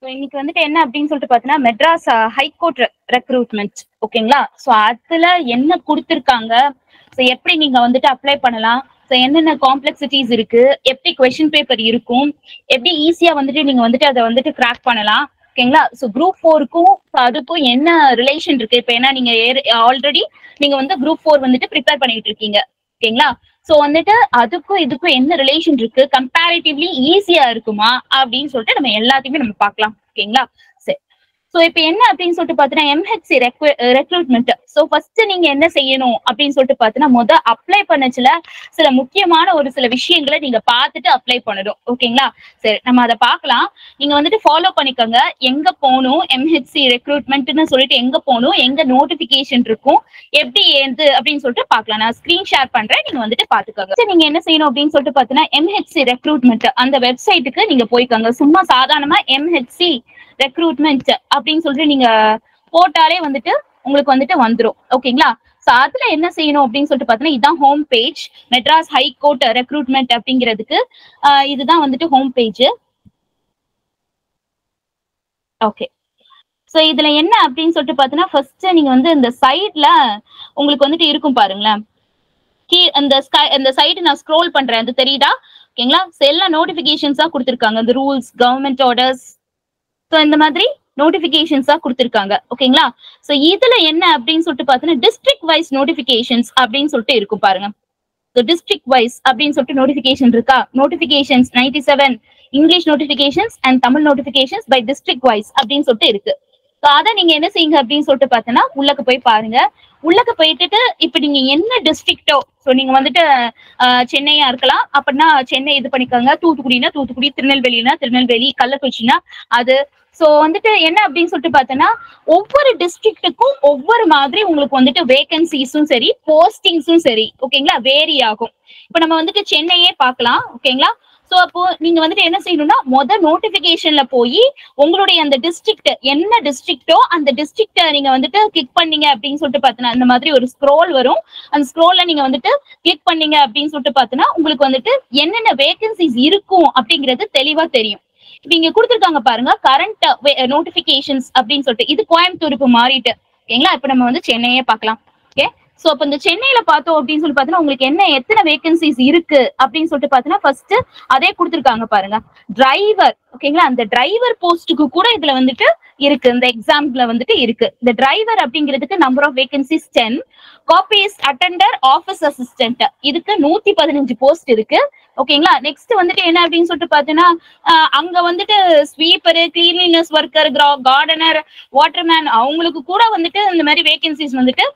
இன்னைக்கு வந்துட்டு என்ன அப்படின்னு சொல்லிட்டு பாத்தீங்கன்னா மெட்ராஸ் ஹைகோர்ட் ரெக்ரூட்மெண்ட் ஓகேங்களா. சோ அதுல என்ன கொடுத்திருக்காங்க, சோ எப்படி நீங்க வந்துட்டு அப்ளை பண்ணலாம், சோ என்னென்ன காம்ப்ளெக்சிட்டிஸ் இருக்கு, எப்படி கொஸ்டின் பேப்பர் இருக்கும், எப்படி ஈஸியா வந்துட்டு நீங்க வந்துட்டு அதை வந்துட்டு கிராக் பண்ணலாம் ஓகேங்களா. சோ குரூப் 4க்கும் அதுக்கும் என்ன ரிலேஷன் இருக்கு, இப்ப ஏன்னா நீங்க ஆல்ரெடி நீங்க வந்து குரூப் 4 வந்துட்டு ப்ரிப்பேர் பண்ணிட்டு இருக்கீங்க ஓகேங்களா. சோ வந்துட்டு அதுக்கும் இதுக்கும் என்ன ரிலேஷன் இருக்கு, கம்பேரிட்டிவ்லி ஈஸியா இருக்குமா அப்படின்னு சொல்லிட்டு நம்ம எல்லாத்தையுமே நம்ம பார்க்கலாம் ஓகேங்களா. சரி, சோ இப்ப என்ன அப்படின்னு சொல்லிட்டு பாத்தீங்கன்னா எம்ஹெச்சி ரெக்ரூட்மெண்ட். சோ ஃபர்ஸ்ட் நீங்க என்ன செய்யணும் அப்படின்னு சொல்லிட்டு பாத்தீங்கன்னா அப்ளை பண்ணச்சுல சில முக்கியமான ஒரு சில விஷயங்களை நீங்க பார்த்துட்டு அப்ளை பண்ணணும் ஓகேங்களா. சரி, நம்ம அதை பார்க்கலாம். நீங்க வந்துட்டு ஃபாலோ பண்ணிக்கோங்க. எங்க போகணும், எம்ஹெச்சி ரெக்ரூட்மெண்ட்னு சொல்லிட்டு எங்க போகணும், எங்க நோட்டிபிகேஷன் இருக்கும், எப்படி எது அப்படின்னு சொல்லிட்டு பார்க்கலாம். நான் ஸ்கிரீன் ஷேர் பண்றேன், நீங்க வந்துட்டு பாத்துக்கோங்க. நீங்க என்ன செய்யணும் அப்படின்னு சொல்லிட்டு பாத்தீங்கன்னா எம்ஹெச்சி ரெக்ரூட்மெண்ட் அந்த வெப்சைட்டுக்கு நீங்க போய்க்கோங்க. சும்மா சாதாரணமா எம்ஹெச்சி ரெக்ரூட்மெண்ட் அப்படின்னு சொல்லிட்டு நீங்க போட்டாலே வந்துட்டு உங்களுக்கு வந்துட்டு வந்துரும் ஓகேங்களா. சோ அதுல என்ன செய்யணும் அப்படின்னு சொல்லிட்டு பாத்தீங்கன்னா இதுதான் home page. Madras high court recruitment அப்படிங்கிறதுக்கு இதுதான் வந்துட்டு ஹோம் பேஜ். ஓகே, சோ இதுல என்ன அப்படின்னு சொல்லிட்டு பாத்தீங்கன்னா ஃபர்ஸ்ட் நீங்க வந்து இந்த சைட்ல உங்களுக்கு வந்துட்டு இருக்கும் பாருங்களேன். அந்த சைடு நான் ஸ்க்ரோல் பண்றேன், அது தெரியுதா ஓகேங்களா. எல்லா நோட்டிபிகேஷன்ஸா கொடுத்திருக்காங்க, இந்த ரூல்ஸ், கவர்மெண்ட் ஆர்டர்ஸ், சோ இந்த மாதிரி நோட்டிபிகேஷன்ஸா கொடுத்திருக்காங்க ஓகேங்களா. சோ இதுல என்ன அப்படின்னு சொல்லிட்டு பாத்தீங்கன்னா டிஸ்ட்ரிக்ட் வைஸ் நோட்டிபிகேஷன்ஸ் அப்படின்னு சொல்லிட்டு இருக்கும் பாருங்க. டிஸ்ட்ரிக்ட் வைஸ் அப்படின்னு சொல்லிட்டு நோட்டிபிகேஷன் இருக்கா, notifications 97 English notifications and Tamil notifications by district wise அப்படின்னு சொல்லிட்டு இருக்கு. அதை நீங்க என்ன செய்யுங்க அப்படின்னு சொல்லிட்டு பாத்தீங்கன்னா உள்ளக்கு போய் பாருங்க. உள்ளக்கு போயிட்டு இப்ப நீங்க என்ன டிஸ்ட்ரிக்டோ, சோ நீங்க வந்துட்டு சென்னையா இருக்கலாம் அப்படின்னா சென்னை இது பண்ணிக்கோங்க, தூத்துக்குடினா தூத்துக்குடி, திருநெல்வேலினா திருநெல்வேலி, கள்ளக்குறிச்சினா அது. சோ வந்துட்டு என்ன அப்படின்னு சொல்லிட்டு பாத்தீங்கன்னா ஒவ்வொரு டிஸ்ட்ரிக்ட்டுக்கும் ஒவ்வொரு மாதிரி உங்களுக்கு வந்துட்டு வேகன்சிஸும் சரி போஸ்டிங்ஸும் சரி ஓகேங்களா வேரி ஆகும். இப்ப நம்ம வந்துட்டு சென்னையே பார்க்கலாம் ஓகேங்களா. சோ அப்போ நீங்க வந்துட்டு என்ன செய்யணும்னா நோட்டிபிகேஷன்ல போய் உங்களுடைய அந்த டிஸ்ட்ரிக்ட் என்ன டிஸ்ட்ரிக்டோ அந்த டிஸ்ட்ரிக்ட நீங்க வந்துட்டு கிளிக் பண்ணீங்க அப்படின்னு சொல்லிட்டு பாத்தீங்கன்னா இந்த மாதிரி ஒரு ஸ்க்ரோல் வரும். அந்த ஸ்க்ரோல்ல நீங்க வந்துட்டு கிளிக் பண்ணீங்க அப்படின்னு சொல்லிட்டு பாத்தீங்கன்னா உங்களுக்கு வந்துட்டு என்னென்ன வேகன்சிஸ் இருக்கும் அப்படிங்கிறது தெளிவா தெரியும். இப்ப இங்க கொடுத்துருக்காங்க பாருங்க, கரண்ட் நோட்டிபிகேஷன்ஸ் அப்படின்னு சொல்லிட்டு இது கோயம்புத்தூர் இப்ப மாறிட்டு ஓகேங்களா. இப்ப நம்ம வந்து சென்னையே பார்க்கலாம். ஓகே, சோ அப்ப இந்த சென்னையில பார்த்தோம் அப்படின்னு சொல்லி பாத்தீங்கன்னா உங்களுக்கு என்ன எத்தனை வேகன்சிஸ் இருக்கு அப்படின்னு சொல்லிட்டு பாத்தீங்கன்னா ஃபர்ஸ்ட் அதே கொடுத்துருக்காங்க பாருங்க, டிரைவர் ஓகேங்களா. அந்த டிரைவர் போஸ்ட்டுக்கு கூட இதுல வந்துட்டு இருக்கு, இந்த எக்ஸாம்ல வந்துட்டு இருக்கு. இந்த டிரைவர் அப்படிங்கிறதுக்கு நம்பர் ஆஃப் வேகன்சிஸ் 10, காப்பீஸ் அட்டெண்டர், ஆஃபீஸ் அசிஸ்டன்ட் இதுக்கு 115 போஸ்ட் இருக்கு ஓகேங்களா. நெக்ஸ்ட் வந்துட்டு என்ன அப்படின்னு சொல்லிட்டு பாத்தீங்கன்னா அங்க வந்துட்டு sweeper, cleanliness worker, gardener, waterman அவங்களுக்கு கூட வந்துட்டு இந்த மாதிரி வேகன்சிஸ் வந்துட்டு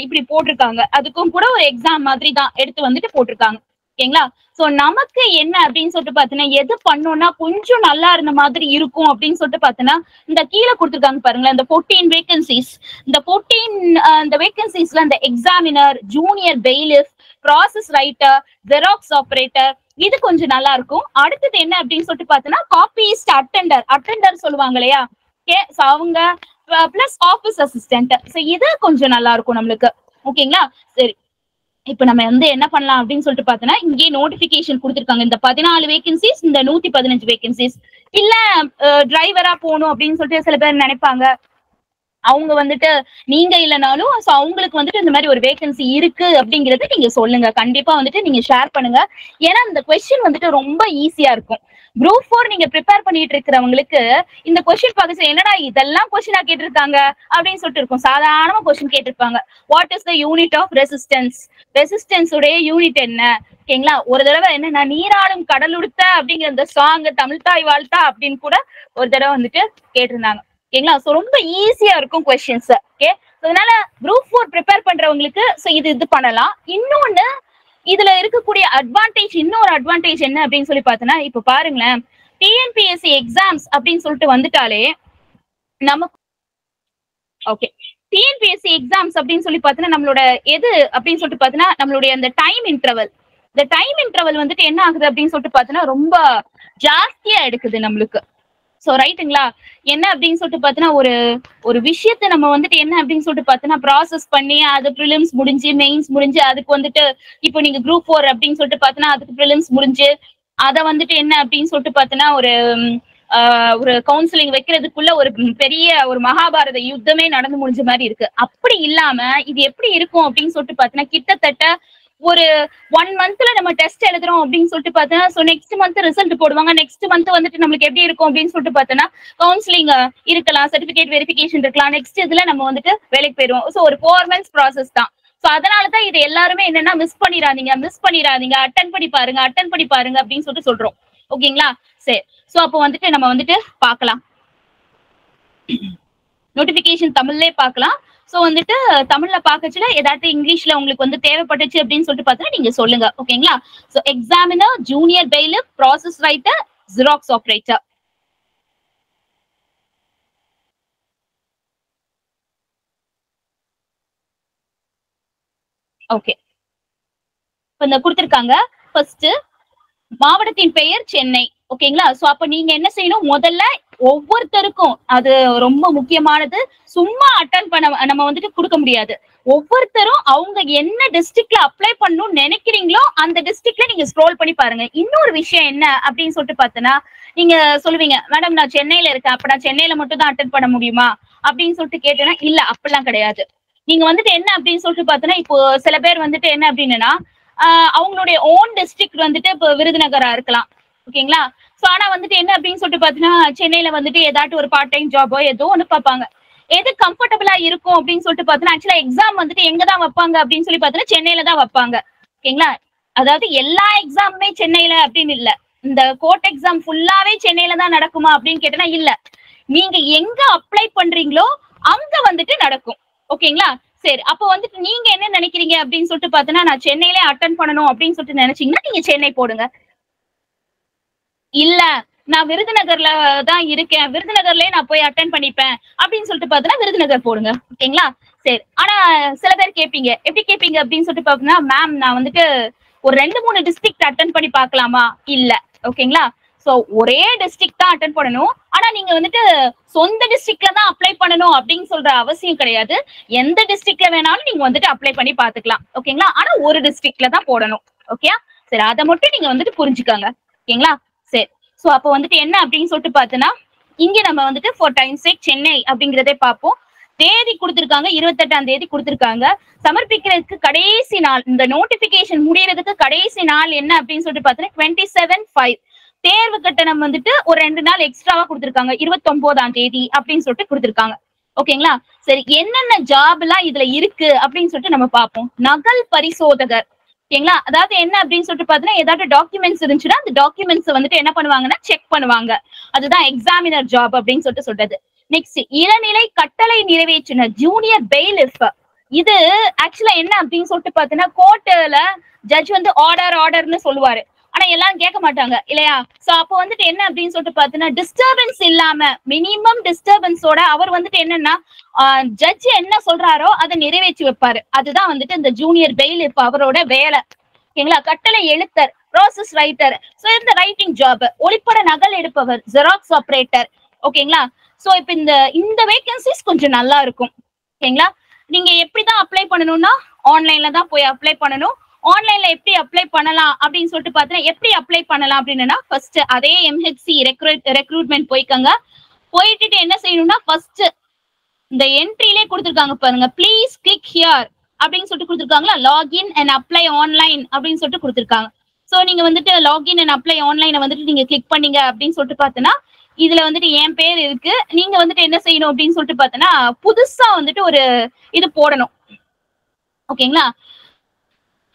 இப்படி போட்டிருக்காங்க. அதுக்கும் கூட ஒரு எக்ஸாம் மாதிரி தான் எடுத்து வந்துட்டு போட்டிருக்காங்க ஓகேங்களா. சோ நமக்கு என்ன அப்படின்னு சொல்லிட்டு பாத்தீங்கன்னா எது பண்ணோம்னா கொஞ்சம் நல்லா இருந்த மாதிரி இருக்கும் அப்படின்னு சொல்லிட்டு பாத்தீங்கன்னா இந்த கீழே கொடுத்துருக்காங்க பாருங்களேன், இந்த 14 வேகன்சிஸ். இந்த 14 வேகன்சிஸ்ல இந்த examiner, junior பெயிலிஃப், process writer, xerox operator இது கொஞ்சம் நல்லா இருக்கும். அடுத்தது என்ன அப்படின்னு சொல்லிட்டு பாத்தீங்கன்னா காப்பீஸ்ட் அட்டெண்டர் சொல்லுவாங்க இல்லையா, அவங்க பிளஸ் ஆஃபீஸ் அசிஸ்டன்ட். சோ இது கொஞ்சம் நல்லா இருக்கும் நம்மளுக்கு ஓகேங்களா. சரி, இப்ப நம்ம வந்து என்ன பண்ணலாம் அப்படின்னு சொல்லிட்டு பாத்தோம்னா இங்கே நோட்டிபிகேஷன் கொடுத்திருக்காங்க, இந்த 14 வேகன்சிஸ், இந்த 115 வேகன்சிஸ். இல்ல டிரைவரா போகணும் அப்படின்னு சொல்லிட்டு சில பேர் நினைப்பாங்க, அவங்க வந்துட்டு நீங்க இல்லைனாலும் அவங்களுக்கு வந்துட்டு இந்த மாதிரி ஒரு வேகன்சி இருக்கு அப்படிங்கறது நீங்க சொல்லுங்க. கண்டிப்பா வந்துட்டு நீங்க ஷேர் பண்ணுங்க. ஏன்னா இந்த கொஸ்டின் வந்துட்டு ரொம்ப ஈஸியா இருக்கும். குரூப் 4 நீங்க ப்ரிப்பேர் பண்ணிட்டு இருக்கிறவங்களுக்கு இந்த கொஸ்டின் பார்க்க என்னடா இதெல்லாம் கொஸ்டினா கேட்டிருக்காங்க அப்படின்னு சொல்லிட்டு இருக்கும். சாதாரணமா கொஸ்டின் கேட்டிருப்பாங்க, what is the unit of resistance, resistance உடைய யூனிட் என்ன ஓகேங்களா. ஒரு தடவை என்ன நீராடும் கடலுடுத்த அப்படிங்கிற அந்த சாங் தமிழ் தாய் வாழ்த்தா அப்படின்னு கூட ஒரு தடவை வந்துட்டு கேட்டிருந்தாங்க ஓகேங்களா. சோ ரொம்ப ஈஸியா இருக்கும் கொஸ்டின்ஸ் ஓகே. அதனால குரூப் 4 ப்ரிப்பேர் பண்றவங்களுக்கு இது பண்ணலாம். இன்னொன்னு இதுல இருக்கக்கூடிய அட்வான்டேஜ், இன்னொரு அட்வான்டேஜ் என்ன அப்படின்னு சொல்லி பார்த்தோன்னா இப்ப பாருங்களேன், டிஎன்பிஎஸ்சி எக்ஸாம்ஸ் அப்படின்னு சொல்லிட்டு வந்துட்டாலே நமக்கு ஓகே, டிஎன்பிஎஸ்சி எக்ஸாம்ஸ் அப்படின்னு சொல்லி பார்த்தோன்னா நம்மளோட எது அப்படின்னு சொல்லிட்டு பார்த்தோன்னா நம்மளுடைய அந்த டைம் இன்டர்வல், இந்த டைம் இன்டர்வல் வந்துட்டு என்ன ஆகுது அப்படின்னு சொல்லிட்டு பார்த்தோன்னா ரொம்ப ஜாஸ்தியா எடுக்குது நம்மளுக்கு. சோ ரைட்டுங்களா. என்ன அப்படின்னு சொல்லிட்டு பாத்தீங்கன்னா ஒரு விஷயத்த நம்ம வந்துட்டு என்ன அப்படின்னு சொல்லிட்டு பாத்தீங்கன்னா ப்ராசஸ் பண்ணி அது ப்ரிலிம்ஸ் முடிஞ்சு மெயின்ஸ் முடிஞ்சு அதுக்கு வந்துட்டு இப்போ நீங்க குரூப் 4 அப்படின்னு சொல்லிட்டு பாத்தீங்கன்னா அதுக்கு ப்ரிலிம்ஸ் முடிஞ்சு அதை வந்துட்டு என்ன அப்படின்னு சொல்லிட்டு பாத்தீங்கன்னா ஒரு ஒரு கவுன்சிலிங் வைக்கிறதுக்குள்ள ஒரு பெரிய ஒரு மகாபாரத யுத்தமே நடந்து முடிஞ்ச மாதிரி இருக்கு. அப்படி இல்லாம இது எப்படி இருக்கும் அப்படின்னு சொல்லிட்டு பாத்தீங்கன்னா, கிட்டத்தட்ட ஒரு 1 மந்த்ல நம்ம டெஸ்ட் எழுதுறோம் அப்படின்னு சொல்லிட்டு பார்த்தீங்கன்னா, சோ நெக்ஸ்ட் மந்த் ரிசல்ட் போடுவாங்க. நெக்ஸ்ட் மந்த் வந்துட்டு நம்மளுக்கு எப்படி இருக்கும் அப்படின்னு சொல்லிட்டு பார்த்தோன்னா, கவுன்சிலிங் இருக்கலாம், சர்டிபிகேட் வெரிஃபிகேஷன் இருக்கலாம். நெக்ஸ்ட் இதுல நம்ம வந்துட்டு வேலைக்கு போயிருவோம். சோ ஒரு 4 மந்த்ஸ் ப்ராசஸ் தான். சோ அதனாலதான் இது எல்லாருமே என்னன்னா மிஸ் பண்ணிடாதீங்க, அட்டன் பண்ணி பாருங்க அப்படின்னு சொல்லிட்டு சொல்றோம். ஓகேங்களா? சரி. சோ அப்போ வந்துட்டு நம்ம வந்துட்டு பார்க்கலாம். நோட்டிபிகேஷன் தமிழ்லயே பார்க்கலாம். சோ வந்துட்டு தமிழ்ல பாக்கச்சுல ஏதாவது இங்கிலீஷ்ல உங்களுக்கு வந்து தேவைப்பட்டுச்சு அப்படின்னு சொல்லிட்டு பார்த்தா நீங்க சொல்லுங்க. ஓகேங்களா? So examiner, junior பெயிலிஃப், process writer, xerox operator. Okay. இப்ப இந்த கொடுத்திருக்காங்க. ஃபர்ஸ்ட் மாவட்டத்தின் பெயர் சென்னை. ஓகேங்களா? சோ அப்ப நீங்க என்ன செய்யணும், முதல்ல ஒவ்வொருத்தருக்கும் அது ரொம்ப முக்கியமானது. சும்மா அட்டன் பண்ண நம்ம வந்துட்டு கொடுக்க முடியாது. ஒவ்வொருத்தரும் அவங்க என்ன டிஸ்ட்ரிக்ட்ல அப்ளை பண்ணணும்னு நினைக்கிறீங்களோ அந்த டிஸ்ட்ரிக்ட்ல நீங்க ஸ்க்ரோல் பண்ணி பாருங்க. இன்னொரு விஷயம் என்ன அப்படின்னு சொல்லிட்டு பார்த்தனா, நீங்க சொல்லுவீங்க, மேடம் நான் சென்னையில இருக்கேன், அப்ப நான் சென்னையில மட்டும் தான் அட்டன் பண்ண முடியுமா அப்படின்னு சொல்லிட்டு கேட்டேன்னா, இல்ல அப்படிலாம் கிடையாது. நீங்க வந்துட்டு என்ன அப்படின்னு சொல்லிட்டு பார்த்தோன்னா, இப்போ சில பேர் வந்துட்டு என்ன அப்படின்னா அவங்களுடைய ஓன் டிஸ்ட்ரிக்ட் வந்துட்டு இப்போ விருதுநகரா இருக்கலாம். ஓகேங்களா? சோ ஆனா வந்துட்டு என்ன அப்படின்னு சொல்லிட்டு பாத்தீங்கன்னா, சென்னையில வந்துட்டு ஏதாட்டும் ஒரு பார்ட் டைம் ஜாபோ ஏதோ ஒண்ணு பார்ப்பாங்க. எது கம்ஃபர்டபுளா இருக்கும் அப்படின்னு சொல்லிட்டு பாத்தீங்கன்னா, ஆக்சுவலா எக்ஸாம் வந்துட்டு எங்கதான் வைப்பாங்க அப்படின்னு சொல்லி பாத்தீங்கன்னா, சென்னையில தான் வைப்பாங்க. ஓகேங்களா? அதாவது எல்லா எக்ஸாமுமே சென்னையில அப்படின்னு இல்ல. இந்த கோர்ட் எக்ஸாம் ஃபுல்லாவே சென்னையில தான் நடக்குமா அப்படின்னு கேட்டேன்னா இல்ல. நீங்க எங்க அப்ளை பண்றீங்களோ அங்க வந்துட்டு நடக்கும். ஓகேங்களா? சரி. அப்போ வந்துட்டு நீங்க என்ன நினைக்கிறீங்க அப்படின்னு சொல்லிட்டு பாத்தீங்கன்னா, நான் சென்னையிலே அட்டன் பண்ணணும் அப்படின்னு சொல்லிட்டு நினைச்சீங்கன்னா நீங்க சென்னை போடுங்க. இல்ல நான் விருதுநகர்ல தான் இருக்கேன், விருதுநகர்லயே நான் போய் அட்டன் பண்ணிப்பேன் அப்படின்னு சொல்லிட்டு பாத்தீங்கன்னா விருதுநகர் போடுங்க. ஓகேங்களா? சரி. ஆனா சில பேர் கேட்பீங்க, எப்படி கேட்பீங்க அப்படின்னு சொல்லிட்டு பாத்தீங்கன்னா, மேம் நான் வந்துட்டு ஒரு 2-3 டிஸ்ட்ரிக்ட் அட்டன் பண்ணி பார்க்கலாமா? இல்ல. ஓகேங்களா? சோ ஒரே டிஸ்ட்ரிக்ட் தான் அட்டன் பண்ணணும். ஆனா நீங்க வந்துட்டு சொந்த டிஸ்ட்ரிக்ட்ல தான் அப்ளை பண்ணணும் அப்படின்னு சொல்ற அவசியம் கிடையாது. எந்த டிஸ்ட்ரிக்ட்ல வேணாலும் நீங்க வந்துட்டு அப்ளை பண்ணி பாத்துக்கலாம். ஓகேங்களா? ஆனா ஒரு டிஸ்ட்ரிக்ட்ல தான் போடணும். ஓகே? சரி. அதை மட்டும் நீங்க வந்துட்டு புரிஞ்சுக்கோங்க. ஓகேங்களா? சரி. சோ அப்ப வந்துட்டு என்ன அப்படின்னு சொல்லிட்டு பார்த்தோன்னா, இங்க நம்ம வந்துட்டு ஃபார் டைம் சேக் சென்னை அப்படிங்கிறதே பார்ப்போம். தேதி கொடுத்திருக்காங்க, 28ஆம் தேதி கொடுத்திருக்காங்க. சமர்ப்பிக்கிறதுக்கு கடைசி நாள், இந்த நோட்டிபிகேஷன் முடியறதுக்கு கடைசி நாள் என்ன அப்படின்னு சொல்லிட்டு பார்த்தோன்னா 27/5. தேர்வு கட்டணம் வந்துட்டு ஒரு 2 நாள் எக்ஸ்ட்ராவா கொடுத்திருக்காங்க, 29ஆம் தேதி அப்படின்னு சொல்லிட்டு கொடுத்திருக்காங்க. ஓகேங்களா? சரி. என்னென்ன ஜாப் எல்லாம் இதுல இருக்கு அப்படின்னு சொல்லிட்டு நம்ம பார்ப்போம். நகல் பரிசோதகர். ஓகேங்களா? அதாவது என்ன அப்படின்னு சொல்லிட்டு பாத்தீங்கன்னா, ஏதாவது டாக்குமெண்ட்ஸ் இருந்துச்சுன்னா அந்த டாக்குமெண்ட்ஸ் வந்துட்டு என்ன பண்ணுவாங்கன்னா செக் பண்ணுவாங்க. அதுதான் எக்ஸாமினர் ஜாப் அப்படின்னு சொல்லிட்டு சொல்றது. நெக்ஸ்ட் இளநிலை கட்டளை நிறைவேற்றினர், ஜூனியர் பெயிலிஃப். இது ஆக்சுவலா என்ன அப்படின்னு சொல்லிட்டு பாத்தீங்கன்னா, கோர்ட்ல ஜட்ஜ் வந்து ஆர்டர்னு சொல்லுவாரு. ஆனா எல்லாரும் கேட்க மாட்டாங்க இல்லையா? சோ அப்போ வந்துட்டு என்ன அப்படின்னு சொல்லிட்டு பாத்தீங்கன்னா, டிஸ்டர்பன்ஸ் இல்லாம மினிமம் டிஸ்டர்பன்ஸோட அவர் வந்துட்டு என்னன்னா ஜட்ஜ் என்ன சொல்றாரோ அதை நிறைவேற்றி வைப்பாரு. அதுதான் வந்துட்டு இந்த ஜூனியர் பெயிலிஃப் அவரோட வேலை. ஓகேங்களா? கட்டளை எழுத்தர், ப்ராசஸ் ரைட்டர், சோ இந்த ரைட்டிங் ஜாப், ஒளிப்பட நகல் எடுப்பவர், ஜெராக்ஸ் ஆபரேட்டர். ஓகேங்களா? சோ இப்ப இந்த வேகன்சிஸ் கொஞ்சம் நல்லா இருக்கும். ஓகேங்களா? நீங்க எப்படிதான் அப்ளை பண்ணணும்னா ஆன்லைன்ல தான் போய் அப்ளை பண்ணணும். ஆன்லைன்ல எப்படி அப்ளை பண்ணலாம் அப்படின்னு சொல்லிட்டு பாத்தீங்கன்னா, எப்படி அப்ளை பண்ணலாம் அப்படின்னா, ஃபர்ஸ்ட் அதே MHC ரெக்ரூட்மெண்ட் போய்க்கங்க. போயிட்டு என்ன செய்யணும்னா, ஃபர்ஸ்ட் இந்த என்ட்ரிலே கொடுத்திருக்காங்க பாருங்க, ப்ளீஸ் கிளிக் ஹியர் அப்படின்னு சொல்லிட்டு கொடுத்திருக்காங்களா, லாகின் அண்ட் அப்ளை ஆன்லைன் அப்படின்னு சொல்லிட்டு கொடுத்திருக்காங்க. சோ நீங்க வந்துட்டு லாகின் அண்ட் அப்ளை ஆன்லைனை வந்துட்டு நீங்க கிளிக் பண்ணீங்க அப்படின்னு சொல்லிட்டு பார்த்தோன்னா, இதுல வந்துட்டு என் பேர் இருக்கு. நீங்க வந்துட்டு என்ன செய்யணும் அப்படின்னு சொல்லிட்டு பார்த்தோன்னா, புதுசா வந்துட்டு ஒரு இது போடணும். ஓகேங்களா?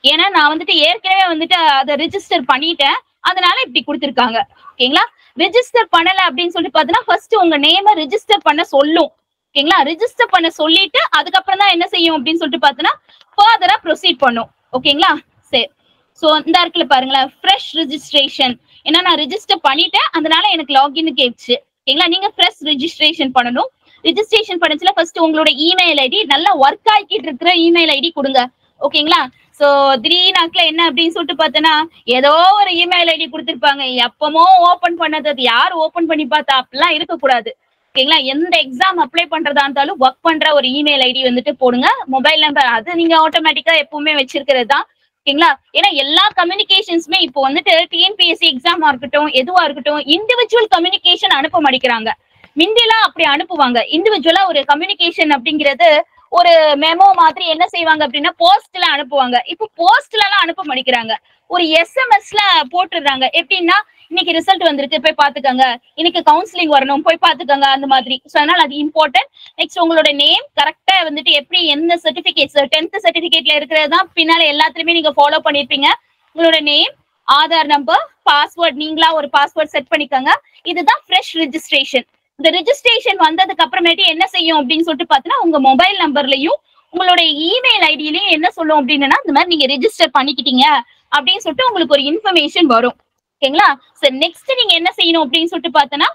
ஏன்னா நான் வந்துட்டு ஏற்கனவே வந்துட்டு அதை ரிஜிஸ்டர் பண்ணிட்டேன், அதனால இப்படி கொடுத்திருக்காங்க. ஓகேங்களா? ரிஜிஸ்டர் பண்ணல அப்படின்னு சொல்லிட்டு பார்த்தோன்னா, ஃபர்ஸ்ட் உங்க நேம ரிஜிஸ்டர் பண்ண சொல்லும். ஓகேங்களா? ரிஜிஸ்டர் பண்ண சொல்லிட்டு அதுக்கப்புறம் தான் என்ன செய்யும் அப்படின்னு சொல்லிட்டு பார்த்தோன்னா, ஃபர்தரா ப்ரொசீட் பண்ணும். ஓகேங்களா? சரி. சோ இந்த இருக்குல்ல பாருங்களேன், ஃப்ரெஷ் ரிஜிஸ்ட்ரேஷன். ஏன்னா நான் ரிஜிஸ்டர் பண்ணிட்டேன், அதனால எனக்கு லாகின் கேட்ச்சு. ஓகேங்களா? நீங்க ஃப்ரெஷ் ரிஜிஸ்ட்ரேஷன் பண்ணணும். ரிஜிஸ்ட்ரேஷன் பண்ணச்சுல ஃபர்ஸ்ட் உங்களோட இமெயில் ஐடி, நல்லா ஒர்க் ஆகிட்டு இருக்கிற இமெயில் ஐடி கொடுங்க. ஓகேங்களா? சோ திடீர்னாக்குல என்ன அப்படின்னு சொல்லிட்டு பார்த்தோன்னா, ஏதோ ஒரு இமெயில் ஐடி கொடுத்திருப்பாங்க, எப்பமோ ஓபன் பண்ணது, அது யார் ஓபன் பண்ணி பார்த்தா அப்படிலாம் இருக்கக்கூடாது. ஓகேங்களா? எந்த எக்ஸாம் அப்ளை பண்றதா இருந்தாலும் ஒர்க் பண்ற ஒரு இமெயில் ஐடி வந்துட்டு போடுங்க. மொபைல் நம்பர் அது நீங்க ஆட்டோமேட்டிக்கா எப்பவுமே வச்சிருக்கிறது தான். ஓகேங்களா? ஏன்னா எல்லா கம்யூனிகேஷன்ஸுமே இப்போ வந்துட்டு டிஎன்பிஎஸ்சி எக்ஸாமா இருக்கட்டும், எதுவா இருக்கட்டும், இண்டிவிஜுவல் கம்யூனிகேஷன் அனுப்ப மாட்டேங்கிறாங்க. மிந்திலாம் அப்படி அனுப்புவாங்க. இண்டிவிஜுவலா ஒரு கம்யூனிகேஷன் அப்படிங்கிறது ஒரு மெமோ மாதிரி என்ன செய்வாங்க அப்படின்னா போஸ்ட்ல அனுப்புவாங்க. இப்போ போஸ்ட்ல எல்லாம் அனுப்ப மாட்டேங்கிறாங்க. ஒரு எஸ்எம்எஸ்ல போட்டுடுறாங்க. எப்படின்னா இன்னைக்கு ரிசல்ட் வந்திருக்கு போய் பாத்துக்கோங்க, இன்னைக்கு கவுன்சிலிங் வரணும் போய் பாத்துக்கோங்க, அந்த மாதிரி. ஸோ அதனால அது இம்பார்ட்டன்ட். நெக்ஸ்ட் உங்களோட நேம் கரெக்டா வந்துட்டு எப்படி எந்த சர்டிபிகேட்ஸ் 10th சர்டிபிகேட்ல இருக்கிறது தான் பின்னால எல்லாத்துலயுமே நீங்க ஃபாலோ பண்ணிருப்பீங்க. உங்களோட நேம், ஆதார் நம்பர், பாஸ்வேர்ட், நீங்களா ஒரு பாஸ்வேர்ட் செட் பண்ணிக்கோங்க. இதுதான் ஃப்ரெஷ் ரெஜிஸ்ட்ரேஷன். இந்த ரெஜிஸ்ட்ரேஷன் வந்ததுக்கு அப்புறமேட்டு என்ன செய்யும் அப்படின்னு சொல்லிட்டு பாத்தீங்கன்னா உங்க மொபைல் நம்பர்லயும் உங்களுடைய இமெயில் ஐடியிலயும் என்ன சொல்லும் அப்படின்னா இந்த மாதிரி நீங்க ரெஜிஸ்டர் பண்ணிக்கிட்டீங்க அப்படின்னு சொல்லிட்டு உங்களுக்கு ஒரு இன்ஃபர்மேஷன் வரும். ஓகேங்களா? சரி, நெக்ஸ்ட் நீங்க என்ன செய்யணும் அப்படின்னு சொல்லிட்டு பார்த்தோன்னா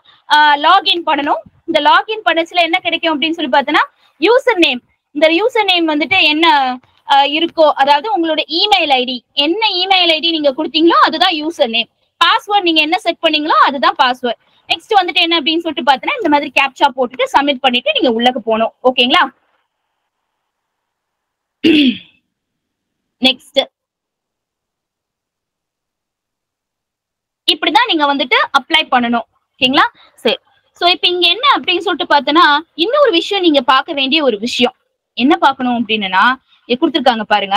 லாகின் பண்ணணும். இந்த லாகின் பண்ணச்சுல என்ன கிடைக்கும் அப்படின்னு சொல்லி பார்த்தோன்னா யூசர் நேம். இந்த யூசர் நேம் வந்துட்டு என்ன இருக்கோ, அதாவது உங்களோட இமெயில் ஐடி, என்ன இமெயில் ஐடி நீங்க கொடுத்தீங்களோ அதுதான் யூசர் நேம். பாஸ்வேர்ட் நீங்க என்ன செட் பண்ணீங்களோ அதுதான் பாஸ்வேர்ட். நெக்ஸ்ட் வந்துட்டு என்ன அப்படின்னு சொல்லிட்டு பார்த்தோன்னா இந்த மாதிரி கேப்சா போட்டுட்டு சப்மிட் பண்ணிட்டு நீங்க உள்ளக்கு போகணும். ஓகேங்களா? நெக்ஸ்ட் இப்படிதான் நீங்க வந்துட்டு அப்ளை பண்ணணும். ஓகேங்களா? சரி, சோ இப்ப இங்க என்ன அப்படின்னு சொல்லிட்டு பார்த்தோன்னா இன்னொரு விஷயம் நீங்க பார்க்க வேண்டிய ஒரு விஷயம் என்ன பார்க்கணும் அப்படின்னா கொடுத்திருக்காங்க பாருங்க,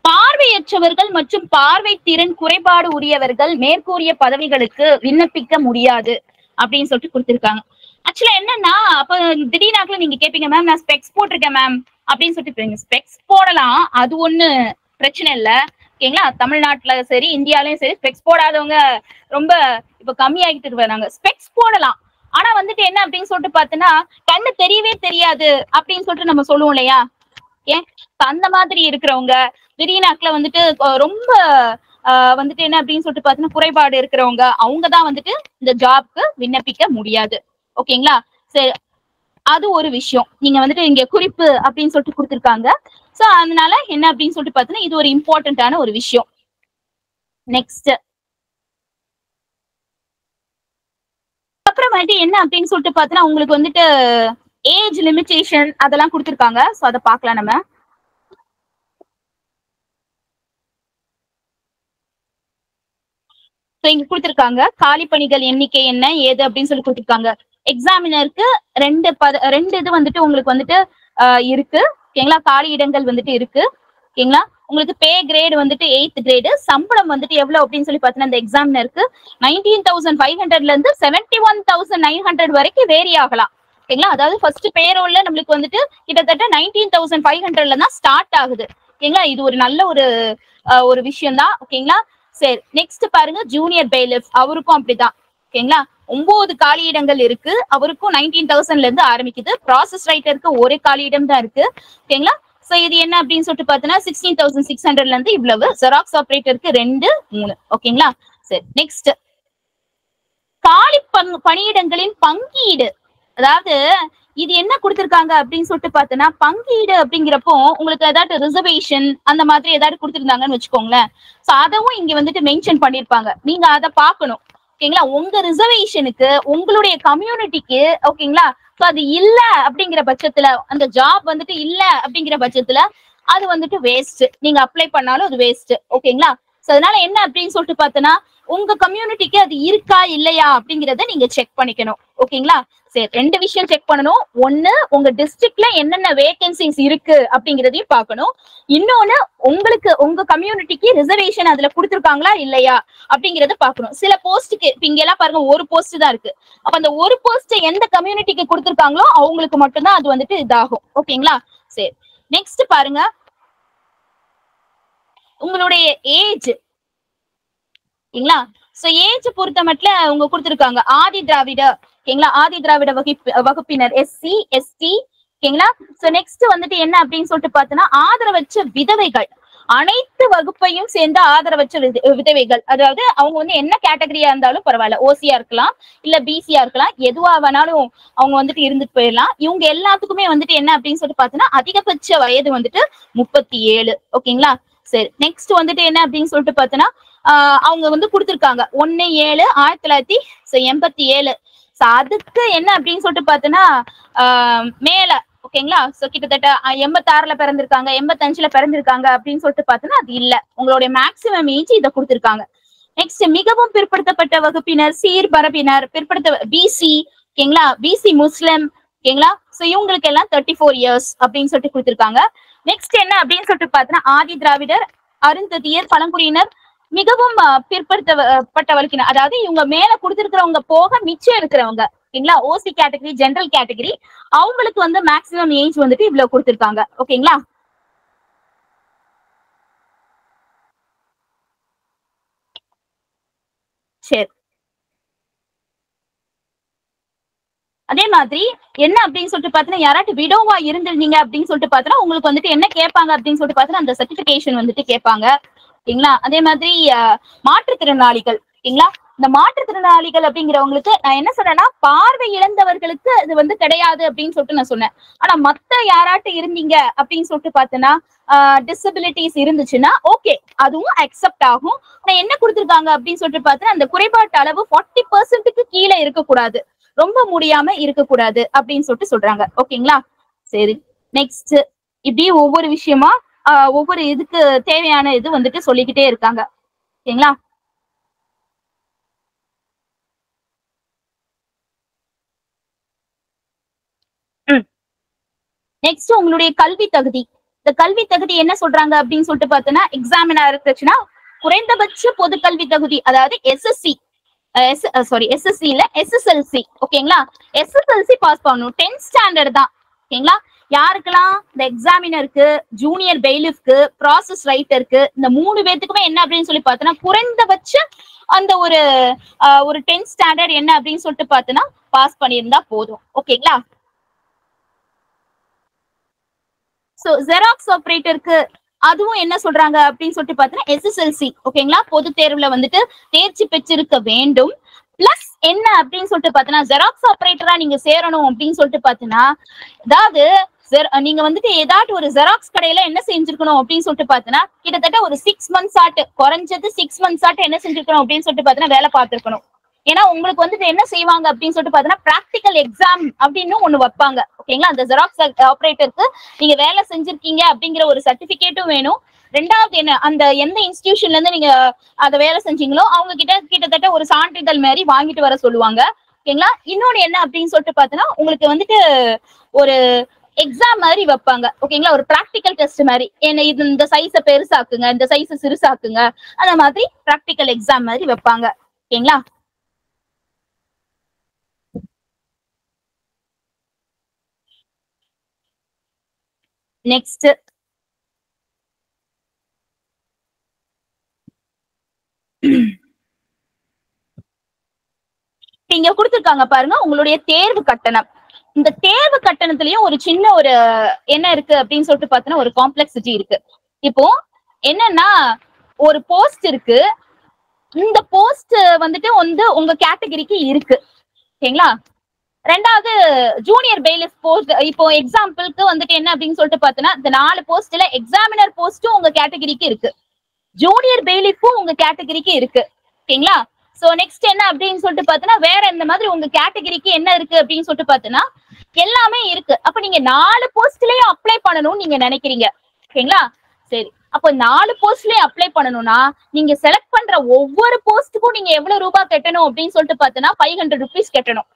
பார்வையற்றவர்கள் மற்றும் பார்வை திறன் குறைபாடு உரியவர்கள் மேற்கூறிய பதவிகளுக்கு விண்ணப்பிக்க முடியாது அப்படின்னு சொல்லிட்டு கொடுத்திருக்காங்க. ஆக்சுவலா என்னன்னா அப்ப திடீர்னாக்குல நீங்க கேட்பீங்க மேம் நான் ஸ்பெக்ஸ் போட்டிருக்கேன் மேம் அப்படின்னு சொல்லிட்டு. ஸ்பெக்ஸ் போடலாம், அது ஒண்ணு பிரச்சனை இல்ல. ஓகேங்களா? தமிழ்நாட்டுல சரி இந்தியாலயும் சரி ஸ்பெக்ஸ் போடாதவங்க ரொம்ப இப்ப கம்மியாகிட்டு வராங்க. ஸ்பெக்ஸ் போடலாம், ஆனா வந்துட்டு என்ன அப்படின்னு சொல்லிட்டு பாத்தீங்கன்னா கண்ணு தெரியவே தெரியாது அப்படின்னு சொல்லிட்டு நம்ம சொல்லுவோம் இல்லையா? ஏன் அந்த மாதிரி இருக்கிறவங்க திடீர்னாக்குல வந்துட்டு ரொம்ப வந்துட்டு என்ன அப்படின்னு சொல்லிட்டு பாத்தீங்கன்னா குறைபாடு இருக்கிறவங்க அவங்கதான் வந்துட்டு இந்த ஜாப்க்கு விண்ணப்பிக்க முடியாது. ஓகேங்களா? சரி, அது ஒரு விஷயம் நீங்க வந்துட்டு இங்க குறிப்பு அப்படின்னு சொல்லிட்டு கொடுத்திருக்காங்க. சோ அதனால என்ன அப்படின்னு சொல்லிட்டு பாத்தீங்கன்னா இது ஒரு இம்பார்ட்டன்டான ஒரு விஷயம். நெக்ஸ்ட் அப்புறமேட்டு என்ன அப்படின்னு சொல்லிட்டு பாத்தீங்கன்னா உங்களுக்கு வந்துட்டு ஏஜ் லிமிடேஷன் அதெல்லாம் கொடுத்திருக்காங்க. சோ அதை பார்க்கலாம் நம்ம. இங்க கொடுத்திருக்காங்க காலி பணிகள் எண்ணிக்கை என்ன ஏது அப்படின்னு சொல்லி கொடுத்திருக்காங்க. எக்ஸாமினருக்கு ரெண்டு இது வந்துட்டு உங்களுக்கு வந்துட்டு இருக்கு. ஓகேங்களா? காலி இடங்கள் வந்துட்டு இருக்கு. ஓகேங்களா? உங்களுக்கு பே கிரேடு வந்துட்டு 8th கிரேடு. சம்பளம் வந்துட்டு எவ்வளவு அப்படின்னு சொல்லி பாத்தீங்கன்னா இந்த எக்ஸாமினருக்கு 19,500ல இருந்து 71,900 வரைக்கும் வேரி ஆகலாம். ஓகேங்களா? அதாவது ஃபர்ஸ்ட் பேரோல்ல நம்மளுக்கு வந்துட்டு கிட்டத்தட்ட 19,500ல தான் ஸ்டார்ட் ஆகுது. ஓகேங்களா? இது ஒரு நல்ல ஒரு விஷயம் தான். ஓகேங்களா? சரி, நெக்ஸ்ட் பாருங்க ஜூனியர் பெய்லிஃப், அவருக்கும் அப்படிதான். ஓகேங்களா? 9 காலியிடங்கள் இருக்கு. அவருக்கும் 19,000ல இருந்து ஆரம்பிக்குது. ப்ராசஸ் ரைட்டருக்கு ஒரு காலியிடம் தான் இருக்கு. ஓகேங்களா? சோ இது என்ன அப்படின்னு சொல்லிட்டு பாத்தீங்கன்னா 16,600ல இருந்து இவ்வளவு. ஜெராக்ஸ் ஆபரேட்டருக்கு 2, 3. ஓகேங்களா? சரி, நெக்ஸ்ட் காலி பணியிடங்களின் பங்கீடு. அதாவது இது என்ன கொடுத்திருக்காங்க அப்படின்னு சொல்லிட்டு பாத்தீங்கன்னா பங்கீடு அப்படிங்கிறப்போ உங்களுக்கு ஏதாவது ரிசர்வேஷன் அந்த மாதிரி ஏதாவது கொடுத்திருந்தாங்கன்னு வச்சுக்கோங்களேன். சோ அதவும் இங்க வந்துட்டு மென்ஷன் பண்ணிருப்பாங்க, நீங்க அதை பார்க்கணும். ஓகேங்களா? உங்க ரிசர்வேஷனுக்கு உங்களுடைய கம்யூனிட்டிக்கு ஓகேங்களா சோ அது இல்ல அப்படிங்கிற பட்சத்துல அந்த ஜாப் வந்துட்டு இல்ல அப்படிங்கிற பட்சத்துல அது வந்துட்டு வேஸ்ட். நீங்க அப்ளை பண்ணாலும் அது வேஸ்ட். ஓகேங்களா? சோ அதனால என்ன அப்படின்னு சொல்லிட்டு பார்த்தோன்னா உங்க கம்யூனிட்டிக்கு அது இருக்கா இல்லையா அப்படிங்கறத நீங்க செக் பண்ணிக்கணும். ஓகேங்களா? சரி, ரெண்டு விஷயம் செக் பண்ணணும். ஒண்ணு உங்க டிஸ்ட்ரிக்ட்ல என்னென்ன வேகன்சிஸ் இருக்கு அப்படிங்கறதையும் பார்க்கணும். இன்னொன்னு உங்களுக்கு உங்க கம்யூனிட்டிக்கு ரிசர்வேஷன் அதுல கொடுத்துருக்காங்களா இல்லையா அப்படிங்கறத பார்க்கணும். சில போஸ்ட்டுக்கு இப்ப இங்க எல்லாம் பாருங்க ஒரு போஸ்ட் தான் இருக்கு. அப்ப அந்த ஒரு போஸ்ட் எந்த கம்யூனிட்டிக்கு கொடுத்துருக்காங்களோ அவங்களுக்கு மட்டும்தான் அது வந்துட்டு இதாகும். ஓகேங்களா? சரி, நெக்ஸ்ட் பாருங்க உங்களுடைய ஏஜ். ஓகேங்களா? சோ ஏஜ் பொறுத்த மட்டும் அவங்க கொடுத்திருக்காங்க ஆதி திராவிட. ஓகேங்களா? ஆதி திராவிட வகுப்பினர் SC ST. ஓகேங்களா? சோ நெக்ஸ்ட் வந்துட்டு என்ன அப்படின்னு சொல்லிட்டு பார்த்தோன்னா ஆதரவற்ற விதவைகள், அனைத்து வகுப்பையும் சேர்ந்த ஆதரவற்ற விதவைகள். அதாவது அவங்க வந்து என்ன கேட்டகரியா இருந்தாலும் பரவாயில்ல, ஓசியா இருக்கலாம் இல்ல பிசியா இருக்கலாம், எதுவா வேணாலும் அவங்க வந்துட்டு இருந்துட்டு போயிடலாம். இவங்க எல்லாத்துக்குமே வந்துட்டு என்ன அப்படின்னு சொல்லிட்டு பார்த்தோன்னா அதிகபட்ச வயது வந்துட்டு 37. ஓகேங்களா? சரி, நெக்ஸ்ட் வந்துட்டு என்ன அப்படின்னு சொல்லிட்டு பார்த்தோன்னா அவங்க வந்து கொடுத்திருக்காங்க 1/7/1987. அதுக்கு என்ன அப்படின்னு சொல்லிட்டு பாத்தீங்கன்னா மேல ஓகேங்களா. சோ கிட்டத்தட்ட 86ல பிறந்திருக்காங்க, 85ல பிறந்திருக்காங்க அப்படின்னு சொல்லிட்டு பாத்தீங்கன்னா அது இல்ல. உங்களுடைய மேக்சிமம் ஏஜ் இதை கொடுத்திருக்காங்க. நெக்ஸ்ட் மிகவும் பிற்படுத்தப்பட்ட வகுப்பினர், சீர்பரப்பினர், பிசி ஓகேங்களா, பிசி முஸ்லிம் ஓகேங்களா. சோ இவங்களுக்கு எல்லாம் 34 இயர்ஸ் அப்படின்னு சொல்லிட்டு கொடுத்திருக்காங்க. நெக்ஸ்ட் என்ன அப்படின்னு சொல்லிட்டு பாத்தீங்கன்னா ஆதி திராவிடர், அருந்ததியர், பழங்குடியினர், மிகவும் பிற்படுத்தப்பட்டவர்கினர், அதாவது இவங்க மேல கொடுத்திருக்கிறவங்க போக மிச்சம் இருக்கிறவங்க ஓகேங்களா. ஓசி கேட்டகரி, ஜெனரல் கேட்டகரி, அவங்களுக்கு வந்து மேக்சிமம் ஏஜ் வந்துட்டு இவ்வளவு கொடுத்திருக்காங்க ஓகேங்களா. சரி, அதே மாதிரி என்ன அப்படின்னு சொல்லிட்டு பாத்தீங்கன்னா யாராட்டு விடோவா இருந்திருந்தீங்க அப்படின்னு சொல்லிட்டு பாத்தீங்கன்னா உங்களுக்கு வந்துட்டு என்ன கேட்பாங்க அப்படின்னு சொல்லிட்டு பாத்தீங்கன்னா அந்த சர்டிபிகேஷன் வந்துட்டு கேட்பாங்க ஓகேங்களா. அதே மாதிரி மாற்றுத்திறனாளிகள் ஓகேங்களா. இந்த மாற்றுத்திறனாளிகள் அப்படிங்கிறவங்களுக்கு நான் என்ன சொன்னேன்னா பார்வை இழந்தவர்களுக்கு இது வந்து கிடையாது அப்படின்னு சொல்லிட்டு நான் சொன்னேன். ஆனா மத்த யாராட்டு இருந்தீங்க அப்படின்னு சொல்லிட்டு பாத்தீங்கன்னா டிசபிலிட்டிஸ் இருந்துச்சுன்னா ஓகே, அதுவும் அக்செப்ட் ஆகும். ஆனா என்ன கொடுத்திருக்காங்க அப்படின்னு சொல்லிட்டு பாத்தீங்கன்னா அந்த குறைபாட்டு அளவு 40% கீழே இருக்கக்கூடாது, ரொம்ப முடியாம இருக்கக்கூடாது அப்படின்னு சொல்லிட்டு சொல்றாங்க ஓகேங்களா. சரி, நெக்ஸ்ட் இப்படி ஒவ்வொரு விஷயமா ஒவ்வொரு இதுக்கு தேவையான இது வந்துட்டு சொல்லிக்கிட்டே இருக்காங்க ஓகேங்களா. நெக்ஸ்ட் உங்களுடைய கல்வி தகுதி. இந்த கல்வி தகுதி என்ன சொல்றாங்க அப்படின்னு சொல்லிட்டு பார்த்தோன்னா எக்ஸாமினா இருந்துச்சுன்னா குறைந்தபட்ச பொது கல்வி தகுதி, அதாவது எஸ்எஸ்சி எஸ்எஸ்சி இல்ல எஸ்எஸ்எல்சி ஓகேங்களா. எஸ்எஸ்எல்சி பாஸ் பண்ணணும், 10th ஸ்டாண்டர்ட் தான் ஓகேங்களா. யாருக்கெல்லாம் இந்த எக்ஸாமினருக்கு, ஜூனியர் பெயிலிஃப்க்கு, ப்ராசஸ் ரைட்டருக்கு, இந்த 3 பேத்துக்குமே என்ன அப்படின்னு சொல்லி பார்த்தோன்னா குறைந்தபட்ச அந்த ஒரு 10th ஸ்டாண்டர்ட் என்ன அப்படின்னு சொல்லிட்டு பார்த்தோன்னா பாஸ் பண்ணியிருந்தா போதும் ஓகேங்களா. சோ ஜெராக்ஸ் ஆபரேட்டருக்கு அதுவும் என்ன சொல்றாங்க அப்படின்னு சொல்லிட்டு பார்த்தீங்கன்னா எஸ்எஸ்எல்சி ஓகேங்களா, பொது தேர்வுல வந்துட்டு தேர்ச்சி பெற்றிருக்க வேண்டும். பிளஸ் என்ன அப்படின்னு சொல்லிட்டு பார்த்தீங்கன்னா ஜெராக்ஸ் ஆபரேட்டரா நீங்க சேரணும் அப்படின்னு சொல்லிட்டு பார்த்தீங்கன்னா அதாவது நீங்க வந்துட்டு ஏதாட்டு ஒரு ஜெராக்ஸ் கடையில என்ன செஞ்சிருக்கணும் அப்படின்னு சொல்லிட்டு பார்த்தீங்கன்னா கிட்டத்தட்ட ஒரு 6 months ஆட்டு, குறைஞ்சது 6 months ஆட்டு என்ன செஞ்சிருக்கணும் அப்படின்னு சொல்லிட்டு பார்த்தீங்கன்னா வேலை பார்த்திருக்கணும். ஏன்னா உங்களுக்கு வந்துட்டு என்ன செய்வாங்க அப்படின்னு சொல்லிட்டு பார்த்தீங்கன்னா பிராக்டிக்கல் எக்ஸாம் அப்படின்னு ஒண்ணு வைப்பாங்க ஓகேங்களா. அந்த ஜெராக்ஸ் ஆபரேட்டருக்கு நீங்க வேலை செஞ்சிருக்கீங்க அப்படிங்கிற ஒரு சர்டிபிகேட்டும் வேணும். ரெண்டாவது என்ன, அந்த எந்த இன்ஸ்டிடியூஷன்ல இருந்து நீங்க அதை வேலை செஞ்சீங்களோ அவங்க கிட்ட கிட்டத்தட்ட ஒரு சான்றிதழ் மாதிரி வாங்கிட்டு வர சொல்லுவாங்க ஓகேங்களா. இன்னொன்னு என்ன அப்படின்னு சொல்லிட்டு பார்த்தீங்கன்னா உங்களுக்கு வந்துட்டு ஒரு எக்ஸாம் மாதிரி வைப்பாங்க ஓகேங்களா, ஒரு பிராக்டிக்கல் டெஸ்ட் மாதிரி. என்ன இது இந்த சைஸை பெருசாக்குங்க, இந்த சைஸை சிறுசாக்குங்க, அந்த மாதிரி பிராக்டிக்கல் எக்ஸாம் மாதிரி வைப்பாங்க ஓகேங்களா. நெக்ஸ்ட் இங்க கொடுத்திருக்காங்க பாருங்க உங்களுடைய தேர்வு கட்டணம். இந்த தேர்வு கட்டணத்திலயும் ஒரு சின்ன ஒரு என்ன இருக்கு அப்படின்னு சொல்லிட்டு பார்த்தீங்கன்னா ஒரு காம்ப்ளெக்சிட்டி இருக்கு. இப்போ என்னன்னா ஒரு போஸ்ட் இருக்கு, இந்த போஸ்ட் வந்துட்டு உங்க கேட்டகரிக்கு இருக்கு ஓகேங்களா. ரெண்டாவது ஜூனியர் பெயிலிஃப் போஸ்ட், இப்போ எக்ஸாம்பிளுக்கு வந்துட்டு என்ன அப்படின்னு சொல்லிட்டு பார்த்தீங்கன்னா இந்த 4 போஸ்ட்ல எக்ஸாமினர் போஸ்டும் உங்க கேட்டகரிக்கு இருக்கு, ஜூனியர் பெயிலிஃபும் உங்க கேட்டகரிக்கு இருக்கு ஓகேங்களா. சோ நெக்ஸ்ட் என்ன அப்படின்னு சொல்லிட்டு பார்த்தீங்கன்னா வேற இந்த மாதிரி உங்க கேட்டகரிக்கு என்ன இருக்கு அப்படின்னு சொல்லிட்டு பார்த்தீங்கன்னா எல்லாமே இருக்கு. அப்ப நீங்க 4 போஸ்ட்லயும் அப்ளை பண்ணணும்னு நீங்க நினைக்கிறீங்க ஓகேங்களா. சரி, அப்போ 4 போஸ்ட்லயும் அப்ளை பண்ணணும்னா நீங்க செலக்ட் பண்ற ஒவ்வொரு போஸ்ட்டுக்கும் நீங்க எவ்வளவு ரூபாய் கட்டணும் அப்படின்னு சொல்லிட்டு பார்த்தீங்கன்னா 500 rupees கட்டணும்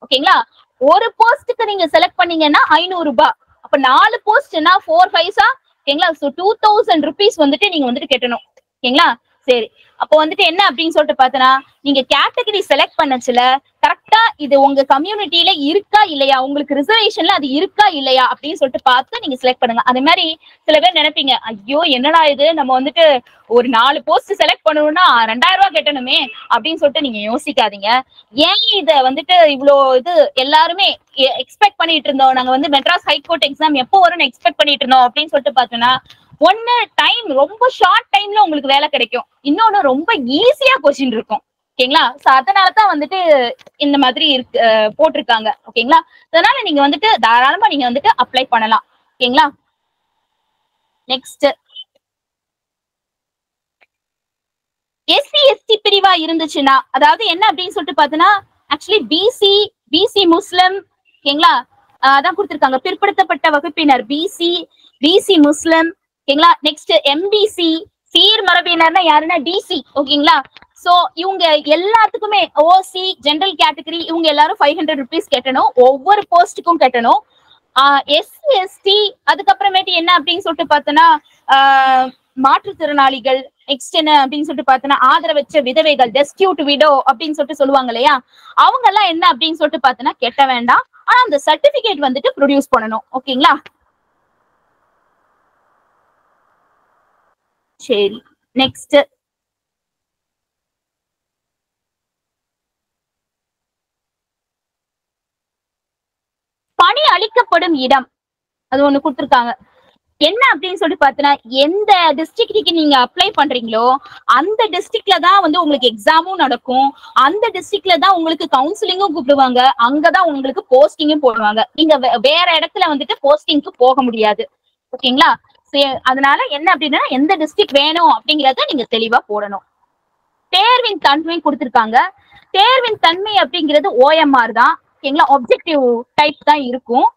ஓகேங்களா. ஒரு போஸ்ட்டுக்கு நீங்க செலக்ட் பண்ணீங்கன்னா 500 ரூபாய். அப்ப 4 போஸ்ட்னா 4 5s ஓகேங்களா. சோ 2000 rupees வந்துட்டு நீங்க வந்துட்டு கட்டணும் ஓகேங்களா. சரி, அப்போ வந்துட்டு என்ன அப்படின்னு சொல்லிட்டு பார்த்தனா நீங்க கேட்டகரி செலக்ட் பண்ணச்சுல கரெக்டா இது உங்க கம்யூனிட்டியில இருக்கா இல்லையா, உங்களுக்கு ரிசர்வேஷன்ல அது இருக்கா இல்லையா அப்படின்னு சொல்லிட்டு பார்த்து நீங்க செலக்ட் பண்ணுங்க. அதே மாதிரி சில பேர் நினைப்பீங்க ஐயோ என்னடா இது நம்ம வந்துட்டு ஒரு 4 போஸ்ட் செலக்ட் பண்ணணும்னா 2000 ரூபாய் கட்டணுமே அப்படின்னு சொல்லிட்டு நீங்க யோசிக்காதீங்க. ஏன் இத வந்துட்டு இவ்வளோ இது எல்லாருமே எக்ஸ்பெக்ட் பண்ணிட்டு இருந்தோம், நாங்க வந்து மெட்ராஸ் ஹைகோர்ட் எக்ஸாம் எப்போ வரும்னு எக்ஸ்பெக்ட் பண்ணிட்டு இருந்தோம் அப்படின்னு சொல்லிட்டு பார்த்தோம்னா ஒன்னு டைம் ரொம்ப ஷார்ட் டைம்ல உங்களுக்கு வேலை கிடைக்கும், இன்னொன்னு ரொம்ப ஈஸியா கொஸ்டின் இருக்கும் ஓகேங்களா. சோ அதனாலதான் வந்துட்டு இந்த மாதிரி இருக்கு போட்டிருக்காங்க ஓகேங்களா. அதனால நீங்க வந்துட்டு தாராளமா நீங்க வந்துட்டு அப்ளை பண்ணலாம் ஓகேங்களா. நெக்ஸ்ட் எஸ்சி எஸ்டி பிரிவா இருந்துச்சுன்னா அதாவது என்ன அப்படின்னு சொல்லிட்டு பார்த்தோன்னா ஆக்சுவலி பிசி முஸ்லிம், ஓகேங்களா, அதான் கொடுத்திருக்காங்க. பிற்படுத்தப்பட்ட வகுப்பினர் பிசி முஸ்லிம், ஓகேங்களா. நெக்ஸ்ட் எம்பிசி, சீர் மரபினர்னா யாருன்னா டிசி, ஓகேங்களா. சோ இவங்க எல்லாத்துக்குமே ஓசி ஜெனரல் கேட்டகரி இவங்க எல்லாரும் 500 rupees கட்டணும், ஒவ்வொரு போஸ்டுக்கும் கட்டணும். எஸ்சி எஸ்டி அதுக்கப்புறமேட்டு என்ன அப்படின்னு சொல்லிட்டு பார்த்தோன்னா மாற்றுத்திறனாளிகள், நெக்ஸ்ட் என்ன அப்படின்னு சொல்லிட்டு பார்த்தோன்னா ஆதரவற்ற விதவைகள், டெஸ்டியூட் விடோ அப்படின்னு சொல்லிட்டு சொல்லுவாங்க இல்லையா, அவங்க எல்லாம் என்ன அப்படின்னு சொல்லிட்டு பார்த்தோன்னா கெட்ட வேண்டாம். ஆனா அந்த சர்டிபிகேட் வந்துட்டு ப்ரொடியூஸ் பண்ணணும், ஓகேங்களா. சரி, நெக்ஸ்ட் பணி அளிக்கப்படும் இடம், அது ஒண்ணு கொடுத்திருக்காங்க. என்ன அப்படின்னு சொல்லிட்டு பார்த்தீங்கன்னா எந்த டிஸ்ட்ரிக்ட்டுக்கு நீங்க அப்ளை பண்றீங்களோ அந்த டிஸ்ட்ரிக்ட்ல தான் வந்து உங்களுக்கு எக்ஸாமும் நடக்கும், அந்த டிஸ்ட்ரிக்ட்ல தான் உங்களுக்கு கவுன்சிலிங்கும் கூப்பிடுவாங்க, அங்கதான் உங்களுக்கு போஸ்டிங்கும் போடுவாங்க. நீங்க வேற இடத்துல வந்துட்டு போஸ்டிங்க்கு போக முடியாது, ஓகேங்களா. அதனால என்ன அப்படின்னா எந்த டிஸ்ட்ரிக்ட் வேணும் அப்படிங்கறத நீங்க தெளிவா போடணும். தேர்வின் தன்மை கொடுத்திருக்காங்க. தேர்வின் தன்மை அப்படிங்கிறது OMR தான், ஓகேங்களா. ஆப்ஜெக்டிவ் டைப் தான் இருக்கும்.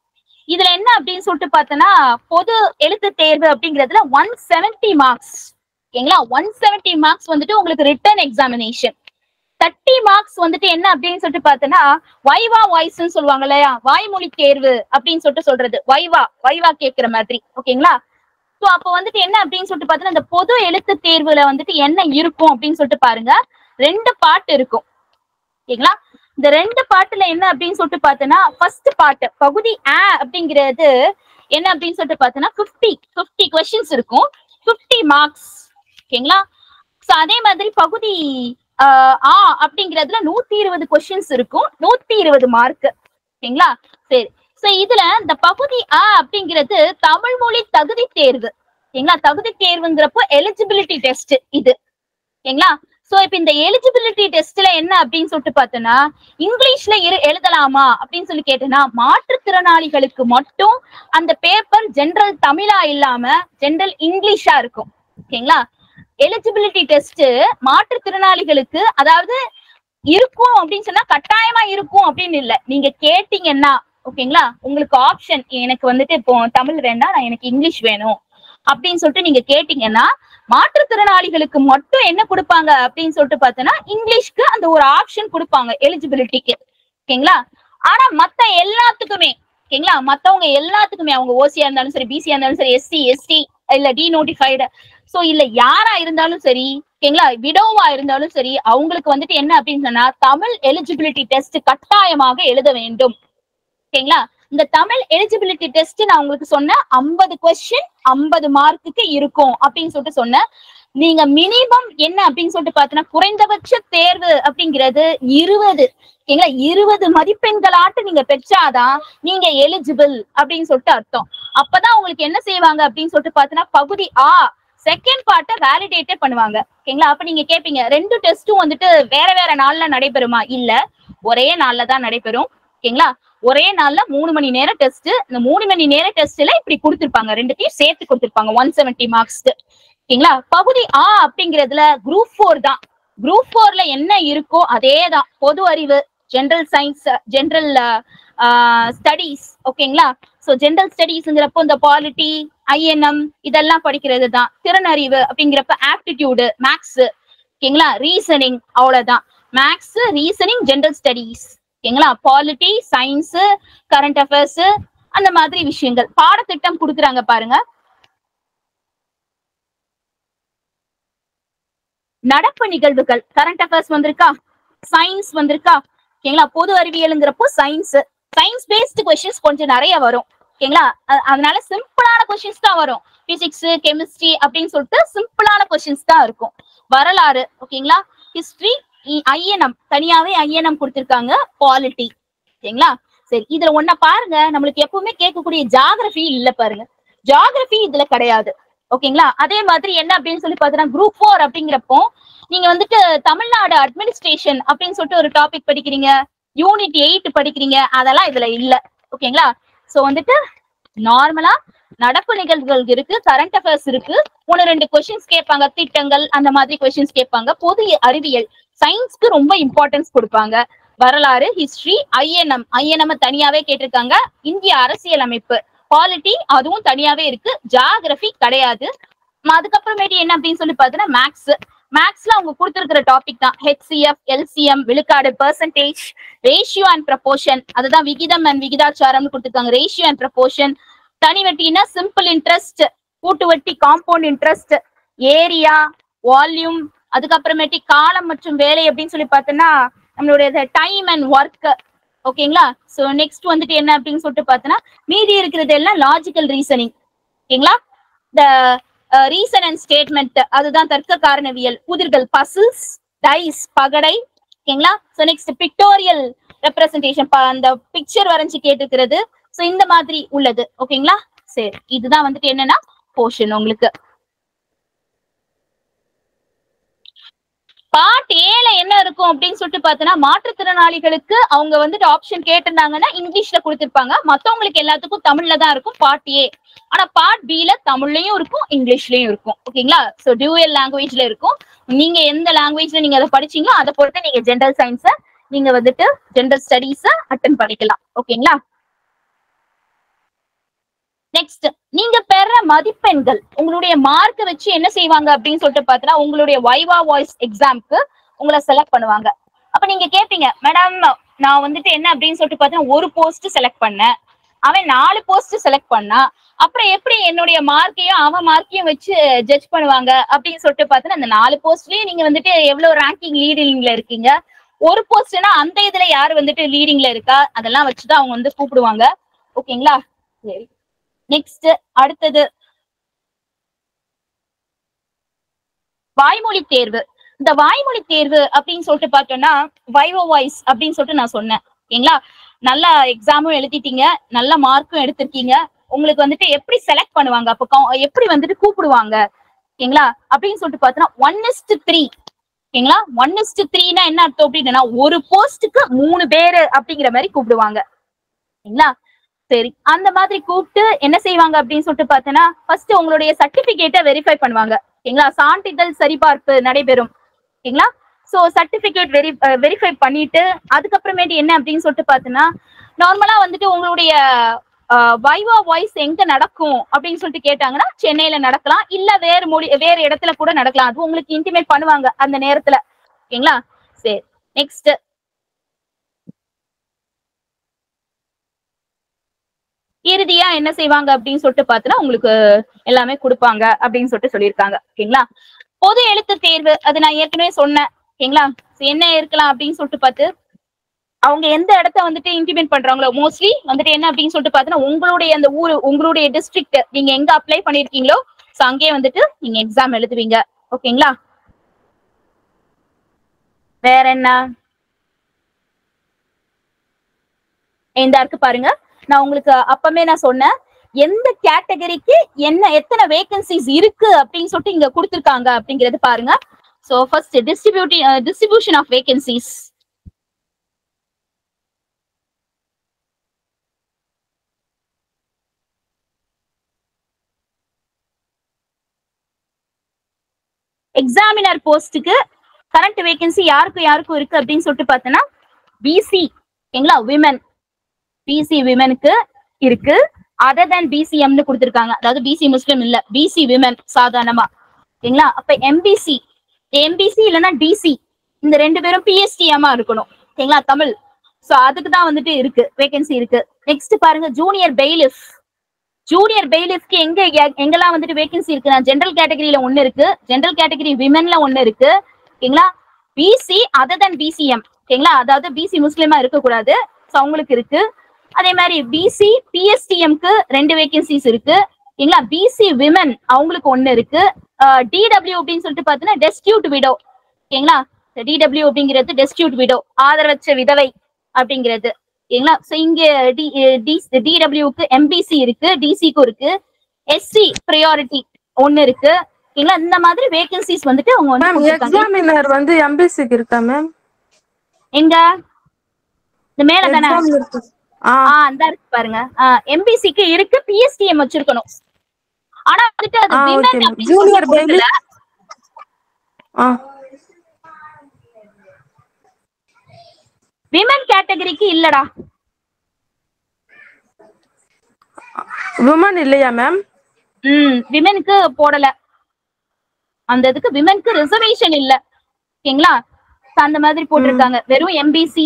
இதுல என்ன அப்படின்னு சொல்லிட்டு பார்த்தோன்னா பொது எழுத்து தேர்வு அப்படிங்கிறதுல 170 மார்க்ஸ், ஓகேங்களா. 170 மார்க்ஸ் வந்துட்டு உங்களுக்கு ரிட்டன் எக்ஸாமினேஷன். 30 மார்க்ஸ் வந்துட்டு என்ன அப்படின்னு சொல்லிட்டு பார்த்தோன்னா வைவா வாய்ஸ்ன்னு சொல்லுவாங்க இல்லையா, வாய்மொழி தேர்வு அப்படின்னு சொல்லிட்டு சொல்றது, வைவா கேட்கிற மாதிரி, ஓகேங்களா. ஸோ அப்போ வந்துட்டு என்ன அப்படின்னு சொல்லிட்டு பார்த்தோன்னா இந்த பொது எழுத்து தேர்வுல வந்துட்டு என்ன இருக்கும் அப்படின்னு சொல்லிட்டு பாருங்க. 2 பார்ட் இருக்கும், ஓகேங்களா. இந்த 2 பாட்டுல என்ன அப்படின்னு சொல்லிட்டு பார்த்தோன்னா ஃபர்ஸ்ட் பார்ட் பகுதி அப்படிங்கிறது என்ன அப்படின்னு சொல்லிட்டு பார்த்தோன்னா 50 கொஸ்டின்ஸ் இருக்கும், 50 மார்க்ஸ், ஓகேங்களா. ஸோ அதே மாதிரி பகுதி அப்படிங்கிறதுல 120 கொஸ்டின்ஸ் இருக்கும், 120 மார்க், ஓகேங்களா. சரி, ஸோ இதுல இந்த பகுதி அப்படிங்கிறது தமிழ் மொழி தகுதி தேர்வு, ஓகேங்களா. தகுதி தேர்வுங்கிறப்போ எலிஜிபிலிட்டி டெஸ்ட் இது, ஓகேங்களா. சோ இப்ப இந்த எலிஜிபிலிட்டி டெஸ்ட்ல என்ன அப்படின்னு சொல்லிட்டு பார்த்தோன்னா இங்கிலீஷ்ல எழுதலாமா அப்படின்னு சொல்லி கேட்டேன்னா மாற்றுத்திறனாளிகளுக்கு மட்டும் அந்த பேப்பர் ஜெனரல் தமிழா இல்லாம ஜெனரல் இங்கிலீஷா இருக்கும், ஓகேங்களா. எலிஜிபிலிட்டி டெஸ்ட் மாற்றுத்திறனாளிகளுக்கு அதாவது இருக்கும் அப்படின்னு சொன்னா கட்டாயமா இருக்கும் அப்படின்னு இல்ல, நீங்க கேட்டீங்கன்னா, ஓகேங்களா, உங்களுக்கு ஆப்ஷன் எனக்கு வந்துட்டு இப்போ தமிழ் வேண்டாம் நான் எனக்கு இங்கிலீஷ் வேணும் அப்படின்னு சொல்லிட்டு நீங்க கேட்டீங்கன்னா மாற்றுத்திறனாளிகளுக்கு மட்டும் என்ன கொடுப்பாங்க அப்படின்னு சொல்லிட்டு பார்த்தோன்னா இங்கிலீஷ்க்கு அந்த ஒரு ஆப்ஷன் கொடுப்பாங்க எலிஜிபிலிட்டிக்கு, ஓகேங்களா. ஆனா மத்த எல்லாத்துக்குமே, ஓகேங்களா, மத்தவங்க எல்லாத்துக்குமே அவங்க ஓசியா இருந்தாலும் சரி, பிசியா இருந்தாலும் சரி, எஸ்சி எஸ்டி இல்ல டிநோட்டிஃபைடு, சோ இல்ல யாரா இருந்தாலும் சரி, ஓகேங்களா, விடோவா இருந்தாலும் சரி, அவங்களுக்கு வந்துட்டு என்ன அப்படின்னு சொன்னா தமிழ் எலிஜிபிலிட்டி டெஸ்ட் கட்டாயமாக எழுத வேண்டும், ஓகேங்களா. இந்த தமிழ் எலிஜிபிலிட்டி டெஸ்ட் நான் உங்களுக்கு சொன்ன 50 கொஸ்டின் 50 மார்க்குக்கு இருக்கும் அப்படின்னு சொல்லிட்டு சொன்னேன். நீங்க மினிமம் என்ன அப்படின்னு சொல்லிட்டு பார்த்தீங்கன்னா குறைந்தபட்ச தேர்வு அப்படிங்கிறது 20, ஓகேங்களா, 20 மதிப்பெண்களாட்டு நீங்க பெற்றாதான் நீங்க எலிஜிபிள் அப்படின்னு சொல்லிட்டு அர்த்தம். அப்பதான் உங்களுக்கு என்ன செய்வாங்க அப்படின்னு சொல்லிட்டு பார்த்தீங்கன்னா பகுதி செகண்ட் பார்ட்டை வேலிடேட்டே பண்ணுவாங்க, ஓகேங்களா. அப்ப நீங்க கேட்பீங்க 2 டெஸ்டும் வந்துட்டு வேற வேற நாள்ல நடைபெறுமா? இல்ல, ஒரே நாள்ல தான் நடைபெறும், ஓகேங்களா. ஒரே நாள்ல 3 மணி நேரம் டெஸ்ட். இந்த 3 மணி நேரம் டெஸ்ட்ல இப்படி கொடுத்திருப்பாங்க, 2த்தையும் சேர்த்து கொடுத்திருப்பாங்க 170 மார்க்ஸ், ஓகேங்களா. பகுதி அப்படிங்கிறதுல குரூப் 4 தான். குரூப் 4ல என்ன இருக்கோ அதே தான், பொது அறிவு, ஜெனரல் சயின்ஸ், ஜெனரல் ஸ்டடீஸ், ஓகேங்களா. சோ ஜெனரல் ஸ்டடீஸ்ங்கிறப்போ இந்த பாலிட்டி, INM இதெல்லாம் படிக்கிறது தான். திறன் அறிவு அப்படிங்கிறப்ப ஆப்டிடியூடு, மேக்ஸ், ஓகேங்களா, ரீசனிங், அவ்வளவுதான். மேக்ஸ், ரீசனிங், ஜெனரல் ஸ்டடீஸ், ஓகேங்களா. பாலிட்டி, சயின்ஸ், கரண்ட் அஃபேர்ஸ், அந்த மாதிரி விஷயங்கள். பாடத்திட்டம் கொடுக்குறாங்க பாருங்க. நடப்பு நிகழ்வுகள், கரண்ட் அஃபேர்ஸ் வந்திருக்கா, சயின்ஸ் வந்திருக்கா, ஓகேங்களா. பொது அறிவியலுங்கிறப்போ சயின்ஸ் பேஸ்டு கொஸ்டின்ஸ் கொஞ்சம் நிறைய வரும், ஓகேங்களா. அதனால சிம்பிளான கொஸ்டின்ஸ் தான் வரும். பிசிக்ஸ், கெமிஸ்ட்ரி அப்படின்னு சொல்லிட்டு சிம்பிளான கொஸ்டின்ஸ் தான் இருக்கும். வரலாறு, ஓகேங்களா. ஹிஸ்டரி, INM தனியாவே INM கொடுத்திருக்காங்க, பாலிட்டி, ஓகேங்களா. சரி, இதுல ஒன்ன பாருங்க, நம்மளுக்கு எப்பவுமே கேட்கக்கூடிய ஜியோகிராஃபி இல்ல பாருங்க, ஜியோகிராஃபி இதுல கிடையாது, ஓகேங்களா. அதே மாதிரி என்ன அப்படின்னு சொல்லி பாத்தீங்கன்னா குரூப் 4 அப்படிங்கிறப்போ நீங்க வந்துட்டு தமிழ்நாடு அட்மினிஸ்ட்ரேஷன் அப்படின்னு சொல்லிட்டு ஒரு டாபிக் படிக்கிறீங்க, யூனிட் 8 படிக்கிறீங்க, அதெல்லாம் இதுல இல்ல, ஓகேங்களா. சோ வந்துட்டு நார்மலா நடப்பு நிகழ்வுகள் இருக்கு, கரண்ட் அஃபேர்ஸ் இருக்கு, 1-2 கொஸ்டின்ஸ் கேட்பாங்க, திட்டங்கள் அந்த மாதிரி கொஸ்டின்ஸ் கேட்பாங்க. பொது அறிவியல், சயின்ஸ்க்கு ரொம்ப இம்பார்ட்டன்ஸ் கொடுப்பாங்க, வரலாறு, ஹிஸ்டரி, ஐஎன்எம் தனியாவே கேட்டிருக்காங்க. இந்திய அரசியல் அமைப்பு, பாலிட்டி அதுவும் தனியாவே இருக்கு. ஜியாகிரபி கிடையாது. அதுக்கப்புறமேட்டு என்ன அப்படின்னு சொல்லி பாத்தீங்கன்னா மேக்ஸ்ல அவங்க கொடுத்திருக்கிற டாபிக் தான் HCF, LCM, விழுக்காடு, பெர்சன்டேஜ், ரேஷியோ அண்ட் ப்ரப்போர்ஷன், அதுதான் விகிதம் அண்ட் விகிதாச்சாரம்னு கொடுத்திருக்காங்க. Ratio and proportion. தனி வட்டினா சிம்பிள் இன்ட்ரெஸ்ட், கூட்டு வட்டி காம்பவுண்ட் இன்ட்ரெஸ்ட், ஏரியா, வால்யூம், அதுக்கப்புறமேட்டு காலம் மற்றும் வேலை அப்படின்னு சொல்லி பார்த்தோம்னா நம்மளுடைய டைம் அண்ட் ஒர்க். ஓகேங்களா? சோ நெக்ஸ்ட் வந்துட்டு என்ன அப்படின்னு சொல்லிட்டு பார்த்தோன்னா மீதி இருக்கிறது எல்லாம் லாஜிக்கல் ரீசனிங். ஓகேங்களா? த ரீசன் அண்ட் ஸ்டேட்மெண்ட், அதுதான் தர்க்க காரணவியல். புதிர்கள், பசில்ஸ், டைஸ், பகடை. ஓகேங்களா? சோ நெக்ஸ்ட் பிக்டோரியல் ரெப்ரசன்டேஷன், அந்த பிக்சர் வரைஞ்சு கேட்டுக்கிறது. சோ இந்த மாதிரி உள்ளது. ஓகேங்களா? சரி, இதுதான் வந்துட்டு என்னன்னா போர்ஷன் உங்களுக்கு. பார்ட் ஏல என்ன இருக்கும் அப்படின்னு சொல்லிட்டு பார்த்தோன்னா மாற்றுத்திறனாளிகளுக்கு அவங்க வந்துட்டு ஆப்ஷன் கேட்டிருந்தாங்கன்னா இங்கிலீஷ்ல கொடுத்திருப்பாங்க. மத்தவங்களுக்கு எல்லாத்துக்கும் தமிழ்ல தான் இருக்கும் பார்ட் ஏ. ஆனா பார்ட் பில தமிழ்லயும் இருக்கும், இங்கிலீஷ்லயும் இருக்கும். ஓகேங்களா? சோ டியூயல் லாங்குவேஜ்ல இருக்கும். நீங்க எந்த லாங்குவேஜ்ல நீங்க அதை படிச்சீங்களோ அதை பொறுத்து நீங்க ஜெனரல் சயின்ஸ நீங்க வந்துட்டு ஜெனரல் ஸ்டடீஸ அட்டென்ட் பண்ணிக்கலாம். ஓகேங்களா? நெக்ஸ்ட், நீங்க பெற மதிப்பெண்கள் உங்களுடைய மார்க் வச்சு என்ன செய்வாங்க அப்படின்னு சொல்லிட்டு பார்த்தீங்கன்னா உங்களுடைய வைவா வாய்ஸ் எக்ஸாம்க்கு உங்களை செலக்ட் பண்ணுவாங்க. அப்ப நீங்க கேட்பீங்க, மேடம் நான் வந்துட்டு என்ன அப்படின்னு சொல்லிட்டு பார்த்தீங்கன்னா ஒரு போஸ்ட் செலக்ட் பண்ணேன், அவன் 4 போஸ்ட் செலக்ட் பண்ணா, அப்புறம் எப்படி என்னுடைய மார்க்கையும் அவன் மார்க்கையும் வச்சு ஜட்ஜ் பண்ணுவாங்க அப்படின்னு சொல்லிட்டு பார்த்தீங்கன்னா அந்த 4 போஸ்ட்லயும் நீங்க வந்துட்டு எவ்வளவு ரேங்கிங் லீடிங்ல இருக்கீங்க, ஒரு போஸ்ட்னா அந்த இதுல யாரு வந்துட்டு லீடிங்ல இருக்கா, அதெல்லாம் வச்சுதான் அவங்க வந்து கூப்பிடுவாங்க. ஓகேங்களா? சரி, நெக்ஸ்ட் அடுத்தது வாய்மொழி தேர்வு. இந்த வாய்மொழி தேர்வு அப்படின்னு சொல்லிட்டு பார்த்தோம்னா வைவா வாய்ஸ் அப்படின்னு சொல்லிட்டு நான் சொன்னேன். ஓகேங்களா? நல்ல எக்ஸாமும் எழுதிட்டீங்க, நல்ல மார்க்கும் எடுத்திருக்கீங்க. உங்களுக்கு வந்துட்டு எப்படி செலக்ட் பண்ணுவாங்க, அப்போ எப்படி வந்துட்டு கூப்பிடுவாங்க ஓகேங்களா அப்படின்னு சொல்லிட்டு பார்த்தோம்னா 1:3. ஓகேங்களா? 1:3னா என்ன அர்த்தம் அப்படின்னா ஒரு போஸ்டுக்கு 3 பேரு அப்படிங்கிற மாதிரி கூப்பிடுவாங்க. ஓகேங்களா? சரி, அந்த மாதிரி கூப்பிட்டு என்ன செய்வாங்க அப்படின்னு சொல்லிட்டு பார்த்தோன்னா ஃபர்ஸ்ட் உங்களுடைய சர்டிபிகேட்டை வெரிஃபை பண்ணுவாங்க. ஓகேங்களா? சான்றிதழ் சரிபார்ப்பு நடைபெறும். ஓகேங்களா? சோ சர்டிபிகேட் வெரிஃபை பண்ணிட்டு அதுக்கப்புறமேட்டு என்ன அப்படின்னு சொல்லிட்டு பார்த்தோன்னா நார்மலா வந்துட்டு உங்களுடைய வைவா வாய்ஸ் எங்க நடக்கும் அப்படின்னு சொல்லிட்டு கேட்டாங்கன்னா சென்னையில நடக்கலாம், இல்ல வேற இடத்துல கூட நடக்கலாம். அது உங்களுக்கு இன்டிமேட் பண்ணுவாங்க அந்த நேரத்துல. ஓகேங்களா? சரி, நெக்ஸ்ட் இறுதியா என்ன செய்வாங்க அப்படின்னு சொல்லிட்டு பார்த்தோன்னா உங்களுக்கு எல்லாமே கொடுப்பாங்க அப்படின்னு சொல்லிட்டு சொல்லியிருக்காங்க. ஓகேங்களா? பொது எழுத்து தேர்வு, அது நான் ஏற்கனவே சொன்னேன். ஓகேங்களா? என்ன இருக்கலாம் அப்படின்னு சொல்லிட்டு பார்த்து அவங்க எந்த இடத்த வந்துட்டு இன்டிமேட் பண்றாங்களோ மோஸ்ட்லி வந்துட்டு என்ன அப்படின்னு சொல்லிட்டு பார்த்தோன்னா உங்களுடைய அந்த ஊர், உங்களுடைய டிஸ்ட்ரிக்ட், நீங்க எங்க அப்ளை பண்ணிருக்கீங்களோ சோ அங்கேயே வந்துட்டு நீங்க எக்ஸாம் எழுதுவீங்க. ஓகேங்களா? வேற என்ன இந்த இருக்கு பாருங்க, நான் உங்களுக்கு அப்பமே நான் சொன்னேன் எந்த கேட்டகரிக்கு என்ன எத்தனை வேகன்சிஸ் இருக்கு அப்படின்னு சொல்லிட்டு இங்க கொடுத்திருக்காங்க அப்படிங்கறது பாருங்க. So first distribution of vacancies. Examiner போஸ்டுக்கு கரண்ட் வேகன்சி யாருக்கும் யாருக்கும் இருக்கு அப்படின்னு சொல்லிட்டு பார்த்தோன்னா பிசி, ஓகேங்களா, விமன், பிசி விமனுக்கு இருக்கு. அதர் தேன் பிசிஎம்னு கொடுத்திருக்காங்க, அதாவது பிசி முஸ்லிம் இல்ல, பிசி விமன் சாதாரணமா. ஓகேங்களா? அப்ப எம்பிசி இல்லைன்னா டிசி, இந்த 2 பேரும் பிஎஸ்டிஎம்மா இருக்கணும். ஓகேங்களா? தமிழ். சோ அதுக்கு தான் வந்துட்டு இருக்கு வேகன்சி இருக்கு. நெக்ஸ்ட் பாருங்க, ஜூனியர் பெயிலிஃப். ஜூனியர் பெயிலிஃப்க்கு எங்கெல்லாம் வந்துட்டு வேகன்சி இருக்குன்னா ஜெனரல் கேட்டகரியில 1 இருக்கு, ஜெனரல் கேட்டகரி விமன்ல 1 இருக்கு. ஓகேங்களா? பிசி அதர் தேன் பிசிஎம், ஓகேங்களா, அதாவது பிசி முஸ்லிமா இருக்கக்கூடாது, சோ அவங்களுக்கு இருக்கு. அதே மாதிரி பிசி பிஎஸ்டிஎம்க்கு 2 வேகன்சிஸ் இருக்கு. ஓகேங்களா? பிசி விமன் அவங்களுக்கு 1 இருக்கு. டிடபிள்யூ அப்படின்னு சொல்லிட்டு பார்த்தீங்கன்னா டெஸ்டியூட் விடோ. ஓகேங்களா? டிடபிள்யூ அப்படிங்கிறது டெஸ்டியூட் விடோ, ஆதரவற்ற விதவை அப்படிங்கிறது. ஓகேங்களா? சோ இங்க டிடபிள்யூக்கு எம்பிசி இருக்கு, டிசிக்கும் இருக்கு. எஸ்சி பிரையாரிட்டி 1 இருக்கு. ஓகேங்களா? இந்த மாதிரி வேகன்சிஸ் வந்துட்டு அவங்க வந்து எக்ஸாமினர் வந்து எம்பிசிக்கு இருக்கா மேம்? எங்க இந்த மேல தானே அந்த இருக்கு பாருங்க, எம்பிசிக்கு இருக்கு, பிஎஸ்டிஎம் வச்சிருக்கணும். ஆனா வந்துட்டு அது விமன் அப்படி ஜூனியர் பெயிலிஃப் விமன் கேட்டகரிக்கு இல்லடா. விமன் இல்லையா மேம்? விமனுக்கு போடல. அந்த இதுக்கு விமனுக்கு ரிசர்வேஷன் இல்ல. ஓகேங்களா? அந்த மாதிரி போட்டிருக்காங்க. வெறும் எம்பிசி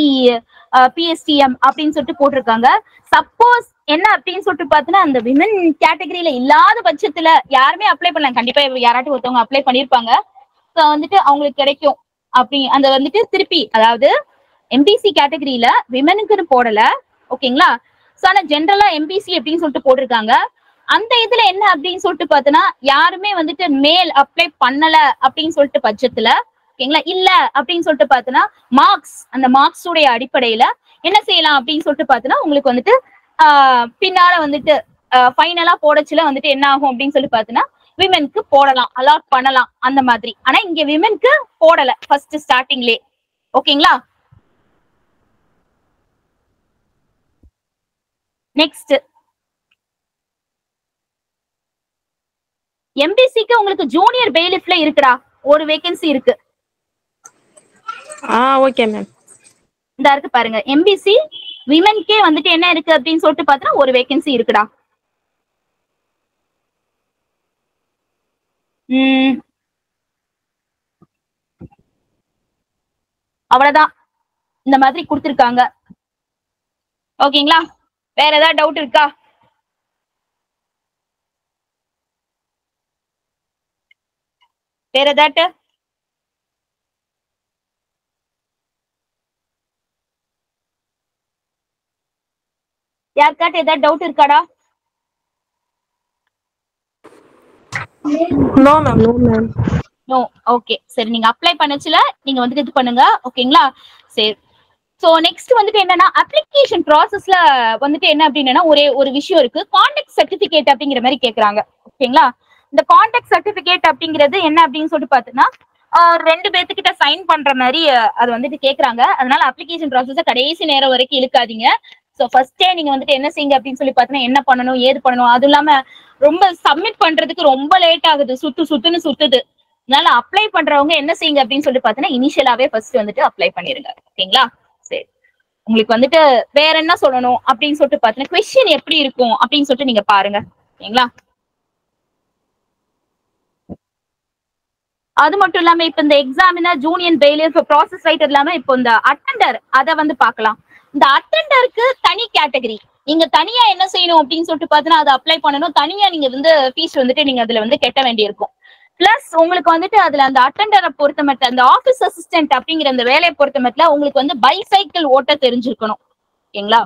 பிஎஸ்டிஎம் அப்படின்னு சொல்லிட்டு போட்டிருக்காங்க. சப்போஸ் என்ன அப்படின்னு சொல்லிட்டு பார்த்தீங்கன்னா அந்த விமன் கேட்டகரியில இல்லாத பட்சத்துல யாருமே அப்ளை பண்ணலாம். கண்டிப்பா யாராட்டும் ஒருத்தவங்க அப்ளை பண்ணிருப்பாங்க. ஸோ வந்துட்டு அவங்களுக்கு கிடைக்கும். அப்படி அந்த வந்துட்டு திருப்பி அதாவது எம்பிசி கேட்டகரியில விமனுக்குன்னு போடல. ஓகேங்களா? ஸோ ஆனா ஜென்ரலா எம்பிசி அப்படின்னு சொல்லிட்டு போட்டிருக்காங்க. அந்த இதுல என்ன அப்படின்னு சொல்லிட்டு பார்த்தோன்னா யாருமே வந்துட்டு மேல் அப்ளை பண்ணல அப்படின்னு சொல்லிட்டு பட்சத்துல ஓகேங்களா இல்ல அப்படின்னு சொல்லிட்டு பார்த்தோன்னா மார்க்ஸ் அந்த மார்க்ஸ் உடைய அடிப்படையில என்ன செய்யலாம் அப்படின்னு சொல்லிட்டு பார்த்தோன்னா உங்களுக்கு வந்துட்டு பின்னால வந்துட்டு ஃபைனலா போடச்சுல வந்துட்டு என்ன ஆகும் அப்படின்னு சொல்லி பார்த்தோன்னா விமென்க்கு போடலாம், அலாட் பண்ணலாம் அந்த மாதிரி. ஆனா இங்க விமென்க்கு போடல ஃபர்ஸ்ட் ஸ்டார்டிங்லே. ஓகேங்களா? நெக்ஸ்ட் எம்பிசிக்கு உங்களுக்கு ஜூனியர் பெய்லிஃப்ல இருக்குடா, ஒரு வேகன்சி இருக்கு. Okay ma'am. இந்த இருக்கு பாருங்க, எம்பிசி விமென்கே வந்துட்டு என்ன இருக்கு அப்படின்னு சொல்லிட்டு பார்த்தா ஒரு வேகன்சி இருக்குடா. அவ்வளவுதான், இந்த மாதிரி கொடுத்திருக்காங்க. ஓகேங்களா? வேற ஏதாவது டவுட் இருக்கா? வேற ஏதாட்டு யாருக்காட்டு ஏதாவது டவுட் இருக்காடா? No ma'am. No ma'am. No. Okay சரி, நீங்க அப்ளை பண்ணச்சுல நீங்க வந்துட்டு இது பண்ணுங்க. ஓகேங்களா? சரி. சோ நெக்ஸ்ட் வந்துட்டு என்னன்னா அப்ளிகேஷன் ப்ராசஸ்ல வந்துட்டு என்ன அப்படின்னா ஒரே ஒரு விஷயம் இருக்கு, கான்டாக்ட் சர்டிபிகேட் அப்படிங்கிற மாதிரி கேக்குறாங்க. ஓகேங்களா? இந்த கான்டாக்ட் சர்டிபிகேட் அப்படிங்கிறது என்ன அப்படின்னு சொல்லிட்டு பாத்தீங்கன்னா 2 பேர்த்துக்கிட்ட சைன் பண்ற மாதிரி அது வந்துட்டு கேக்குறாங்க. அதனால அப்ளிகேஷன் ப்ராசஸ கடைசி நேரம் வரைக்கும் இழுக்காதீங்க. சோ ஃபர்ஸ்டே நீங்க வந்துட்டு என்ன செய்யுங்க அப்படின்னு சொல்லி பாத்தீங்கன்னா என்ன பண்ணணும் ஏது பண்ணணும், அது இல்லாம ரொம்ப சப்மிட் பண்றதுக்கு ரொம்ப லேட் ஆகுது, சுத்துன்னு சுத்துது. அதனால அப்ளை பண்றவங்க என்ன செய்யுங்க அப்படின்னு சொல்லி பாத்தீங்கன்னா இனிஷியலாவே ஃபர்ஸ்ட் வந்துட்டு அப்ளை பண்ணிருங்க. ஓகேங்களா? சரி. உங்களுக்கு வந்துட்டு வேற என்ன சொல்லணும் அப்படின்னு சொல்லிட்டு பாத்தீங்கன்னா கொஸ்டின் எப்படி இருக்கும் அப்படின்னு சொல்லிட்டு நீங்க பாருங்க. ஓகேங்களா? அது மட்டும் இல்லாம இப்ப இந்த examiner junior failure process writer இல்லாம இப்போ இந்த அட்டெண்டர் அதை வந்து பார்க்கலாம். இந்த அட்டெண்டருக்கு தனி கேட்டகரி, நீங்க தனியா என்ன செய்யணும் அப்படின்னு சொல்லிட்டு பாத்தீங்கன்னா அதை அப்ளை பண்ணணும். தனியா நீங்க வந்து ஃபீஸ் வந்துட்டு நீங்க அதுல வந்து கட்ட வேண்டியிருக்கும். பிளஸ் உங்களுக்கு வந்துட்டு அதுல அந்த அட்டெண்டரை பொறுத்த மட்டும் அந்த ஆபீஸ் அசிஸ்டன்ட் அப்படிங்கிற அந்த வேலையை பொறுத்த மட்டும் உங்களுக்கு வந்து பைசைக்கிள் ஓட்ட தெரிஞ்சிருக்கணும். ஓகேங்களா?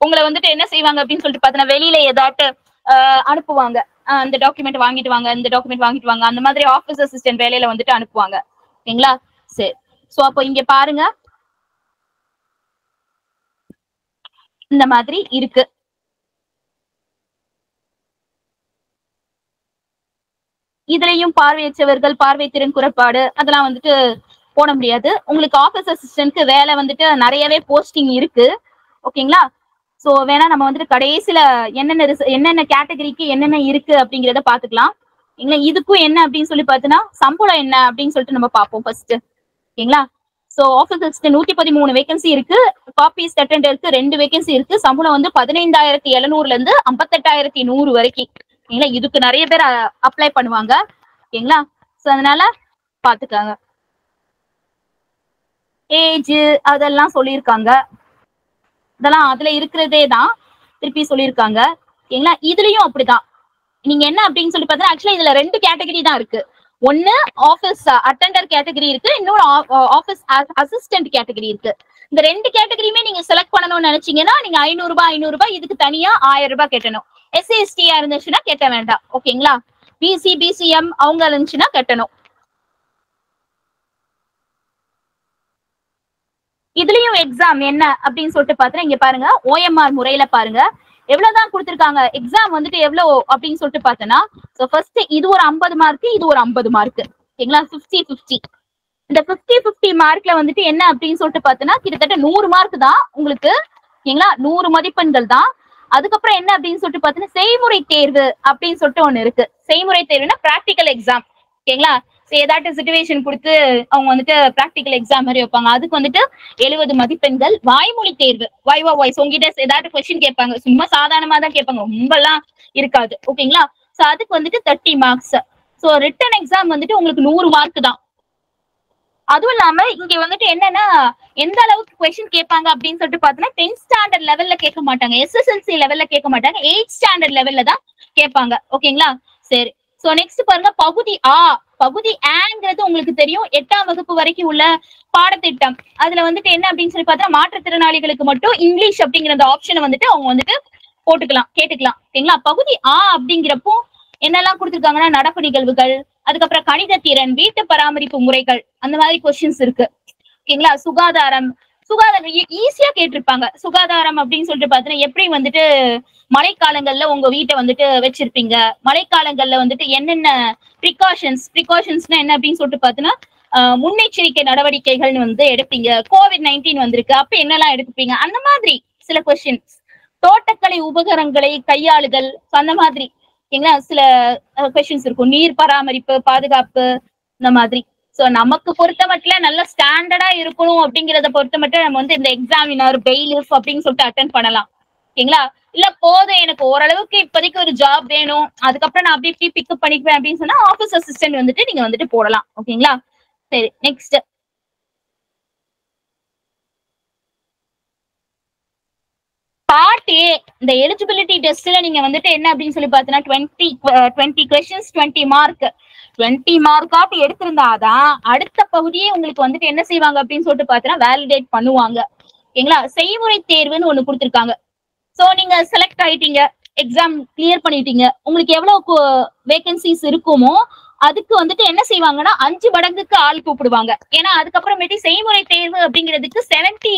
உங்களை வந்துட்டு என்ன செய்வாங்க அப்படின்னு சொல்லிட்டு பாத்தீங்கன்னா வெளியில ஏதாட்டு அனுப்புவாங்க, அந்த டாக்குமெண்ட் வாங்கிட்டு வாங்க, இந்த டாக்குமெண்ட் வாங்கிட்டு வாங்க, அந்த மாதிரி ஆபீஸ் அசிஸ்டன்ட் வேலையில வந்துட்டு அனுப்புவாங்க. ஓகேங்களா? சரி. சோ அப்போ இங்க பாருங்க இந்த மாதிரி இருக்கு. இதுலயும் பார்வையற்றவர்கள், பார்வை திறன் குறைபாடு அதெல்லாம் வந்துட்டு போட முடியாது. உங்களுக்கு ஆபீஸ் அசிஸ்டன்ட்க்கு வேலை வந்துட்டு நிறையவே போஸ்டிங் இருக்கு. ஓகேங்களா? சோ வேணா நம்ம வந்துட்டு கடைசியில என்னென்ன கேட்டகரிக்கு என்னென்ன இருக்கு அப்படிங்கிறத பாத்துக்கலாம். இதுக்கும் என்ன அப்படின்னு சொல்லி பாத்தீங்கன்னா சம்பளம் என்ன அப்படின்னு சொல்லிட்டு நம்ம பார்ப்போம் ஃபர்ஸ்ட். ஓகேங்களா? சோ ஆபீஸ் அசிஸ்டன்ட் 113 வேகன்சி இருக்கு. காப்பீஸ் அட்டெண்டருக்கு 2 வேகன்சி இருக்கு. சம்பளம் வந்து 15,700 இருந்து 58,100 வரைக்கும். ஓகேங்களா? இதுக்கு நிறைய பேர் அப்ளை பண்ணுவாங்க. ஓகேங்களா? சோ அதனால பாத்துக்காங்க. ஏஜ் அதெல்லாம் சொல்லியிருக்காங்க, இதெல்லாம் அதுல இருக்கிறதே தான் திருப்பி சொல்லியிருக்காங்க. ஓகேங்களா? இதுலயும் அப்படிதான். நீங்க என்ன அப்படின்னு சொல்லி பார்த்தா ஆக்சுவலா இதுல 2 கேட்டகரி தான் இருக்கு. ஒன்னு ஆபீஸ் அட்டெண்டர் கேட்டகரி இருக்கு, இன்னொரு ஆபீஸ் அசிஸ்டன்ட் கேட்டகரி இருக்கு. இந்த 2 கேட்டகரியுமே நீங்க செலக்ட் பண்ணணும்னு நினைச்சீங்கன்னா நீங்க 500 இதுக்கு தனியா 1000 ரூபாய் கட்டணும். SC/ST இருந்துச்சுன்னா கட்ட வேண்டாம். ஓகேங்களா? BC BCM அவங்க இருந்துச்சுன்னா கட்டணும். இதுலயும் எக்ஸாம் என்ன அப்படின்னு சொல்லிட்டு பாத்தீங்கன்னா இங்க பாருங்க OMR முறையில பாருங்க எவ்வளவுதான் கொடுத்திருக்காங்க. எக்ஸாம் வந்துட்டு எவ்வளவு அப்படின்னு சொல்லிட்டு பார்த்தோன்னா ஃபர்ஸ்ட் இது ஒரு 50 மார்க், இது ஒரு 50 மார்க். ஓகேங்களா? 50-50. இந்த 50-50 மார்க்ல வந்துட்டு என்ன அப்படின்னு சொல்லிட்டு பார்த்தோன்னா கிட்டத்தட்ட 100 மார்க் தான் உங்களுக்கு. ஓகேங்களா? 100 மதிப்பெண்கள் தான். அதுக்கப்புறம் என்ன அப்படின்னு சொல்லிட்டு பார்த்தீங்கன்னா செய்முறை தேர்வு அப்படின்னு சொல்லிட்டு ஒண்ணு இருக்கு. செய்முறை தேர்வுனா பிராக்டிக்கல் எக்ஸாம். ஓகேங்களா? ஏதாட்டு சிச்சுவேஷன் கொடுத்து அவங்க வந்துட்டு பிராக்டிகல் எக்ஸாம் மாதிரி வைப்பாங்க. அதுக்கு வந்துட்டு 70 மதிப்பெண்கள். வாய்மொழி தேர்வு வைவா வாய்ஸ் உங்ககிட்ட ஏதாட்டு கொஸ்டின் கேட்பாங்க, சும்மா சாதாரணமா தான் கேட்பாங்க, ரொம்ப எல்லாம் இருக்காது. ஓகேங்களா? சோ அதுக்கு வந்துட்டு 30 மார்க்ஸ். சோ ரிட்டன் எக்ஸாம் வந்துட்டு உங்களுக்கு 100 மார்க் தான். அதுவும் இல்லாம இங்க வந்துட்டு என்னன்னா எந்த அளவுக்கு கொஸ்டின் கேட்பாங்க அப்படின்னு சொல்லிட்டு பாத்தீங்கன்னா 10th ஸ்டாண்டர்ட் லெவல்ல கேட்க மாட்டாங்க, எஸ்எஸ்எல்சி லெவல்ல கேட்க மாட்டாங்க, 8th ஸ்டாண்டர்ட் லெவல்ல தான் கேட்பாங்க. ஓகேங்களா? சரி. சோ நெக்ஸ்ட் பாருங்க, பகுதி ஆ. பகுதி ஆங்கிறது உங்களுக்கு தெரியும், 8ஆம் வகுப்பு வரைக்கும் உள்ள பாடத்திட்டம். அதுல வந்துட்டு என்ன அப்படின்னு சொல்லி பார்த்தா மாற்றுத்திறனாளிகளுக்கு மட்டும் இங்கிலீஷ் அப்படிங்கிற அந்த ஆப்ஷனை வந்துட்டு அவங்க வந்துட்டு போட்டுக்கலாம், கேட்டுக்கலாம். ஓகேங்களா? பகுதி ஆ அப்படிங்கிறப்போ என்னெல்லாம் கொடுத்துருக்காங்கன்னா நடப்பு நிகழ்வுகள், அதுக்கப்புறம் கணித திறன், வீட்டு பராமரிப்பு முறைகள், அந்த மாதிரி கொஸ்டின்ஸ் இருக்கு. ஓகேங்களா? சுகாதாரம், சுகாதாரம் ஈஸியா கேட்டிருப்பாங்க. சுகாதாரம் அப்படின்னு சொல்லிட்டு பாத்தீங்கன்னா எப்படி வந்துட்டு மழைக்காலங்கள்ல உங்க வீட்டை வந்துட்டு வச்சிருப்பீங்க, மழைக்காலங்கள்ல வந்துட்டு என்னென்ன ப்ரிகாஷன்ஸ்னா என்ன அப்படின்னு சொல்லிட்டு பாத்தீங்கன்னா முன்னெச்சரிக்கை நடவடிக்கைகள்னு வந்து எடுப்பீங்க. COVID-19 வந்திருக்கு, அப்ப என்னெல்லாம் எடுப்பீங்க, அந்த மாதிரி சில கொஸ்டின்ஸ். தோட்டக்கலை உபகரணங்களை கையாளுதல், அந்த மாதிரி ஓகேங்களா சில கொஸ்டின்ஸ் இருக்கும். நீர் பராமரிப்பு, பாதுகாப்பு, இந்த மாதிரி. சோ நமக்கு பொறுத்த மட்டும் நல்ல ஸ்டாண்டர்டா இருக்கணும் அப்படிங்கறத பொறுத்த மட்டும் நம்ம வந்து இந்த எக்ஸாமினர், பெயிலிஃப் அப்படின்னு சொல்லிட்டு அட்டென்ட் பண்ணலாம். ஓகேங்களா? இல்ல போதும் எனக்கு ஓரளவுக்கு இப்போதைக்கு ஒரு ஜாப் வேணும், அதுக்கப்புறம் நான் அப்படி இப்படி பிக்கப் பண்ணிக்குவேன் அப்படின்னு சொன்னா ஆபீஸ் அசிஸ்டன்ட் வந்துட்டு நீங்க வந்துட்டு போடலாம். ஓகேங்களா? சரி, நெக்ஸ்ட் பார்ட் ஏ. இந்த எலிஜிபிலிட்டி டெஸ்ட்ல நீங்க வந்துட்டு என்ன அப்படின்னு சொல்லி பார்த்தீங்கன்னா 20 கொஸ்டின்ஸ் 20 மார்க். 20 மார்க் ஆட்டு எடுத்திருந்தாதான் அடுத்த பகுதியே உங்களுக்கு வந்துட்டு என்ன செய்வாங்க அப்படின்னு சொல்லிட்டு பார்த்தீங்கன்னா வேலிடேட் பண்ணுவாங்க. ஓகேங்களா? செய்முறை தேர்வுன்னு ஒண்ணு கொடுத்துருக்காங்க. சோ நீங்க செலக்ட் ஆயிட்டீங்க, எக்ஸாம் கிளியர் பண்ணிட்டீங்க, உங்களுக்கு எவ்வளவு வேகன்சிஸ் இருக்குமோ அதுக்கு வந்துட்டு என்ன செய்வாங்கன்னா 5 மடங்குக்கு ஆள் கூப்பிடுவாங்க. ஏன்னா அதுக்கப்புறமேட்டு செய்முறை தேர்வு அப்படிங்கிறதுக்கு 70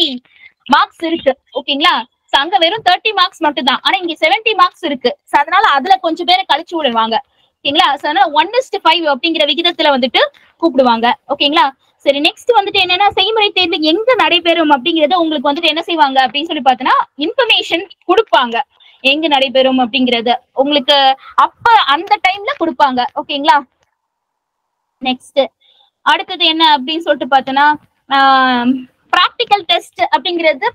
மார்க்ஸ் இருக்கு. ஓகேங்களா? அங்க வெறும் 30 மார்க்ஸ் மட்டும் தான், ஆனா இங்க 70 மார்க்ஸ் இருக்கு. அதனால அதுல கொஞ்சம் பேரை கழிச்சு விடுவாங்க. ஓகேங்களா? அதனால 1:5 அப்படிங்கிற விகிதத்துல வந்துட்டு கூப்பிடுவாங்க. ஓகேங்களா? சரி, நெக்ஸ்ட் வந்துட்டு என்னன்னா செய்முறை தேர்வு எங்க நடைபெறும் அப்படிங்கறத உங்களுக்கு வந்துட்டு என்ன செய்வாங்க அப்படின்னு சொல்லி பார்த்தோன்னா இன்ஃபர்மேஷன் கொடுப்பாங்க. எங்க நடைபெறும் அப்படிங்கறது உங்களுக்கு அப்ப அந்த டைம்ல கொடுப்பாங்க. ஓகேங்களா? நெக்ஸ்ட் அடுத்தது என்ன அப்படின்னு சொல்லிட்டு பார்த்தோன்னா ப்ராக்டிக்கல் டெஸ்ட் அப்படிங்கிறது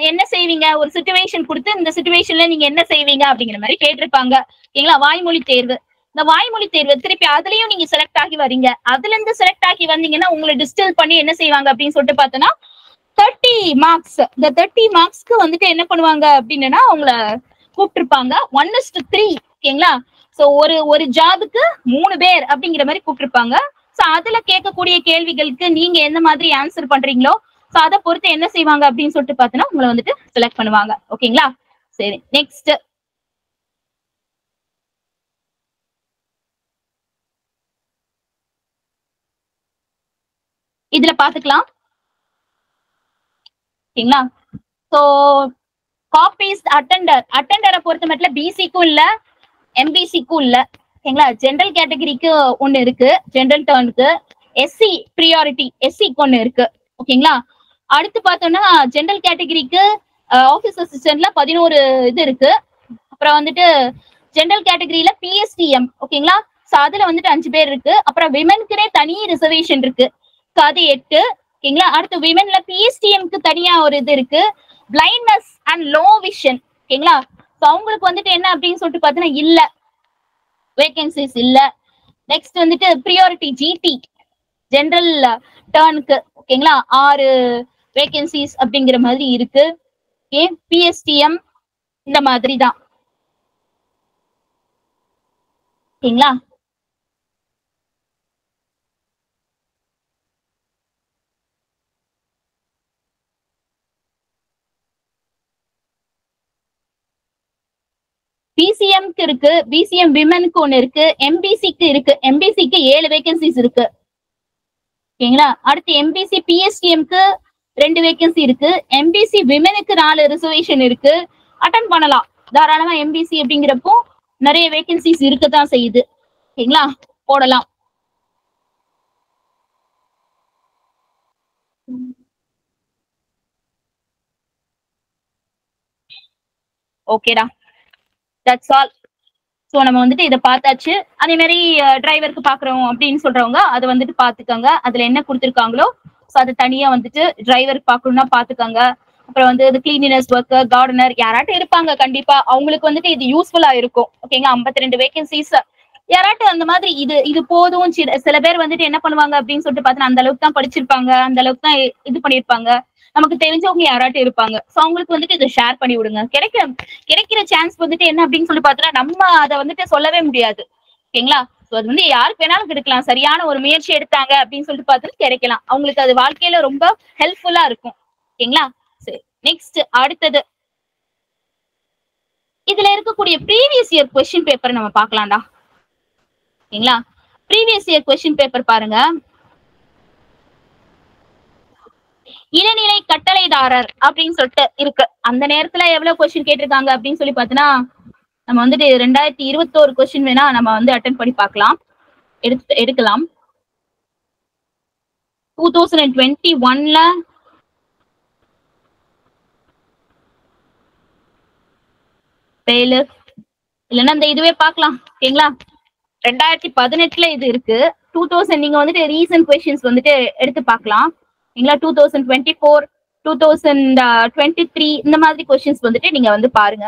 என்ன செய்வீங்க, ஒரு சிச்சுவேஷன் கொடுத்து இந்த சிச்சுவேஷன்ல நீங்க என்ன செய்வீங்க அப்படிங்கிற மாதிரி கேட்டிருப்பாங்க. ஓகேங்களா? வாய்மொழி தேர்வு. இந்த வாய்மொழி தேர்வு திருப்பி அதுலயும் நீங்க செலக்ட் ஆகி வரீங்க, அதுல இருந்து செலக்ட் ஆகி வந்தீங்கன்னா உங்களை டிஸ்டில் பண்ணி என்ன செய்வாங்க அப்படின்னு சொல்லிட்டு பார்த்தோன்னா 30 மார்க்ஸ். இந்த 30 மார்க்ஸ்க்கு வந்துட்டு என்ன பண்ணுவாங்க அப்படின்னா உங்களை கூப்பிட்டுருப்பாங்க 1:3. ஓகேங்களா? சோ ஒரு ஜாபுக்கு 3 பேர் அப்படிங்கிற மாதிரி கூப்பிட்டுருப்பாங்க. சோ அதுல கேட்கக்கூடிய கேள்விகளுக்கு நீங்க எந்த மாதிரி ஆன்சர் பண்றீங்களோ சோ அதை பொறுத்து என்ன செய்வாங்க அப்படின்னு சொல்லிட்டு பார்த்தோன்னா உங்களை வந்துட்டு செலக்ட் பண்ணுவாங்க. ஓகேங்களா? சரி, நெக்ஸ்ட் இதுல பாத்துக்கலாம். ஓகேங்களா? சோ காப்பீஸ் அட்டெண்டரை பொறுத்த மட்டும் பிசிக்கும் இல்ல, எம்பிசிக்கும் இல்ல. ஓகேங்களா? ஜெனரல் கேட்டகரிக்கு ஒண்ணு இருக்கு, ஜெனரல் டர்னுக்கு. எஸ்சி ப்ரியாரிட்டி, எஸ்சிக்கு ஒண்ணு இருக்கு. ஓகேங்களா? அடுத்து பார்த்தோம்னா ஜெனரல் கேட்டகரிக்கு ஆபீஸ் அசிஸ்டன்ட்ல 11 இது இருக்கு. அப்புறம் வந்துட்டு ஜெனரல் கேட்டகரியில பிஎஸ்டிஎம். ஓகேங்களா? சோ அதுல வந்துட்டு 5 பேர் இருக்கு. அப்புறம் விமென்க்குனே தனி ரிசர்வேஷன் இருக்கு, சோ அது 8. ஓகேங்களா? அடுத்து விமென்ல பிஎஸ்டிஎம்க்கு தனியா ஒரு இது இருக்கு, பிளைண்ட்னஸ் அண்ட் லோ விஷன். ஓகேங்களா? சோ அவங்களுக்கு வந்துட்டு என்ன அப்படின்னு சொல்லிட்டு பார்த்தீங்கன்னா இல்ல, வேகன்சிஸ் இல்ல. நெக்ஸ்ட் வந்துட்டு ப்ரியாரிட்டி ஜிடி ஜெனரல் டர்னுக்கு ஓகேங்களா 6 வேகன்சிஸ் அப்படிங்கிற மாதிரி இருக்கு. ஓகே, பிஎஸ்டிஎம் இந்த மாதிரி தான். ஓகேங்களா? பிசிஎம்க்கு இருக்கு, பிசிஎம் விமென்க்கு ஒன்னு இருக்கு, எம்பிசிக்கு இருக்கு. எம்பிசிக்கு 7 வேகன்சிஸ் இருக்கு. ஓகேங்களா? அடுத்து எம்பிசி பிஎஸ்டிஎம்க்கு 2 வேகன்சி இருக்கு, எம்பிசி விமெனுக்கு 4 ரிசர்வேஷன் இருக்கு. அட்டன் பண்ணலாம் தாராளமா. எம்பிசி அப்படிங்கிறப்போ நிறைய வேகன்சிஸ் இருக்கத்தான் செய்யுது. ஓகேங்களா? போடலாம். ஓகேடா, தட்ஸ் ஆல். சோ நம்ம வந்துட்டு இதை பார்த்தாச்சு. அதே மாதிரி டிரைவருக்கு பாக்குறோம் அப்படின்னு சொல்றவங்க அதை வந்துட்டு பாத்துக்கோங்க. அதுல என்ன கொடுத்துருக்காங்களோ சோ அது தனியா வந்துட்டு டிரைவருக்கு பாக்கணும்னா பாத்துக்கோங்க. அப்புறம் வந்து இது கிளீனினஸ் ஒர்க்கர், கார்டனர் யாராட்டும் இருப்பாங்க கண்டிப்பா, அவங்களுக்கு வந்துட்டு இது யூஸ்ஃபுல்லா இருக்கும். ஓகேங்க, 52 வேகன்சிஸ். யாராட்டும் அந்த மாதிரி இது போதும். சில பேர் வந்துட்டு என்ன பண்ணுவாங்க அப்படின்னு சொல்லிட்டு பார்த்தீங்கன்னா, அந்த அளவுக்கு தான் படிச்சிருப்பாங்க, அந்த அளவுக்கு தான் இது பண்ணிருப்பாங்க, நமக்கு தெரிஞ்சவங்க யாராட்டும் இருப்பாங்க. சோ அவங்களுக்கு வந்துட்டு இதை ஷேர் பண்ணி விடுங்க. கிடைக்கிற சான்ஸ் வந்துட்டு என்ன அப்படின்னு சொல்லி பார்த்தீங்கன்னா, நம்ம அதை வந்துட்டு சொல்லவே முடியாது. ஓகேங்களா? சோ அது வந்து யாருக்கு வேணாலும் கிடைக்கலாம். சரியான ஒரு முயற்சி எடுத்தாங்க அப்படின்னு சொல்லிட்டு பார்த்துட்டு கிடைக்கலாம். அவங்களுக்கு அது வாழ்க்கையில ரொம்ப ஹெல்ப்ஃபுல்லா இருக்கும். ஓகேங்களா? சரி, நெக்ஸ்ட் அடுத்தது இதுல இருக்கக்கூடிய ப்ரீவியஸ் இயர் கொஸ்டின் பேப்பர் நம்ம பார்க்கலாம்டா. ஓகேங்களா? ப்ரீவியஸ் இயர் கொஸ்டின் பேப்பர் பாருங்க. இளநிலை கட்டளைதாரர் அப்படின்னு சொல்லிட்டு இருக்கு. அந்த நேரத்துல எவ்வளவு கொஸ்டின் கேட்டிருக்காங்க அப்படின்னு சொல்லி பார்த்தீங்கன்னா, நம்ம வந்துட்டு 2021 கொஸ்டின் வேணா நம்ம வந்து அட்டென்ட் பண்ணி பார்க்கலாம், எடுக்கலாம். 2021ல இல்லைன்னா இந்த இதுவே பார்க்கலாம். ஓகேங்களா? 2018ல இது இருக்கு. 2000 நீங்க வந்துட்டு ரீசன்ட் கொஸ்டின்ஸ் வந்துட்டு எடுத்து பார்க்கலாம். ஓகேங்களா? 2024, 2023 இந்த மாதிரி கொஸ்டின்ஸ் வந்துட்டு நீங்க வந்து பாருங்க.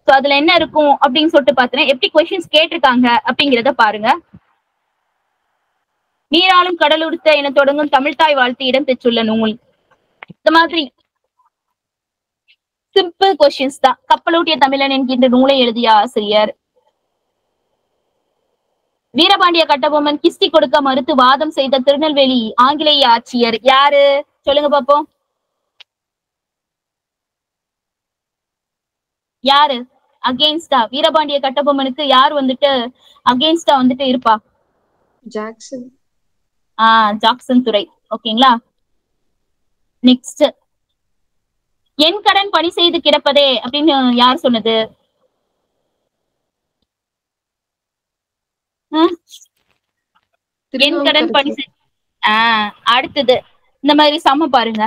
சோ அதுல என்ன இருக்கும் அப்படின்னு சொல்லிட்டு பார்த்தீங்கன்னா, எப்படி கொஸ்டின்ஸ் கேட்டிருக்காங்க அப்படிங்கிறத பாருங்க. நீராளும் கடலுடுத்த என தொடங்கும் தமிழ்தாய் வாழ்த்து இடம் பெற்றுள்ள நூல். இந்த மாதிரி சிம்பிள் கொஸ்டின்ஸ் தான். கப்பலூட்டிய தமிழன் என்கின்ற நூலை எழுதிய ஆசிரியர். வீரபாண்டிய கட்டபொம்மன் கிஸ்தி கொடுக்க மறுத்து வாதம் செய்த திருநெல்வேலி ஆங்கிலேய ஆட்சியர் யாரு? சொல்லுங்க பாப்போம். யாரு அகெயின்ஸ்டா? வீரபாண்டிய கட்டபொம்மனுக்கு யார் வந்துட்டு அகெயின்ஸ்டா வந்துட்டு இருப்பா? ஜாக்சன். ஜாக்சன் துரை. ஓகேங்களா? நெக்ஸ்ட், என் கடன் பணி செய்து கிடப்பதே அப்படின்னு யார் சொன்னது? என் கடன் பணி அடுத்தது இந்த மாதிரி சம பாருங்க.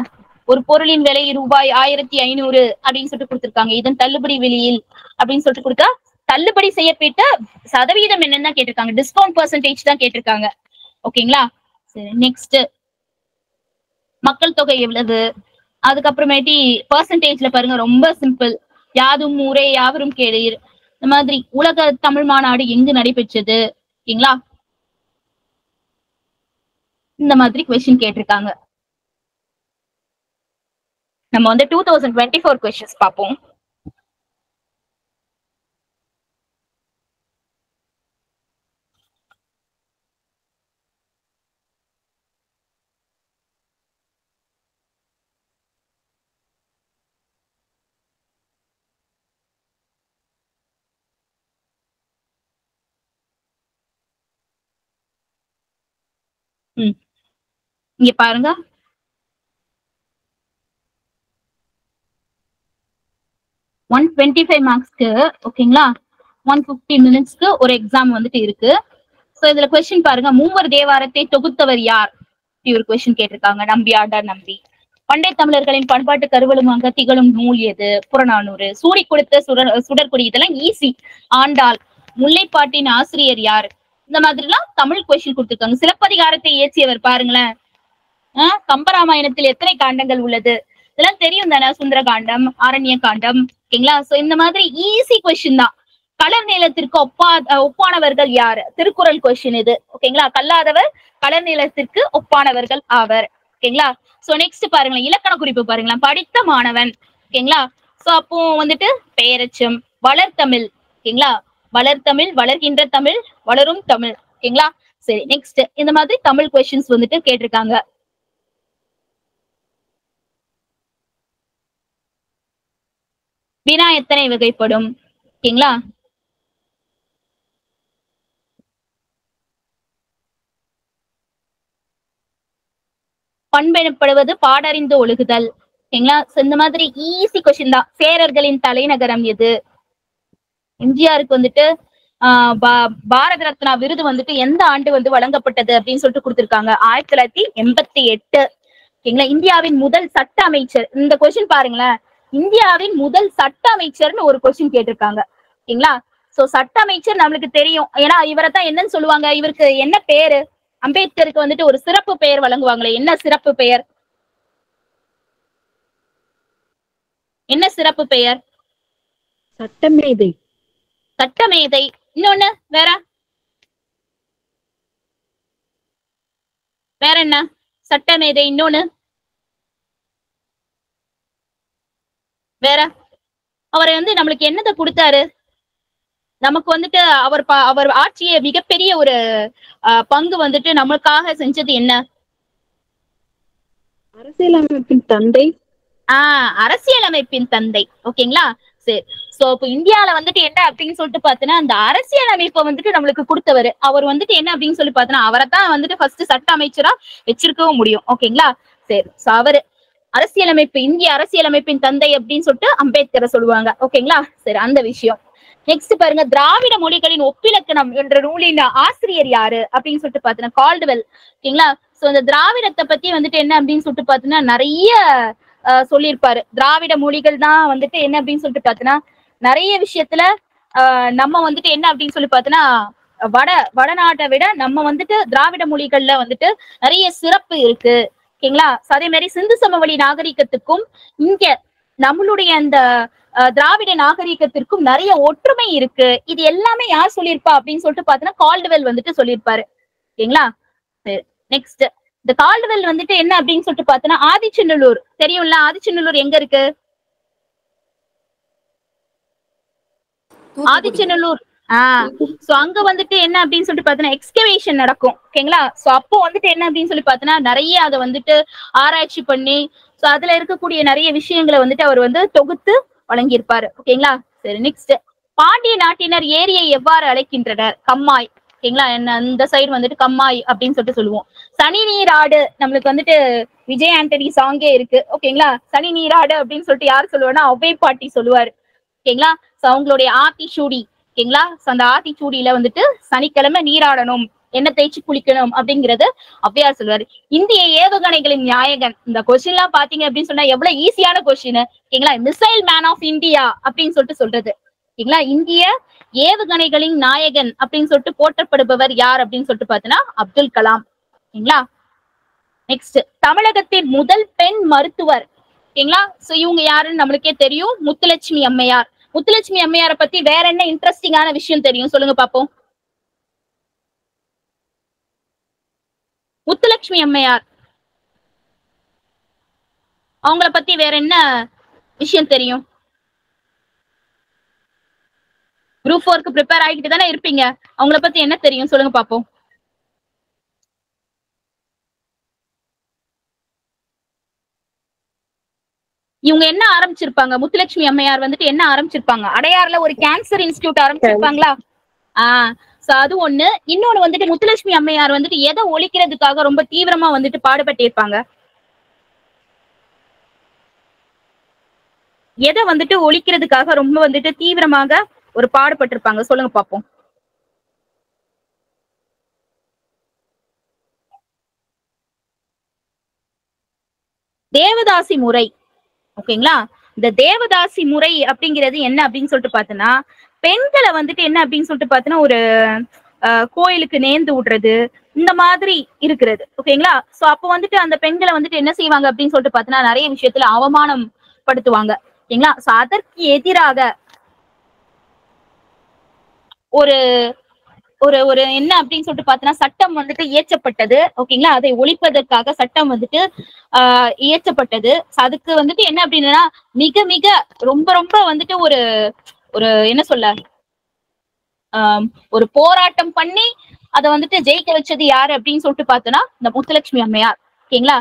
ஒரு பொருளின் விலை ரூபாய் 1500 அப்படின்னு சொல்லிட்டு கொடுத்திருக்காங்க. இதன் தள்ளுபடி விலையில் அப்படின்னு சொல்லிட்டு கொடுத்தா தள்ளுபடி செய்யப்பட்ட சதவீதம் என்னன்னு கேட்டிருக்காங்க. டிஸ்கவுண்ட் பெர்சன்டேஜ் தான் கேட்டிருக்காங்க. ஓகேங்களா? சரி, நெக்ஸ்ட் மக்கள் தொகை எவ்வளவு, அதுக்கப்புறமேட்டி பெர்சன்டேஜ்ல பாருங்க. ரொம்ப சிம்பிள். யாதும் ஊரே யாவரும் கேளீர். இந்த மாதிரி உலக தமிழ் மாநாடு எங்கு நடைபெற்றது? ஓகேங்களா? இந்த மாதிரி கொஸ்டின் கேட்டிருக்காங்க. நம்ம வந்து 2024 கொஸ்டின்ஸ் பார்ப்போம். இங்க பாருங்க. ஒன் 25 மார்க்ஸ்க்கு ஓகேங்களா, 150 மினிட்ஸ்க்கு ஒரு எக்ஸாம் வந்துட்டு இருக்கு. சோ இதுல கொஸ்டின் பாருங்க. மூவர் தேவாரத்தை தொகுத்தவர் யார்? ஒரு கொஸ்டின் கேட்டிருக்காங்க. நம்பியாண்டார் நம்பி. பண்டை தமிழர்களின் பண்பாட்டு கருவலுமாக திகழும் நூல் எது? புறநானூறு. சூடி கொடுத்த சுடற்குடி. இதெல்லாம் ஈஸி. ஆண்டாள். முல்லைப்பாட்டின் ஆசிரியர் யார்? இந்த மாதிரி எல்லாம் தமிழ் கொஸ்டின் கொடுத்திருக்காங்க. சிலப்பதிகாரத்தை இயற்றியவர் பாருங்களேன். கம்பராமாயணத்தில் எத்தனை காண்டங்கள் உள்ளது? இதெல்லாம் தெரியும் தானே. சுந்தர காண்டம், ஆரண்ய காண்டம். ஓகேங்களா? சோ இந்த மாதிரி ஈஸி கொஸ்டின் தான். கலர் நீளத்திற்கு ஒப்பானவர்கள் யாரு? திருக்குறள் கொஸ்டின் இது. ஓகேங்களா? கல்லாதவர் கலர் நீளத்திற்கு ஒப்பானவர்கள் ஆவர். ஓகேங்களா? சோ நெக்ஸ்ட் பாருங்க. இலக்கண குறிப்பு பாருங்களா. படித்த மாணவன். ஓகேங்களா? சோ அப்போ வந்துட்டு பெயரெச்சம். வளர்த்தமிழ். ஓகேங்களா? வளர்த்தமிழ், வளர்கின்ற தமிழ், வளரும் தமிழ். ஓகேங்களா? சரி, நெக்ஸ்ட் இந்த மாதிரி தமிழ் கொஸ்டின்ஸ் வந்துட்டு கேட்டிருக்காங்க. வினா எத்தனை வகைப்படும்? ஓகேங்களா? பண்பெனப்படுவது பாடறிந்து ஒழுகுதல். ஓகேங்களா? இந்த மாதிரி ஈஸி கொஸ்டின் தான். சேரர்களின் தலைநகரம் எது? எம்ஜிஆருக்கு வந்துட்டு பாரத ரத்னா விருது வந்துட்டு எந்த ஆண்டு வந்து வழங்கப்பட்டது அப்படின்னு சொல்லிட்டு கொடுத்திருக்காங்க. 1988. ஓகேங்களா? இந்தியாவின் முதல் சட்ட அமைச்சர். இந்த கொஸ்டின் பாருங்களேன். இந்தியாவின் முதல் சட்ட அமைச்சர்னு ஒரு கொஸ்டின் கேட்டிருக்காங்க. ஓகேங்களா? சோ சட்ட அமைச்சர் நம்மளுக்கு தெரியும். ஏன்னா இவரை தான் என்னன்னு சொல்லுவாங்க, இவருக்கு என்ன பேரு? அம்பேத்கருக்கு வந்துட்டு ஒரு சிறப்பு பெயர் வழங்குவாங்களே, என்ன சிறப்பு பெயர்? என்ன சிறப்பு பெயர்? சட்டமேதை. சட்டமேதை. இன்னொன்னு வேற வேற என்ன? சட்டமேதை. இன்னொன்னு வேற? அவரை வந்து நம்மளுக்கு என்னதை கொடுத்தாரு? நமக்கு வந்துட்டு அவர் ஆட்சிய மிகப்பெரிய ஒரு பங்கு வந்துட்டு நமக்காக செஞ்சது என்ன? அரசியலமைப்பின் தந்தை. அரசியலமைப்பின் தந்தை. ஓகேங்களா? சரி. சோ இப்ப இந்தியால வந்துட்டு என்ன அப்படின்னு சொல்லிட்டு பாத்தீங்கன்னா, அந்த அரசியலமைப்பை வந்துட்டு நம்மளுக்கு கொடுத்தவர் அவர் வந்துட்டு என்ன அப்படின்னு சொல்லி பாத்தீங்கன்னா, அவரைத்தான் வந்துட்டு ஃபர்ஸ்ட் சட்ட அமைச்சரா வச்சிருக்கவும் முடியும். ஓகேங்களா? சரி. சோ அவரு அரசியலமைப்பு, இந்திய அரசியலமைப்பின் தந்தை அப்படின்னு சொல்லிட்டு அம்பேத்கரை சொல்லுவாங்க. ஓகேங்களா? சரி, அந்த விஷயம். நெக்ஸ்ட் பாருங்க, திராவிட மொழிகளின் ஒப்பிலக்கணம் என்ற நூலின் ஆசிரியர் யாரு அப்படின்னு சொல்லிட்டு பாத்தீங்கன்னா கால்டுவெல். ஓகேங்களா? சோ இந்த திராவிடத்தை பத்தி வந்துட்டு என்ன அப்படின்னு சொல்லிட்டு பாத்தீங்கன்னா நிறைய சொல்லியிருப்பாரு. திராவிட மொழிகள் தான் வந்துட்டு என்ன அப்படின்னு சொல்லிட்டு பாத்தீங்கன்னா நிறைய விஷயத்துல நம்ம வந்துட்டு என்ன அப்படின்னு சொல்லி பாத்தீங்கன்னா வடநாட்டை விட நம்ம வந்துட்டு திராவிட மொழிகள்ல வந்துட்டு நிறைய சிறப்பு இருக்கு. ஓகேங்களா? அதே மாதிரி சிந்து சமவெளி நாகரிகத்துக்கும் இங்க நம்மளுடைய அந்த திராவிட நாகரிகத்திற்கும் நிறைய ஒற்றுமை இருக்கு. இது எல்லாமே யார் சொல்லியிருப்பா அப்படின்னு சொல்லிட்டு பாத்தீங்கன்னா கால்டுவெல் வந்துட்டு சொல்லியிருப்பாரு. ஓகேங்களா? நெக்ஸ்ட், இந்த கால்டுவெல் வந்துட்டு என்ன அப்படின்னு சொல்லிட்டு பாத்தீங்கன்னா ஆதிச்சநல்லூர் தெரியும்ல? ஆதிச்சநல்லூர் எங்க இருக்கு? ஆதிச்சநல்லூர். சோ அங்க வந்துட்டு என்ன அப்படின்னு சொல்லிட்டு பாத்தீங்கன்னா எக்ஸ்கவேஷன் நடக்கும். ஓகேங்களா? சோ அப்போ வந்துட்டு என்ன அப்படின்னு சொல்லி பாத்தீங்கன்னா நிறைய அதை வந்துட்டு ஆராய்ச்சி பண்ணி சோ அதுல இருக்கக்கூடிய நிறைய விஷயங்களை வந்துட்டு அவர் வந்து தொகுத்து வழங்கியிருப்பாரு. ஓகேங்களா? சரி. நெக்ஸ்ட், பாண்டிய நாட்டினர் ஏரியை எவ்வாறு அழைக்கின்றனர்? கம்மாய். ஓகேங்களா? என்ன இந்த சைடு வந்துட்டு கம்மாய் அப்படின்னு சொல்லிட்டு சொல்லுவோம். சனி நீராடு, நம்மளுக்கு வந்துட்டு விஜய் ஆண்டனி சாங்கே இருக்கு. ஓகேங்களா? சனி நீராடு அப்படின்னு சொல்லிட்டு யார் சொல்லுவாருன்னா ஒவ்வை பாட்டி சொல்லுவாரு. ஓகேங்களா? சோ அவங்களுடைய ஆத்திச்சூடி. ஓகேங்களா? அந்த ஆத்திச்சூடியில வந்துட்டு சனிக்கிழமை நீராடணும், எண்ணெய் தேய்ச்சி குளிக்கணும் அப்படிங்கிறது ஔவையார் சொல்லுவாரு. இந்திய ஏவுகணைகளின் நாயகன். இந்த கொஸ்டின் எல்லாம் பாத்தீங்க அப்படின்னு சொன்னா எவ்வளவு ஈஸியான கொஸ்டின். ஓகேங்களா? மிசைல் மேன் ஆஃப் இந்தியா அப்படின்னு சொல்லிட்டு சொல்றது. ஓகேங்களா? இந்திய ஏவுகணைகளின் நாயகன் அப்படின்னு சொல்லிட்டு போற்றப்படுபவர் யார் அப்படின்னு சொல்லிட்டு பாத்தீங்கன்னா அப்துல் கலாம். ஓகேங்களா? நெக்ஸ்ட், தமிழகத்தின் முதல் பெண் மருத்துவர். ஓகேங்களா? சோ இவங்க யாருன்னு நம்மளுக்கே தெரியும், முத்துலட்சுமி அம்மையார். முத்துலட்சுமி அம்மையாரை பத்தி வேற என்ன இன்ட்ரெஸ்டிங்கான விஷயம் தெரியும்? சொல்லுங்க பாப்போம். முத்துலட்சுமி அம்மையார் அவங்கள பத்தி வேற என்ன விஷயம் தெரியும்? குரூப் 4க்கு ப்ரிப்பேர் ஆகிட்டு தானே இருப்பீங்க. அவங்கள பத்தி என்ன தெரியும்? சொல்லுங்க பாப்போம். இவங்க என்ன ஆரம்பிச்சிருப்பாங்க? முத்துலட்சுமி அம்மையார் வந்துட்டு என்ன ஆரம்பிச்சிருப்பாங்க? அடையாறுல ஒரு கேன்சர் இன்ஸ்டிடியூட் ஆரம்பிச்சிருப்பாங்களா? சோ அது ஒண்ணு. இன்னொன்னு வந்துட்டு முத்துலட்சுமி அம்மையார் வந்துட்டு எதை ஒழிக்கிறதுக்காக ரொம்ப தீவிரமா வந்துட்டு பாடுபட்டு இருப்பாங்க? எதை வந்துட்டு ஒழிக்கிறதுக்காக ரொம்ப வந்துட்டு தீவிரமாக ஒரு பாடுபட்டிருப்பாங்க? சொல்லுங்க பாப்போம். தேவதாசி முறை. ஓகேங்களா? இந்த தேவதாசி முறை அப்படிங்கிறது என்ன அப்படின்னு சொல்லிட்டு பாத்தீங்கன்னா பெண்களை வந்துட்டு என்ன அப்படின்னு சொல்லிட்டு பாத்தீங்கன்னா ஒரு கோயிலுக்கு நேர்ந்து விடுறது இந்த மாதிரி இருக்கிறது. ஓகேங்களா? சோ அப்போ வந்துட்டு அந்த பெண்களை வந்துட்டு என்ன செய்வாங்க அப்படின்னு சொல்லிட்டு பாத்தீங்கன்னா நிறைய விஷயத்துல அவமானம் படுத்துவாங்க. ஓகேங்களா? சோ அதற்கு எதிராக ஒரு ஒரு ஒரு என்ன அப்படின்னு சொல்லிட்டு பாத்தீங்கன்னா சட்டம் வந்துட்டு இயற்றப்பட்டது. ஓகேங்களா? அதை ஒழிப்பதற்காக சட்டம் வந்துட்டு இயற்றப்பட்டது. அதுக்கு வந்துட்டு என்ன அப்படின்னா மிக மிக ரொம்ப ரொம்ப வந்துட்டு ஒரு ஒரு என்ன சொல்ல ஒரு போராட்டம் பண்ணி அதை வந்துட்டு ஜெயிக்க வச்சது யாரு அப்படின்னு சொல்லிட்டு பார்த்தோன்னா இந்த முத்துலட்சுமி அம்மையார். ஓகேங்களா?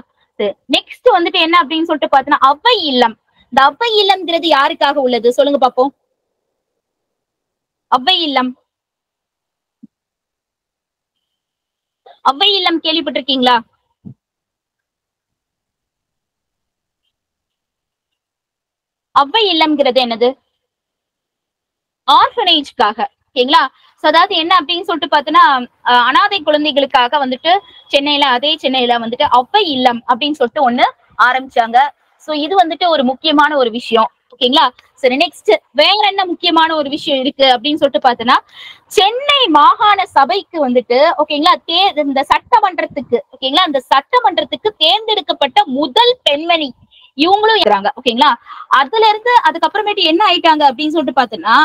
நெக்ஸ்ட் வந்துட்டு என்ன அப்படின்னு சொல்லிட்டு பார்த்தோன்னா அவ்வை இல்லம். இந்த அவ்வை இல்லம்ங்கிறது யாருக்காக உள்ளது? சொல்லுங்க பாப்போம். அவ்வை இல்லம், அவ்வை இல்லம் கேள்விப்பட்டிருக்கீங்களா? அவ்வை இல்லம்ங்கிறது என்னது? ஆர்ஃபனேஜ்க்காக. ஓகேங்களா? சோ அதாவது என்ன அப்படின்னு சொல்லிட்டு பாத்தீங்கன்னா அனாதை குழந்தைகளுக்காக வந்துட்டு சென்னையில வந்துட்டு அவ்வை இல்லம் அப்படின்னு சொல்லிட்டு ஒண்ணு ஆரம்பிச்சாங்க. சோ இது வந்துட்டு ஒரு முக்கியமான ஒரு விஷயம். ஓகேங்களா. சரி, நெக்ஸ்ட் வேற என்ன முக்கியமான ஒரு விஷயம் இருக்கு அப்படின்னு சொல்லிட்டு பார்த்தோன்னா, சென்னை மாகாண சபைக்கு வந்துட்டு ஓகேங்களா இந்த சட்டமன்றத்துக்கு ஓகேங்களா அந்த சட்டமன்றத்துக்கு தேர்ந்தெடுக்கப்பட்ட முதல் பெண்மணி இவங்களும் இருக்கிறாங்க. ஓகேங்களா. அதுல இருந்து அதுக்கப்புறமேட்டு என்ன ஆயிட்டாங்க அப்படின்னு சொல்லிட்டு பார்த்தோன்னா,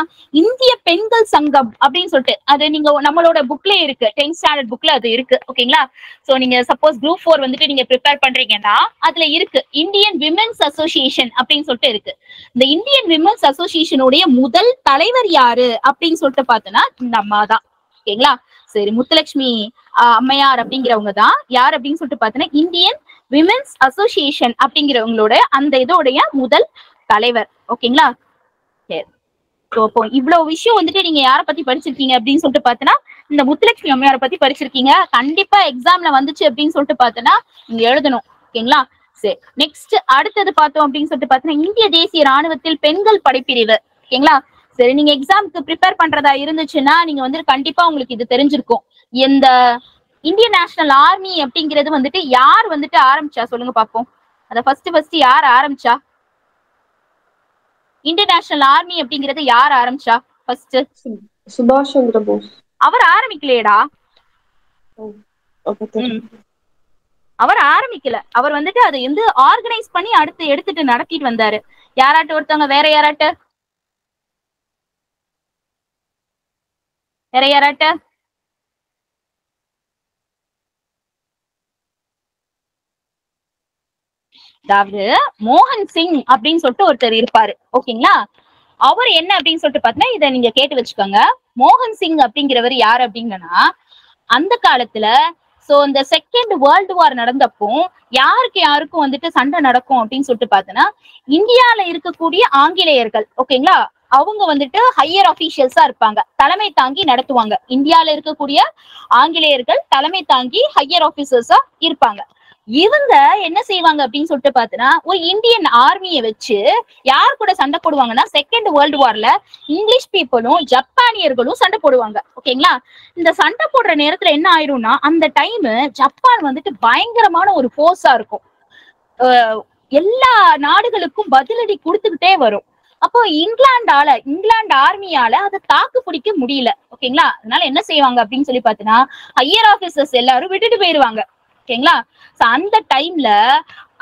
இந்திய பெண்கள் சங்கம் அப்படின்னு சொல்லிட்டு அது நீங்க நம்மளோட புக்ல இருக்கு, 10th ஸ்டாண்டர்ட் புக்ல அது இருக்கு. ஓகேங்களா. சோ நீங்க சப்போஸ் குரூப் 4 வந்துட்டு நீங்க ப்ரிப்பேர் பண்றீங்கன்னா அதுல இருக்கு இந்தியன் விமென்ஸ் அசோசியேஷன் அப்படின்னு சொல்லிட்டு இருக்கு. இந்த இந்தியன் விமென்ஸ் அசோசியேஷனுடைய முதல் தலைவர் யாரு அப்படின்னு சொல்லிட்டு பார்த்தோன்னா இந்த அம்மா தான். ஓகேங்களா. சரி, முத்துலட்சுமி அம்மையார் அப்படிங்கிறவங்க தான் யார் அப்படின்னு சொல்லிட்டு பார்த்தோன்னா இந்தியன் விமென்ஸ் அசோசியேஷன் அப்படிங்கிறவங்களோட அந்த இதோடைய முதல் தலைவர். ஓகேங்களா. சரி, அப்போ இவ்வளவு விஷயம் வந்துட்டு நீங்க யார பத்தி படிச்சிருக்கீங்க அப்படின்னு சொல்லிட்டு பார்த்தோன்னா இந்த முத்துலட்சுமி அம்மையாரை பத்தி படிச்சிருக்கீங்க. கண்டிப்பா எக்ஸாம்ல வந்துச்சு அப்படின்னு சொல்லிட்டு பார்த்தோன்னா நீங்க எழுதணும். ஓகேங்களா. சரி, நெக்ஸ்ட் அடுத்தது பார்த்தோம் அப்படின்னு சொல்லிட்டு பார்த்தோன்னா இந்திய தேசிய ராணுவத்தில் பெண்கள் படைப்பிரிவு. ஓகேங்களா. சரி, நீங்க எக்ஸாமுக்கு ப்ரிப்பேர் பண்றதா இருந்துச்சுன்னா நீங்க வந்துட்டு கண்டிப்பா உங்களுக்கு இது தெரிஞ்சிருக்கும். இந்த இந்தியன் நேஷனல் ஆர்மி அப்படிங்கிறது வந்துட்டு யார் வந்துட்டு ஆரம்பிச்சா சொல்லுங்க பாப்போம். அத ஃபர்ஸ்ட் யார் ஆரம்பிச்சா? இந்தியன் நேஷனல் ஆர்மி அப்படிங்கறது யார் ஆரம்பிச்சா ஃபர்ஸ்ட்? சுபாஷ் சந்திர போஸ். அவர் ஆரம்பிக்கலையடா. அவர் ஆரம்பிக்கல. அவர் வந்துட்டு அதை வந்து ஆர்கனைஸ் பண்ணி அடுத்து எடுத்துட்டு நடத்திட்டு வந்தாரு. யாராட்டு ஒருத்தவங்க வேற யாராட்ட அதாவது மோகன் சிங் அப்படின்னு சொல்லிட்டு ஒருத்தர் இருப்பாரு. ஓகேங்களா. அவர் என்ன அப்படின்னு சொல்லிட்டு பாத்தீங்கன்னா இதை நீங்க கேட்டு வச்சுக்கோங்க. மோகன் சிங் அப்படிங்கிறவர் யாரு அப்படிங்கன்னா அந்த காலத்துல சோ இந்த செகண்ட் வேர்ல்டு வார் நடந்தப்போ யாருக்கும் வந்துட்டு சண்டை நடக்கும் அப்படின்னு சொல்லிட்டு பாத்தீங்கன்னா இந்தியால இருக்கக்கூடிய ஆங்கிலேயர்கள் ஓகேங்களா அவங்க வந்துட்டு ஹையர் அபிஷியல்ஸா இருப்பாங்க, தலைமை தாங்கி நடத்துவாங்க. இந்தியால இருக்கக்கூடிய ஆங்கிலேயர்கள் தலைமை தாங்கி ஹையர் ஆபீசர்ஸா இருப்பாங்க. இவங்க என்ன செய்வாங்க அப்படின்னு சொல்லிட்டு பாத்தீங்கன்னா ஒரு இந்தியன் ஆர்மியை வச்சு யார் கூட சண்டை போடுவாங்கன்னா செகண்ட் வேர்ல்டு வார்ல இங்கிலீஷ் பீப்புளும் ஜப்பானியர்களும் சண்டை போடுவாங்க. ஓகேங்களா. இந்த சண்டை போடுற நேரத்துல என்ன ஆயிடும்னா அந்த டைம் ஜப்பான் வந்துட்டு பயங்கரமான ஒரு போர்ஸா இருக்கும். எல்லா நாடுகளுக்கும் பதிலடி கொடுத்துக்கிட்டே வரும். அப்போ இங்கிலாந்து ஆர்மியால அதை தாக்கு பிடிக்க முடியல. ஓகேங்களா. அதனால என்ன செய்வாங்க அப்படின்னு சொல்லி பாத்தீங்கன்னா ஹையர் ஆபீசர்ஸ் எல்லாரும் விட்டுட்டு போயிருவாங்க. ஓகேங்களா. அந்த டைம்ல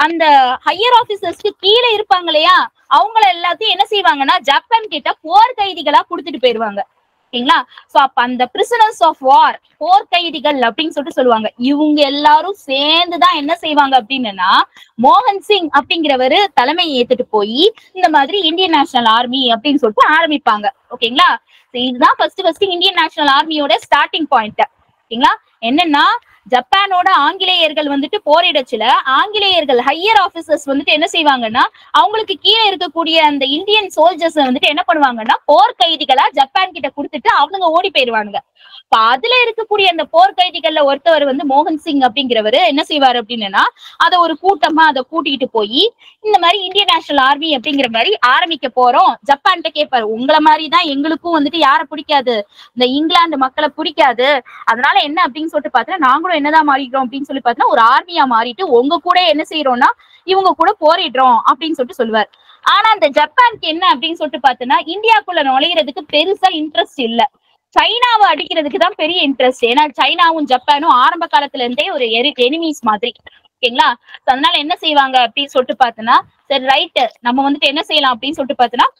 அந்த ஹையர் ஆபீசர்ஸ்க்கு கீழே இருப்பாங்க இல்லையா அவங்கள எல்லாத்தையும் என்ன செய்வாங்கன்னா ஜப்பான் கிட்ட போர் கைதிகளா கொடுத்துட்டு போயிருவாங்க. ஓகேங்களா. சோ அப்ப அந்த பிரிசனர்ஸ் ஆஃப் வார் போர் கைதிகள் அப்படின்னு சொல்லிட்டு சொல்லுவாங்க. இவங்க எல்லாரும் சேர்ந்துதான் என்ன செய்வாங்க அப்படின்னா மோகன் சிங் அப்படிங்கிறவரு தலைமையை ஏத்துட்டு போய் இந்த மாதிரி இந்தியன் நேஷனல் ஆர்மி அப்படின்னு சொல்லிட்டு ஆரம்பிப்பாங்க. ஓகேங்களா. இதுதான் ஃபர்ஸ்ட் இந்தியன் நேஷனல் ஆர்மியோட ஸ்டார்டிங் பாயிண்ட். ஓகேங்களா. என்னன்னா ஜப்பானோட ஆங்கிலேயர்கள் வந்துட்டு போரிடச்சுல ஆங்கிலேயர்கள் ஹையர் ஆபீசர்ஸ் வந்துட்டு என்ன செய்வாங்கன்னா அவங்களுக்கு கீழே இருக்கக்கூடிய அந்த இந்தியன் சோல்ஜர்ஸ் வந்துட்டு என்ன பண்ணுவாங்கன்னா போர் கைதிகளா ஜப்பான் கிட்ட கொடுத்துட்டு அவங்க ஓடி போயிருவாங்க. இப்ப அதுல இருக்கக்கூடிய அந்த போர் கைதிகள்ல ஒருத்தவர் வந்து மோகன் சிங் அப்படிங்கிறவரு என்ன செய்வாரு அப்படின்னா அதை ஒரு கூட்டமா அதை கூட்டிட்டு போய் இந்த மாதிரி இந்தியன் நேஷனல் ஆர்மி அப்படிங்கிற மாதிரி ஆரம்பிக்க போறோம் ஜப்பான்கிட்ட கேட்பாரு. உங்களை மாதிரிதான் எங்களுக்கும் வந்துட்டு யார பிடிக்காது, இந்த இங்கிலாந்து மக்களை பிடிக்காது, அதனால என்ன அப்படின்னு சொல்லிட்டு பாத்தீங்கன்னா நாங்களும் என்னதான் மாறிக்கிறோம் அப்படின்னு சொல்லி பாத்தீங்கன்னா ஒரு ஆர்மியா மாறிட்டு உங்க கூட என்ன செய்யறோம்னா இவங்க கூட போரிடுறோம் அப்படின்னு சொல்லிட்டு சொல்லுவார். ஆனா அந்த ஜப்பானுக்கு என்ன அப்படின்னு சொல்லிட்டு பாத்தீங்கன்னா இந்தியாக்குள்ள நுழையிறதுக்கு பெருசா இன்ட்ரெஸ்ட் இல்ல, சைனாவை அடிக்கிறதுக்கு தான் பெரிய இன்ட்ரெஸ்ட். ஏன்னா சைனாவும் ஜப்பானும் ஆரம்ப காலத்துல இருந்தே ஒரு எனிமீஸ் மாதிரி. ஓகேங்களா. அதனால என்ன செய்வாங்க அப்படின்னு சொல்லிட்டு பாத்தீங்கன்னா சரி ரைட் நம்ம வந்துட்டு என்ன செய்யலாம் அப்படின்னு சொல்லிட்டு பாத்தீங்கன்னா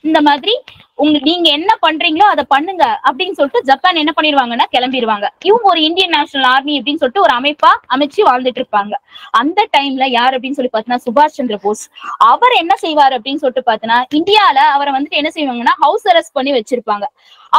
இந்த மாதிரி நீங்க என்ன பண்றீங்களோ அதை பண்ணுங்க அப்படின்னு சொல்லிட்டு ஜப்பான் என்ன பண்ணிடுவாங்கன்னா கிளம்பிடுவாங்க. இவங்க ஒரு இந்தியன் நேஷனல் ஆர்மி அப்படின்னு சொல்லிட்டு ஒரு அமைப்பா அமைச்சு வாழ்ந்துட்டு இருப்பாங்க. அந்த டைம்ல யார் அப்படின்னு சொல்லி பாத்தீங்கன்னா சுபாஷ் சந்திர போஸ். அவர் என்ன செய்வாரு அப்படின்னு சொல்லிட்டு பாத்தீங்கன்னா இந்தியால அவரை வந்துட்டு என்ன செய்வாங்கன்னா ஹவுஸ் அரெஸ்ட் பண்ணி வச்சிருப்பாங்க.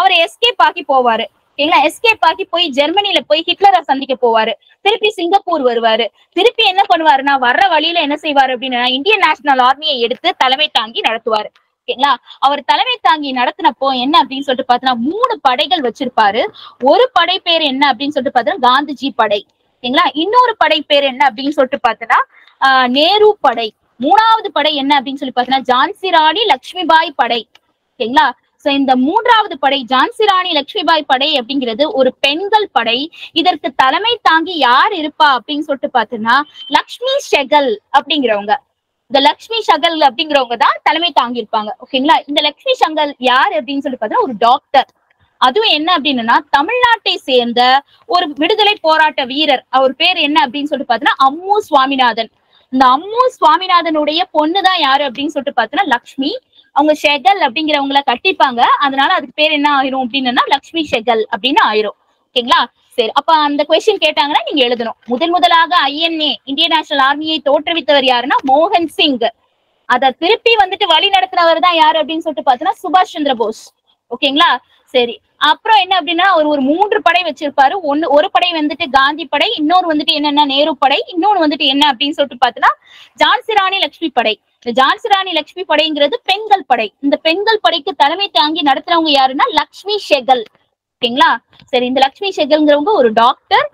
அவர் எஸ்கேப் ஆகி போவாரு. ஓகேங்களா. எஸ்கேப் ஆகி போய் ஜெர்மனில போய் ஹிட்லரை சந்திக்க போவாரு. திருப்பி சிங்கப்பூர் வருவாரு. திருப்பி என்ன பண்ணுவாருன்னா வர்ற வழியில என்ன செய்வாரு அப்படின்னா இந்தியன் நேஷனல் ஆர்மியை எடுத்து தலைமை தாங்கி நடத்துவாரு. ஓகேங்களா. அவர் தலைமை தாங்கி நடத்தினப்போ என்ன அப்படின்னு சொல்லிட்டு பாத்தீங்கன்னா 3 படைகள் வச்சிருப்பாரு. ஒரு படை பேர் என்ன அப்படின்னு சொல்லிட்டு பாத்தீங்கன்னா காந்திஜி படை. ஓகேங்களா. இன்னொரு படை பேர் என்ன அப்படின்னு சொல்லிட்டு பாத்தீங்கன்னா நேரு படை. 3வது படை என்ன அப்படின்னு சொல்லி பாத்தீங்கன்னா ஜான்சி ராணி லட்சுமிபாய் படை. ஓகேங்களா. சோ இந்த 3வது படை ஜான்சி ராணி லட்சுமிபாய் படை அப்படிங்கிறது ஒரு பெண்கள் படை. இதற்கு தலைமை தாங்கி யார் இருப்பா அப்படின்னு சொல்லிட்டு பாத்தீங்கன்னா லக்ஷ்மி செகல் அப்படிங்கிறவங்க. இந்த லக்ஷ்மி சகல் அப்படிங்கிறவங்க தான் தலைமை தாங்கியிருப்பாங்க. ஓகேங்களா. இந்த லக்ஷ்மி சங்கல் யார் அப்படின்னு சொல்லி பார்த்தா ஒரு டாக்டர். அதுவும் என்ன அப்படின்னா தமிழ்நாட்டை சேர்ந்த ஒரு விடுதலை போராட்ட வீரர். அவர் பேர் என்ன அப்படின்னு சொல்லிட்டு பார்த்தீங்கன்னா அம்மு சுவாமிநாதன். இந்த அம்மு சுவாமிநாதனுடைய பொண்ணுதான் யாரு அப்படின்னு சொல்லிட்டு பார்த்தீங்கன்னா லக்ஷ்மி. அவங்க ஷெகல் அப்படிங்கிறவங்கள கட்டிப்பாங்க. அதனால அதுக்கு பேர் என்ன ஆயிரும் அப்படின்னா லக்ஷ்மி ஷெகல் அப்படின்னு ஆயிரும். ஓகேங்களா. சரி, அப்ப அந்த கொஸ்டின் கேட்டாங்கன்னா நீங்க எழுதணும். முதலாக INA இந்தியன் நேஷனல் ஆர்மியை தோற்றுவித்தவர் யாருன்னா மோகன் சிங். அத திருப்பி வந்துட்டு வழி நடத்தினவர் தான் யாரு அப்படின்னு சொல்லிட்டு பாத்தீங்கன்னா சுபாஷ் சந்திர போஸ். ஓகேங்களா. சரி, அப்புறம் என்ன அப்படின்னா அவர் ஒரு 3 படை வச்சிருப்பாரு. ஒரு படை வந்துட்டு காந்தி படை, இன்னொரு வந்துட்டு என்னன்னா நேரு படை, இன்னொன்னு வந்துட்டு என்ன அப்படின்னு சொல்லிட்டு பாத்தீங்கன்னா ஜான்சி ராணி லட்சுமி படை. இந்த ஜான்சி ராணி லட்சுமி படைங்கிறது பெண்கள் படை. இந்த பெண்கள் படைக்கு தலைமை தாங்கி நடத்துறவங்க யாருன்னா லக்ஷ்மி ஷெகல். ஓகேங்களா. சரி, இந்த லக்ஷ்மி ஷெகல்ங்கிறவங்க ஒரு டாக்டர்,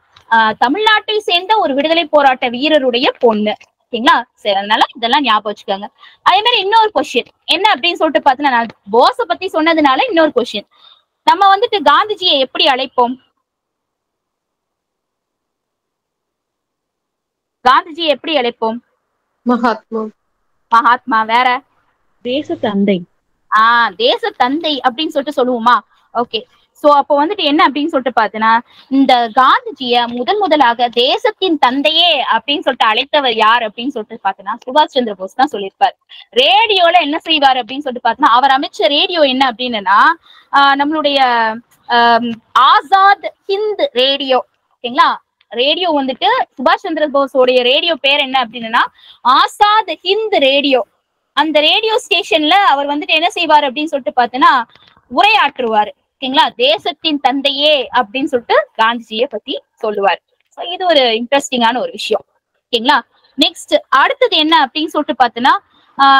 தமிழ்நாட்டை சேர்ந்த ஒரு விடுதலை போராட்ட வீரருடைய பொண்ணு. ஓகேங்களா. சரி, அதனால இதெல்லாம் ஞாபகம் வச்சுக்கோங்க. அதே மாதிரி இன்னொரு கொஸ்டின் என்ன அப்படின்னு சொல்லிட்டு பாத்தீங்கன்னா நான் போஸ பத்தி சொன்னதுனால இன்னொரு கொஸ்டின், நம்ம வந்துட்டு காந்திஜியை எப்படி அழைப்போம்? காந்திஜியை எப்படி அழைப்போம்? மகாத்மா. மகாத்மா. வேற? தேச தந்தை. தேச தந்தை அப்படின்னு சொல்லிட்டு சொல்லுவோமா? ஓகே. சோ அப்போ வந்துட்டு என்ன அப்படின்னு சொல்லிட்டு பாத்தீங்கன்னா இந்த காந்திஜிய முதலாக தேசத்தின் தந்தையே அப்படின்னு சொல்லிட்டு அழைத்தவர் யார் அப்படின்னு சொல்லிட்டு பாத்தீங்கன்னா சுபாஷ் சந்திர போஸ் தான் சொல்லியிருப்பாரு. ரேடியோல என்ன செய்வார் அப்படின்னு சொல்லிட்டு பாத்தீங்கன்னா அவர் அமைச்ச ரேடியோ என்ன அப்படின்னா நம்மளுடைய ஆசாத் ஹிந்த் ரேடியோ. ஓகேங்களா. ரேடியோ வந்துட்டு சுபாஷ் சந்திர போஸோடைய ரேடியோ பேர் என்ன அப்படின்னா ஆசாத் ஹிந்த் ரேடியோ. அந்த ரேடியோ ஸ்டேஷன்ல அவர் வந்துட்டு என்ன செய்வார் அப்படின்னு சொல்லிட்டு பாத்தீங்கன்னா உரையாற்றுவாரு. ஓகேங்களா. தேசத்தின் தந்தையே அப்படின்னு சொல்லிட்டு காந்திஜியை பத்தி சொல்லுவார். இது ஒரு இன்ட்ரெஸ்டிங்கான ஒரு விஷயம். ஓகேங்களா. நெக்ஸ்ட் அடுத்தது என்ன அப்படின்னு சொல்லிட்டு பாத்தீங்கன்னா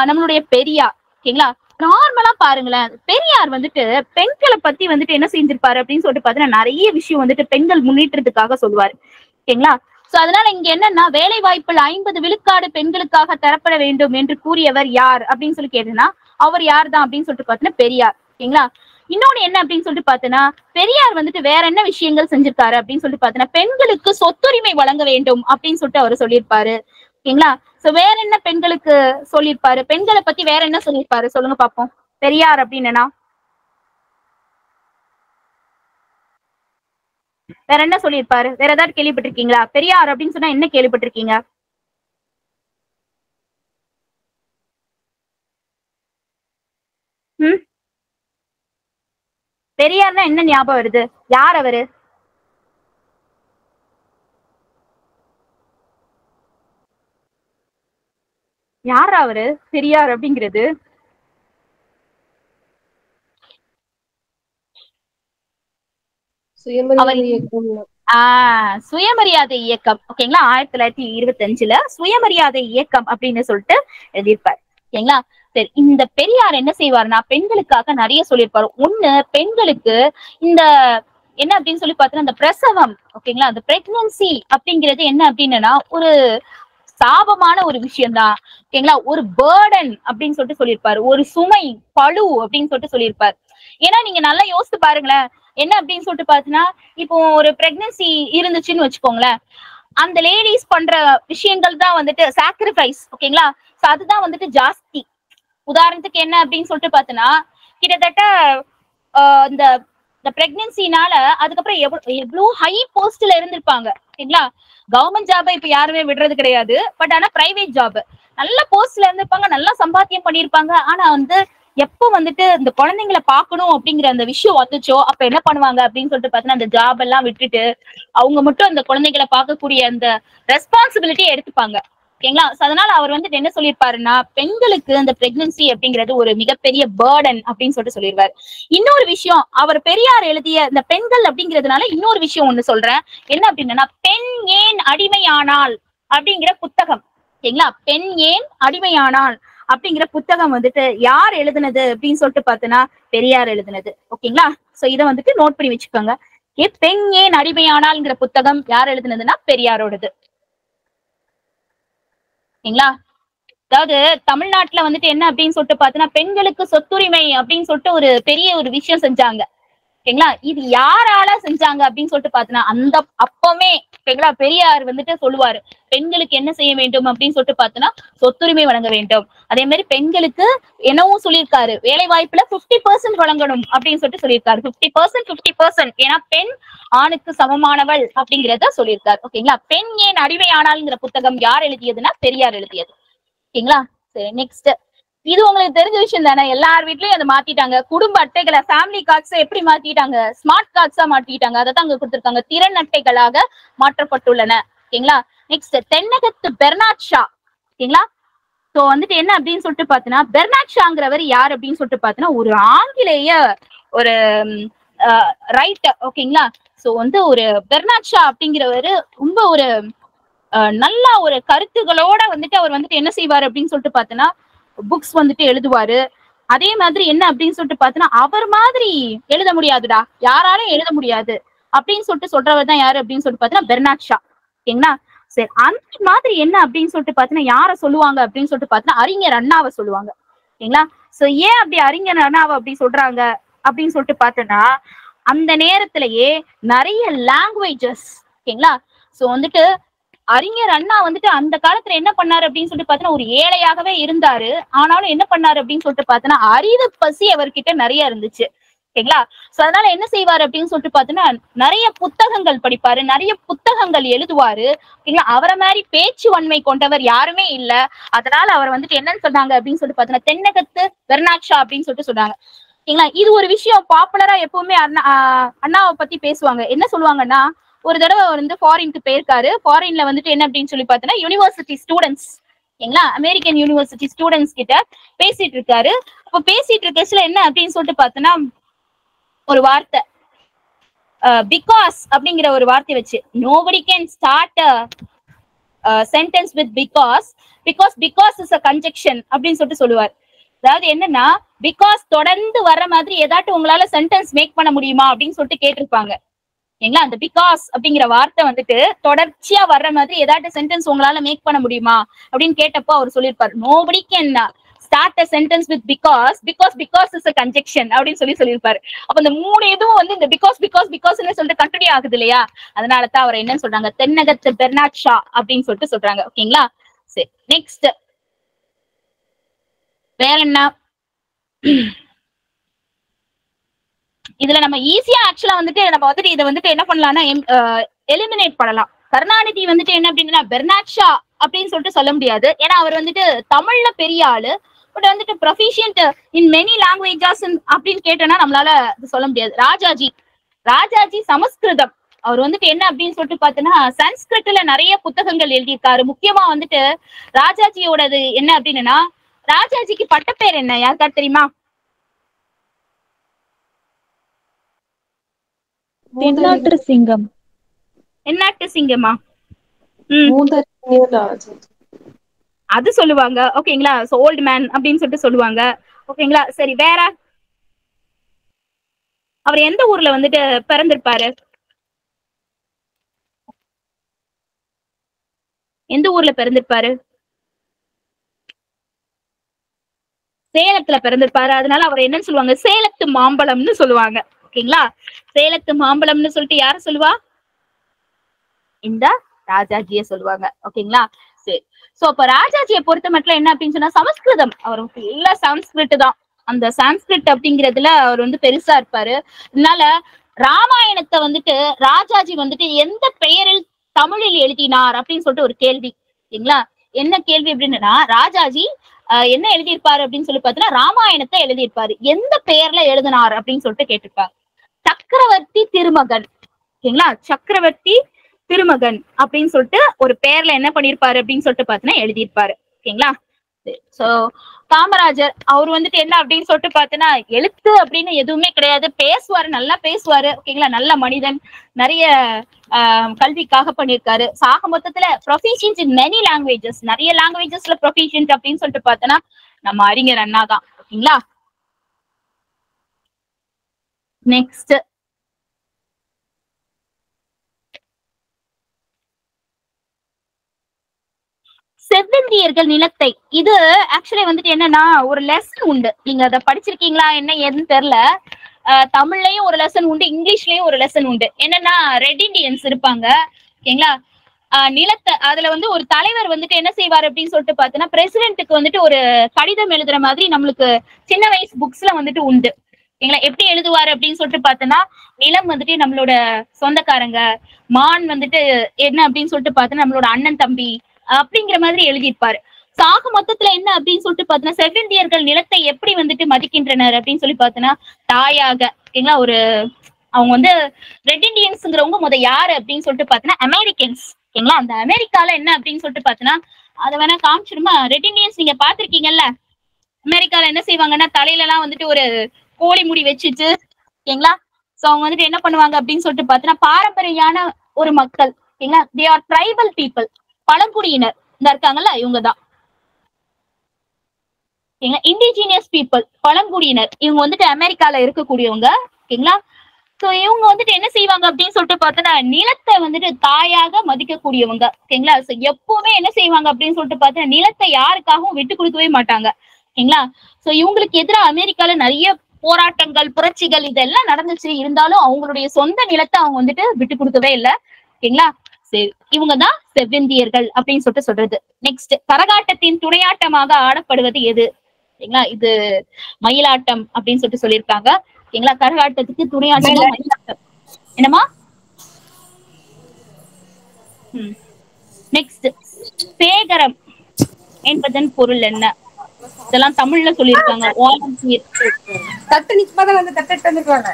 நம்மளுடைய பெரியார். ஓகேங்களா. நார்மலா பாருங்களேன், பெரியார் வந்துட்டு பெண்களை பத்தி வந்துட்டு என்ன செஞ்சிருப்பாரு அப்படின்னு சொல்லிட்டு பாத்தீங்கன்னா நிறைய விஷயம் வந்துட்டு பெண்கள் முன்னேற்றத்துக்காக சொல்லுவாரு. ஓகேங்களா. சோ அதனால இங்க என்னன்னா வேலை வாய்ப்பில் 50 விழுக்காடு பெண்களுக்காக தரப்பட வேண்டும் என்று கூறியவர் யார் அப்படின்னு சொல்லி கேட்டீங்கன்னா அவர் யார் தான் அப்படின்னு சொல்லிட்டு பாத்தீங்கன்னா பெரியார். ஓகேங்களா. இன்னொன்னு என்ன அப்படின்னு சொல்லிட்டு பாத்தீங்கன்னா பெரியார் வந்துட்டு வேற என்ன விஷயங்கள் செஞ்சிருக்காரு அப்படின்னு சொல்லிட்டு பாத்தீங்கன்னா பெண்களுக்கு சொத்துரிமை வழங்க வேண்டும் அப்படின்னு சொல்லிட்டு அவர் சொல்லியிருப்பாரு. ஓகேங்களா. சோ வேற என்ன பெண்களுக்கு சொல்லியிருப்பாரு? பெண்களை பத்தி வேற என்ன சொல்லியிருப்பாரு சொல்லுங்க பாப்போம். பெரியார் அப்படின்னா வேற என்ன சொல்லியிருப்பாரு? வேற ஏதாவது கேள்விப்பட்டிருக்கீங்களா? பெரியார் அப்படின்னு சொன்னா என்ன கேள்விப்பட்டிருக்கீங்க? பெரியார்னா என்ன ஞாபகம் வருது? யார் அவரு? யார் அவரு பெரியார் அப்படிங்கிறது? சுயமரியாதை இயக்கம். சுயமரியாதை இயக்கம். ஓகேங்களா. 1925 சுயமரியாதை இயக்கம் அப்படின்னு சொல்லிட்டு எழுதியிருப்பாரு. ஓகேங்களா. சரி, இந்த பெரியார் என்ன செய்வாருன்னா பெண்களுக்காக நிறைய சொல்லியிருப்பாரு. ஒண்ணு, பெண்களுக்கு இந்த என்ன அப்படின்னு சொல்லி பார்த்தீங்கன்னா இந்த பிரசவம். ஓகேங்களா. அந்த பிரெக்னன்சி அப்படிங்கிறது என்ன அப்படின்னா ஒரு சாபமான ஒரு விஷயம்தான். ஓகேங்களா. ஒரு பேர்டன் அப்படின்னு சொல்லிட்டு சொல்லியிருப்பாரு. ஒரு சுமை, பழு அப்படின்னு சொல்லிட்டு சொல்லியிருப்பாரு. ஏன்னா நீங்க நல்லா யோசித்து பாருங்களேன், என்ன அப்படின்னு சொல்லிட்டு பாத்தீங்கன்னா இப்போ ஒரு பிரெக்னன்சி இருந்துச்சுன்னு வச்சுக்கோங்களேன், அந்த லேடிஸ் பண்ற விஷயங்கள் தான் வந்துட்டு சாக்ரிஃபைஸ். ஓகேங்களா. சோ அதுதான் வந்துட்டு ஜாஸ்தி. உதாரணத்துக்கு என்ன அப்படின்னு சொல்லிட்டு பாத்தீங்கன்னா கிட்டத்தட்ட இந்த பிரெக்னன்சினால அதுக்கப்புறம் எவ்வளவு ஹை போஸ்ட்ல இருந்திருப்பாங்க. ஓகேங்களா. கவர்மெண்ட் ஜாபை இப்ப யாருமே விடுறது கிடையாது. பட் ஆனா பிரைவேட் ஜாப் நல்ல போஸ்ட்ல இருந்திருப்பாங்க, நல்லா சம்பாத்தியம் பண்ணிருப்பாங்க. ஆனா வந்து எப்ப வந்துட்டு இந்த குழந்தைங்களை பாக்கணும் அப்படிங்கிற அந்த விஷயம் வந்துச்சோ அப்ப என்ன பண்ணுவாங்க அப்படின்னு சொல்லிட்டு பாத்தீங்கன்னா அந்த ஜாப் எல்லாம் விட்டுட்டு அவங்க மட்டும் அந்த குழந்தைகளை பார்க்கக்கூடிய அந்த ரெஸ்பான்சிபிலிட்டியை எடுத்துப்பாங்க. ஓகேங்களா. அதனால அவர் வந்துட்டு என்ன சொல்லியிருப்பாருன்னா பெண்களுக்கு அந்த பிரெக்னன்சி அப்படிங்கிறது ஒரு மிகப்பெரிய பேர்டன் அப்படின்னு சொல்லிட்டு சொல்லிடுவாரு. இன்னொரு விஷயம், அவர் பெரியார் எழுதிய இந்த பெண்கள் அப்படிங்கிறதுனால இன்னொரு விஷயம் ஒண்ணு சொல்றேன். என்ன அப்படின்னா பெண் ஏன் அடிமையானால் அப்படிங்கிற புத்தகம். ஓகேங்களா. பெண் ஏன் அடிமையானால் அப்படிங்கிற புத்தகம் வந்துட்டு யார் எழுதுனது அப்படின்னு சொல்லிட்டு பாத்தீங்கன்னா பெரியார் எழுதுனது. ஓகேங்களா. சோ இதை வந்துட்டு நோட் பண்ணி வச்சுக்கோங்க. பெண் ஏன் அடிமையானால்ங்கிற புத்தகம் யார் எழுதுனதுன்னா பெரியாரோடது. ஓகேங்களா. அதாவது தமிழ்நாட்டுல வந்துட்டு என்ன அப்படின்னு சொல்லிட்டு பாத்தீங்கன்னா பெண்களுக்கு சொத்துரிமை அப்படின்னு சொல்லிட்டு ஒரு பெரிய ஒரு விஷயம் செஞ்சாங்க. ஓகேங்களா. இது யாரால செஞ்சாங்க அப்படின்னு சொல்லிட்டு பாத்தீங்கன்னா அந்த அப்பமே ஓகேங்களா பெரியார் வந்துட்டு சொல்லுவாரு பெண்களுக்கு என்ன செய்ய வேண்டும் அப்படின்னு சொல்லிட்டு பாத்தீங்கன்னா சொத்துரிமை வழங்க வேண்டும். அதே மாதிரி பெண்களுக்கு என்னவும் சொல்லியிருக்காரு வேலை வாய்ப்புல 50% வழங்கணும் அப்படின்னு சொல்லிட்டு சொல்லியிருக்காரு. 50%. ஏன்னா பெண் ஆணுக்கு சமமானவள் அப்படிங்கிறத சொல்லியிருக்காரு. ஓகேங்களா. பெண் ஏன் அடிமை ஆனால்ங்கிற புத்தகம் யார் எழுதியதுன்னா பெரியார் எழுதியது. ஓகேங்களா. சரி நெக்ஸ்ட். இது உங்களுக்கு தெரிஞ்ச விஷயம் தானே, எல்லார் வீட்லயும் அதை மாத்திட்டாங்க. குடும்ப அட்டைகளை ஃபேமிலி கார்ட்ஸ் எப்படி மாத்திட்டாங்க, ஸ்மார்ட் கார்ட்ஸா மாத்திட்டாங்க. அதை தான் அங்க கொடுத்திருக்காங்க, திறன் அட்டைகளாக மாற்றப்பட்டுள்ளன. ஓகேங்களா. நெக்ஸ்ட் தென்னகத்து பெர்னாட் ஷா. ஓகேங்களா. சோ வந்துட்டு என்ன அப்படின்னு சொல்லிட்டு பாத்தீங்கன்னா பெர்னாட் ஷாங்கிறவர் யார் அப்படின்னு சொல்லிட்டு பாத்தீங்கன்னா ஒரு ஆங்கிலேய ஒரு ரைட்டர். ஓகேங்களா. சோ வந்து ஒரு பெர்னாட் ஷா அப்படிங்கிறவரு ரொம்ப ஒரு நல்ல ஒரு கருத்துகளோட வந்துட்டு அவர் வந்துட்டு என்ன செய்வாரு அப்படின்னு சொல்லிட்டு பாத்தீங்கன்னா புக்ஸ் வந்துட்டு எழுதுவாரு. அதே மாதிரி என்ன அப்படின்னு சொல்லிட்டு பாத்தீங்கன்னா அவர் மாதிரி எழுத முடியாதுடா, யாராலும் எழுத முடியாது அப்படின்னு சொல்லிட்டு சொல்றவர் தான் யாரு அப்படின்னு சொல்லிட்டு பாத்தீங்கன்னா பெர்னாட் ஷா. ஓகேங்களா. சரி அந்த மாதிரி என்ன அப்படின்னு சொல்லிட்டு பாத்தீங்கன்னா யார சொல்லுவாங்க அப்படின்னு சொல்லிட்டு பாத்தீங்கன்னா அறிஞர் அண்ணாவை சொல்லுவாங்க. ஓகேங்களா. சோ ஏன் அப்படி அறிஞர் அண்ணாவை அப்படி சொல்றாங்க அப்படின்னு சொல்லிட்டு பாத்தீங்கன்னா அந்த நேரத்திலேயே நிறைய லாங்குவேஜஸ். ஓகேங்களா. சோ வந்துட்டு அறிஞர் அண்ணா வந்துட்டு அந்த காலத்துல என்ன பண்ணாரு அப்படின்னு சொல்லிட்டு பாத்தீங்கன்னா ஒரு ஏழையாகவே இருந்தாரு. ஆனாலும் என்ன பண்ணாரு அப்படின்னு சொல்லிட்டு பாத்தீங்கன்னா அறிவு பசி அவர்கிட்ட நிறைய இருந்துச்சு. ஓகேங்களா. சோ அதனால என்ன செய்வாரு அப்படின்னு சொல்லிட்டு பாத்தீங்கன்னா நிறைய புத்தகங்கள் படிப்பாரு, நிறைய புத்தகங்கள் எழுதுவாரு. ஓகேங்களா. அவரை மாதிரி பேச்சு வன்மை கொண்டவர் யாருமே இல்ல. அதனால அவர் வந்துட்டு என்னன்னு சொன்னாங்க அப்படின்னு சொல்லிட்டு பாத்தீங்கன்னா தென்னகத்து பெர்னாட் ஷா அப்படின்னு சொல்லிட்டு சொன்னாங்க. ஓகேங்களா. இது ஒரு விஷயம் பாப்புலரா எப்பவுமே அண்ணாவை பத்தி பேசுவாங்க. என்ன சொல்லுவாங்கன்னா ஒரு தடவை வந்து ஃபாரினுக்கு போயிருக்காரு. ஃபாரின்ல வந்துட்டு என்ன அப்படின்னு சொல்லி பாத்தீங்கன்னா யூனிவர்சிட்டி ஸ்டூடெண்ட்ஸ். ஓகேங்களா. அமெரிக்கன் யூனிவர்சிட்டி ஸ்டூடெண்ட்ஸ் கிட்ட பேசிட்டு இருக்காரு. அப்ப பேசிட்டு இருக்கச்சுல என்ன அப்படின்னு சொல்லிட்டு பாத்தீங்கன்னா ஒரு வார்த்தை பிகாஸ் அப்படிங்கிற ஒரு வார்த்தை வச்சு nobody can start sentence with because because is a conjunction அப்படின்னு சொல்லிட்டு சொல்லுவார். அதாவது என்னன்னா பிகாஸ் தொடர்ந்து வர்ற மாதிரி ஏதாட்டும் உங்களால சென்டென்ஸ் மேக் பண்ண முடியுமா அப்படின்னு சொல்லிட்டு கேட்டிருப்பாங்க. ஏங்களா. அந்த பிகாஸ் அப்படிங்கிற வார்த்தை வந்துட்டு தொடர்ச்சியா வர்ற மாதிரி ஏதாட்டும் சென்டென்ஸ் உங்களால மேக் பண்ண முடியுமா அப்படின்னு கேட்டப்போ அவர் சொல்லியிருப்பாரு nobody can start a sentence with because is a conjunction அப்படின்னு சொல்லியிருப்பாரு. அப்ப இந்த மூணு இதுவும் வந்து இந்த பிகாஸ்ன்னு சொல்லிட்டு கண்டினியூ ஆகுது இல்லையா, அதனாலதான் அவர் என்ன சொல்றாங்க தென்னகத்து பெர்னாட் ஷா அப்படின்னு சொல்லிட்டு சொல்றாங்க. ஓகேங்களா. சரி நெக்ஸ்ட் வேற என்ன, இதுல நம்ம ஈஸியா ஆக்சுவலா வந்துட்டு நம்ம வந்துட்டு இதை வந்துட்டு என்ன பண்ணலாம்னா எலிமினேட் பண்ணலாம். கருணாநிதி வந்துட்டு என்ன அப்படின்னா பெர்னாட் ஷா அப்படின்னு சொல்லிட்டு சொல்ல முடியாது. ஏன்னா அவர் வந்துட்டு தமிழ்ல பெரிய ஆளு. பட் வந்துட்டு ப்ரொஃபிஷியன்ட் இன் மெனி லாங்குவேஜஸ் அப்படின்னு கேட்டோம்னா நம்மளால சொல்ல முடியாது. ராஜாஜி சமஸ்கிருதம். அவர் வந்துட்டு என்ன அப்படின்னு சொல்லிட்டு பாத்தீங்கன்னா சன்ஸ்கிருத்ல நிறைய புத்தகங்கள் எழுதியிருக்காரு. முக்கியமா வந்துட்டு ராஜாஜியோடது என்ன அப்படின்னா ராஜாஜிக்கு பட்டப்பேர் என்ன யாருக்காவது தெரியுமா? தென்னாட்டு சிங்கம். தென்னாட்டு சிங்கமா? அது சொல்லுவாங்க. ஓகேங்களா. ஓல்ட் மேன் அப்படின்னு சொல்லிட்டு சொல்லுவாங்க. ஓகேங்களா. சரி வேற அவர் எந்த ஊர்ல வந்துட்டு பிறந்திருப்பாரு? எந்த ஊர்ல பிறந்திருப்பாரு? சேலத்துல பிறந்திருப்பாரு. அதனால அவர் என்னன்னு சொல்லுவாங்க சேலத்து மாம்பழம்னு சொல்லுவாங்க. ஓகேங்களா. சேலத்து மாம்பழம்னு சொல்லிட்டு யார சொல்லுவா? இந்த ராஜாஜிய சொல்லுவாங்க. ஓகேங்களா. சரி. சோ அப்ப ராஜாஜியை பொறுத்த மட்டும் என்ன அப்படின்னு சொன்னா சமஸ்கிருதம். அவர் எல்லா சான்ஸ்கிரிட் தான். அந்த சான்ஸ்கிரிட் அப்படிங்கிறதுல அவர் வந்து பெருசா இருப்பாரு. அதனால ராமாயணத்தை வந்துட்டு ராஜாஜி வந்துட்டு எந்த பெயரில் தமிழில் எழுதினார் அப்படின்னு சொல்லிட்டு ஒரு கேள்வி. ஓகேங்களா. என்ன கேள்வி அப்படின்னா ராஜாஜி என்ன எழுதியிருப்பாரு அப்படின்னு சொல்லி பாத்தீங்கன்னா ராமாயணத்தை எழுதியிருப்பாரு. எந்த பெயர்ல எழுதினார் அப்படின்னு சொல்லிட்டு கேட்டிருப்பாரு. சக்கரவர்த்தி திருமகன். ஓகேங்களா. சக்கரவர்த்தி திருமகன் அப்படின்னு சொல்லிட்டு ஒரு பேர்ல என்ன பண்ணிருப்பாரு அப்படின்னு சொல்லிட்டு பாத்தீங்கன்னா எழுதியிருப்பாரு. ஓகேங்களா. சோ காமராஜர் அவர் வந்துட்டு என்ன அப்படின்னு சொல்லிட்டு பாத்தீங்கன்னா எழுத்து அப்படின்னு எதுவுமே கிடையாது, பேசுவாரு, நல்லா பேசுவாரு. ஓகேங்களா. நல்ல மனிதன், நிறைய கல்விக்காக பண்ணியிருக்காரு. சாக மொத்தத்துல ப்ரொஃபிஷியன்ட் இன் மெனி லாங்குவேஜஸ், நிறைய லாங்குவேஜஸ்ல ப்ரொஃபிஷியன்ட் அப்படின்னு சொல்லிட்டு பார்த்தோன்னா நம்ம அறிஞர் அண்ணா தான். ஓகேங்களா. நெக்ஸ்ட் செவ்விந்தியர்கள் நிலத்தை. இது ஆக்சுவலி வந்துட்டு என்னன்னா ஒரு லெசன் உண்டு, நீங்க அதை படிச்சிருக்கீங்களா என்ன ஏதுன்னு தெரியல. தமிழ்லயும் ஒரு லெசன் உண்டு, இங்கிலீஷ்லயும் ஒரு லெசன் உண்டு. என்னன்னா ரெட் இண்டியன்ஸ் இருப்பாங்க ஓகேங்களா. நிலத்தை அதுல வந்து ஒரு தலைவர் வந்துட்டு என்ன செய்வாரு அப்படின்னு சொல்லிட்டு பாத்தீங்கன்னா, பிரசிடென்ட்டுக்கு வந்துட்டு ஒரு கடிதம் எழுதுற மாதிரி நம்மளுக்கு சின்ன வயசு புக்ஸ்ல வந்துட்டு உண்டு ஓகேங்களா. எப்படி எழுதுவாரு அப்படின்னு சொல்லிட்டு பாத்தோன்னா, நிலம் வந்துட்டு நம்மளோட சொந்தக்காரங்க, மான் வந்துட்டு என்ன அப்படின்னு சொல்லிட்டு பாத்தோன்னா நம்மளோட அண்ணன் தம்பி அப்படிங்கிற மாதிரி எழுதியிருப்பாரு. சாக மொத்தத்துல என்ன அப்படின்னு சொல்லிட்டு பாத்தோன்னா, செவிந்தியர்கள் நிலத்தை எப்படி வந்துட்டு மதிக்கின்றனர் அப்படின்னு சொல்லி பாத்தோன்னா, தாயாக ஓகேங்களா. ஒரு அவங்க வந்து ரெட் இண்டியன்ஸ்ங்கிறவங்க யாரு அப்படின்னு சொல்லிட்டு பாத்தோன்னா அமெரிக்கன்ஸ் ஓகேங்களா. அந்த அமெரிக்கால என்ன அப்படின்னு சொல்லிட்டு பாத்தோன்னா, அதை வேணா காமிச்சிருமா. ரெட் இண்டியன்ஸ் நீங்க பாத்திருக்கீங்கல்ல, அமெரிக்கால என்ன செய்வாங்கன்னா தலையில எல்லாம் வந்துட்டு ஒரு கோழி முடி வச்சுட்டு ஓகேங்களா. சோ அவங்க வந்துட்டு என்ன பண்ணுவாங்க அப்படின்னு சொல்லிட்டு பாத்தீங்கன்னா, பாரம்பரியான ஒரு மக்கள் ஓகேங்களா. தே ஆர் ட்ரைபல் பீப்புள், பழங்குடியினர் இந்த இருக்காங்கல்ல இவங்கதான் ஓகேங்களா. இண்டிஜினியஸ் பீப்புள், பழங்குடியினர், இவங்க வந்துட்டு அமெரிக்கால இருக்கக்கூடியவங்க ஓகேங்களா. சோ இவங்க வந்துட்டு என்ன செய்வாங்க அப்படின்னு சொல்லிட்டு பார்த்தோன்னா, நிலத்தை வந்துட்டு தாயாக மதிக்கக்கூடியவங்க ஓகேங்களா. சோ எப்பவுமே என்ன செய்வாங்க அப்படின்னு சொல்லிட்டு பார்த்தா, நிலத்தை யாருக்காகவும் விட்டு கொடுக்கவே மாட்டாங்க ஓகேங்களா. சோ இவங்களுக்கு எதிராக அமெரிக்கால நிறைய போராட்டங்கள், புரட்சிகள் இதெல்லாம் நடந்துச்சு. இருந்தாலும் அவங்களுடைய சொந்த நிலத்தை அவங்க வந்துட்டு விட்டு கொடுக்கவே இல்லை ஓகேங்களா. சரி, இவங்கதான் செவ்வந்தியர்கள் அப்படின்னு சொல்லிட்டு சொல்றது. நெக்ஸ்ட், கரகாட்டத்தின் துணையாட்டமாக ஆடப்படுவது எது ஓகேங்களா. இது மயிலாட்டம் அப்படின்னு சொல்லிட்டு சொல்லியிருக்காங்க ஓகேங்களா. கரகாட்டத்துக்கு துணையாட்டம் மயிலாட்டம். என்னமா? நெக்ஸ்ட், சேகரம் என்பதன் பொருள் என்ன? இதெல்லாம் தமிழ்ல சொல்லியிருக்காங்க. தட்டு நிச்சயமா வந்து தட்டு வந்துருவாங்க.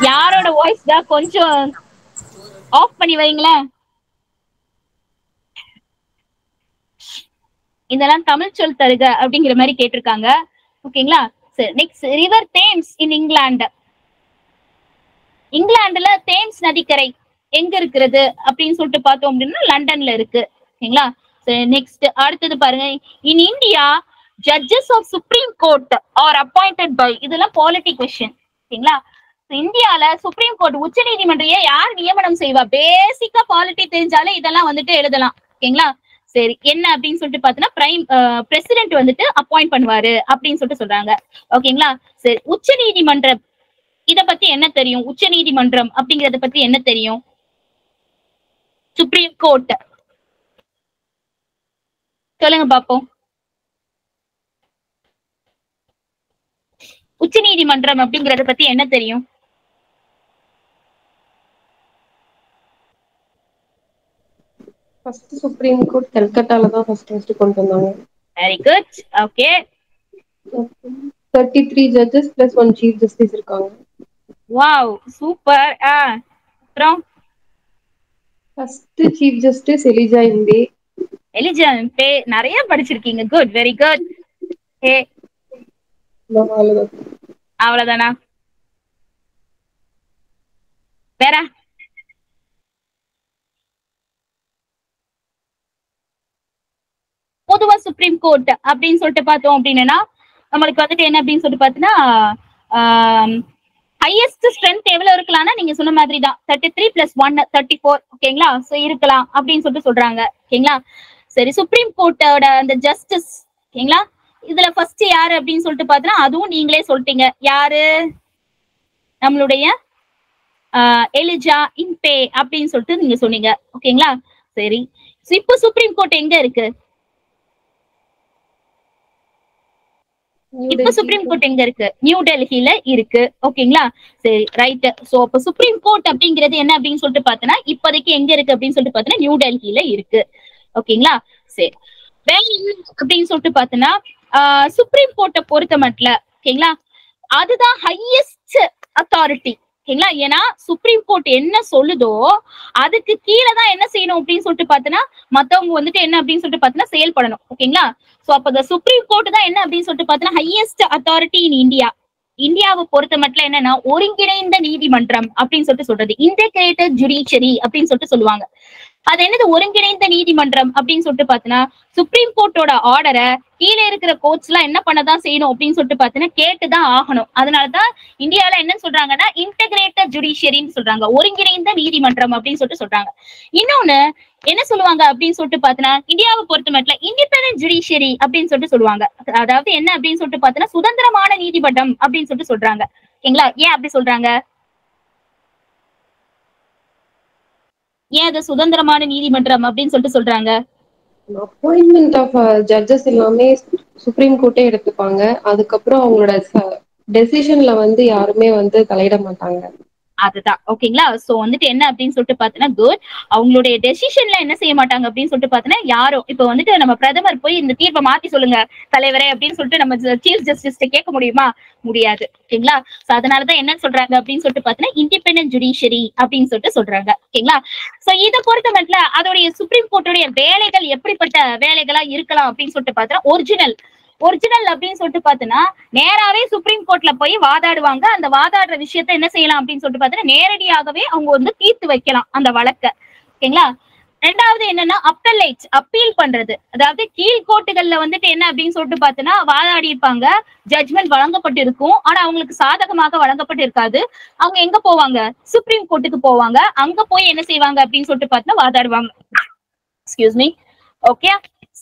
யாரோட வாய்ஸ் தான் கொஞ்சம் ஆஃப் பண்ணி வைங்களேன். இதெல்லாம் தமிழ் சொல் தருக அப்படிங்கிற மாதிரி கேட்டிருக்காங்க ஓகேங்களா. சரி, நெக்ஸ்ட், ரிவர் தேம்ஸ் இன் இங்கிலாந்து. இங்கிலாந்துல தேம்ஸ் நதிக்கரை எங்க இருக்கிறது அப்படின்னு சொல்லிட்டு பார்த்தோம் அப்படின்னா லண்டன்ல இருக்கு ஓகேங்களா. நெக்ஸ்ட், அடுத்தது பாருங்க, in India judges of Supreme Court are appointed by. இதெல்லாம் பாலிட்டி கொஸ்டின் ஓகேங்களா. இந்தியால சுப்ரீம் கோர்ட், உச்ச நீதிமன்றைய யார் நியமனம் செய்வா? பேசிக்கா பாலிட்டி தெரிஞ்சாலே இதெல்லாம் வந்துட்டு எழுதலாம் ஓகேங்களா. சரி, என்ன அப்படின்னு சொல்லிட்டு பாத்தீங்கன்னா, பிரசிடென்ட் வந்துட்டு அப்பாயிண்ட் பண்ணுவாரு அப்படின்னு சொல்லிட்டு சொல்றாங்க ஓகேங்களா. சரி, உச்ச நீதிமன்றம் இத பத்தி என்ன தெரியும்? உச்ச நீதிமன்றம் அப்படிங்கறத பத்தி என்ன தெரியும்? சுப்ரீம் கோர்ட் சொல்லுங்க பாப்போம். உச்ச நீதிமன்றம் அப்படிங்கறத பத்தி என்ன தெரியும்? ஃபர்ஸ்ட் சுப்ரீம் கோர்ட் கல்கட்டால தான் ஃபர்ஸ்ட் கொண்டு வந்தாங்க. Very good. Okay, 33 judges plus 1 chief justice இருக்காங்க. Wow, super. அப்புறம் first chief justice Elijah Impey. Elijah Impey நிறைய படிச்சிருக்கீங்க. Good, very good. ஏ அவ்வளவுதானா? வேற பொதுவா சுப்ரீம் கோர்ட் அப்படின்னு சொல்லிட்டு பார்த்தோம் அப்படின்னா நம்மளுக்கு வந்துட்டு என்ன அப்படின்னு சொல்லிட்டு பார்த்தீங்கன்னா, ஹையஸ்ட் ஸ்ட்ரென்த் எவ்வளவு இருக்கலாம்னா நீங்க சொன்ன மாதிரி தான் 33 + 1 34 ஓகேங்களா. சோ இருக்கலாம் அப்படின்னு சொல்லிட்டு சொல்றாங்க ஓகேங்களா. சரி, சுப்ரீம் கோர்ட்டோட அந்த ஜஸ்டிஸ் ஓகேங்களா, இதுல ஃபர்ஸ்ட் யாரு அப்படின்னு சொல்லிட்டு பார்த்தீங்கன்னா, அதுவும் நீங்களே சொல்லிட்டீங்க. யாரு? நம்மளுடைய எலிஜா இம்பே அப்படின்னு சொல்லிட்டு நீங்க சொன்னீங்க ஓகேங்களா. சரி, இப்போ சுப்ரீம் கோர்ட் எங்க இருக்கு? இப்ப சுப்ரீம் கோர்ட் எங்க இருக்கு? நியூ டெல்லியில இருக்கு ஓகேங்களா. சரி, ரைட். சோ அப்ப சுப்ரீம் கோர்ட் அப்படிங்கிறது என்ன அப்படின்னு சொல்லிட்டு பார்த்தோன்னா, இப்போதைக்கு எங்க இருக்கு அப்படின்னு சொல்லிட்டு பார்த்தோன்னா நியூ டெல்லியில இருக்கு ஓகேங்களா. சரி, வேற என்ன அப்படின்னு சொல்லிட்டு பார்த்தோன்னா, சுப்ரீம் கோர்ட்டை பொறுத்த மட்டும் ஓகேங்களா, அதுதான் ஹையஸ்ட் அத்தாரிட்டி ஓகேங்களா. ஏன்னா சுப்ரீம் கோர்ட் என்ன சொல்லுதோ அதுக்கு கீழே தான் என்ன செய்யணும் அப்படின்னு சொல்லிட்டு பார்த்தோன்னா மத்தவங்க வந்துட்டு என்ன அப்படின்னு சொல்லிட்டு பார்த்தோன்னா செயல்படணும் ஓகேங்களா. சோ அப்ப இந்த சுப்ரீம் கோர்ட் தான் என்ன அப்படின்னு சொல்லிட்டு பார்த்தோன்னா ஹையஸ்ட் அத்தாரிட்டி இன் இந்தியா. இந்தியாவை பொறுத்த மட்டும் என்னன்னா ஒருங்கிணைந்த நீதிமன்றம் அப்படின்னு சொல்லிட்டு சொல்றது, இன்டெகிரேட்டட் ஜுடிஷியரி அப்படின்னு சொல்லிட்டு சொல்லுவாங்க அது என்னது ஒருங்கிணைந்த நீதிமன்றம் அப்படின்னு சொல்லிட்டு பாத்தீங்கன்னா சுப்ரீம் கோர்ட்டோட ஆர்டரை கீழே இருக்கிற கோர்ட்ஸ் எல்லாம் என்ன பண்ணதான் செய்யணும் அப்படின்னு சொல்லிட்டு பாத்தீங்கன்னா கேட்டுதான் ஆகணும். அதனாலதான் இந்தியால என்ன சொல்றாங்கன்னா இன்டகிரேட்டட் ஜுடிஷியரின்னு சொல்றாங்க, ஒருங்கிணைந்த நீதிமன்றம் அப்படின்னு சொல்லிட்டு சொல்றாங்க. இன்னொன்னு என்ன சொல்லுவாங்க அப்படின்னு சொல்லிட்டு பாத்தீங்கன்னா இந்தியாவை பொறுத்த மட்டும் இண்டிபெண்டன்ட் ஜுடிஷியரி அப்படின்னு சொல்லிட்டு சொல்லுவாங்க. அதாவது என்ன அப்படின்னு சொல்லிட்டு பாத்தீங்கன்னா சுதந்திரமான நீதிமன்றம் அப்படின்னு சொல்லிட்டு சொல்றாங்க. ஓகேங்களா? ஏன் அப்படி சொல்றாங்க? ஏன் அது சுதந்திரமான நீதிமன்றம் அப்படின்னு சொல்லிட்டு சொல்றாங்க? அப்பாயின்மெண்ட் ஆஃப் ஜட்ஜஸ் எல்லாமே சுப்ரீம் கோர்ட்டே எடுத்துப்பாங்க. அதுக்கப்புறம் அவங்களோட டெசிஷன்ல வந்து யாருமே வந்து தலையிட மாட்டாங்க. அதுதான். ஓகேங்களா? சோ வந்துட்டு என்ன அப்படின்னு சொல்லிட்டு பாத்தீங்கன்னா குட். அவங்களுடைய டெசிஷன்ல என்ன செய்ய மாட்டாங்க அப்படின்னு சொல்லிட்டு பாத்தீங்கன்னா யாரும் இப்ப வந்துட்டு நம்ம பிரதமர் போய் இந்த தீர்ப்பை மாத்தி சொல்லுங்க தலைவரே அப்படின்னு சொல்லிட்டு நம்ம சீஃப் ஜஸ்டிஸ் கேட்க முடியுமா? முடியாது. ஓகேங்களா? சோ அதனாலதான் என்ன சொல்றாங்க அப்படின்னு சொல்லிட்டு பாத்தீங்கன்னா இண்டிபெண்டன்ட் ஜுடிஷியரி அப்படின்னு சொல்லிட்டு சொல்றாங்க. ஓகேங்களா? சோ இதை பொறுத்த மட்டும் அதோடைய சுப்ரீம் கோர்ட்டுடைய வேலைகள் எப்படிப்பட்ட வேலைகளா இருக்கலாம் அப்படின்னு சொல்லிட்டு பாத்தீங்கன்னா ஒரிஜினல் அப்படின்னு சொல்லிட்டு பாத்தீங்கன்னா நேராவே சுப்ரீம் கோர்ட்ல போய் வாதாடுவாங்க. அந்த வாதாடுற விஷயத்த என்ன செய்யலாம் அப்படின்னு சொல்லிட்டு பாத்தீங்கன்னா நேரடியாகவே அவங்க வந்து தீர்த்து வைக்கலாம் அந்த வழக்க. ஓகேங்களா? ரெண்டாவது என்னன்னா அப்பீல் பண்றது. அதாவது கீழ்கோர்ட்டுகள்ல வந்துட்டு என்ன அப்படின்னு சொல்லிட்டு பாத்தீங்கன்னா வாதாடி இருப்பாங்க, ஜட்மெண்ட் வழங்கப்பட்டு இருக்கும், ஆனா அவங்களுக்கு சாதகமாக வழங்கப்பட்டு இருக்காது. அவங்க எங்க போவாங்க? சுப்ரீம் கோர்ட்டுக்கு போவாங்க. அங்க போய் என்ன செய்வாங்க அப்படின்னு சொல்லிட்டு பாத்தீங்கன்னா வாதாடுவாங்க. Excuse me. ஓகே,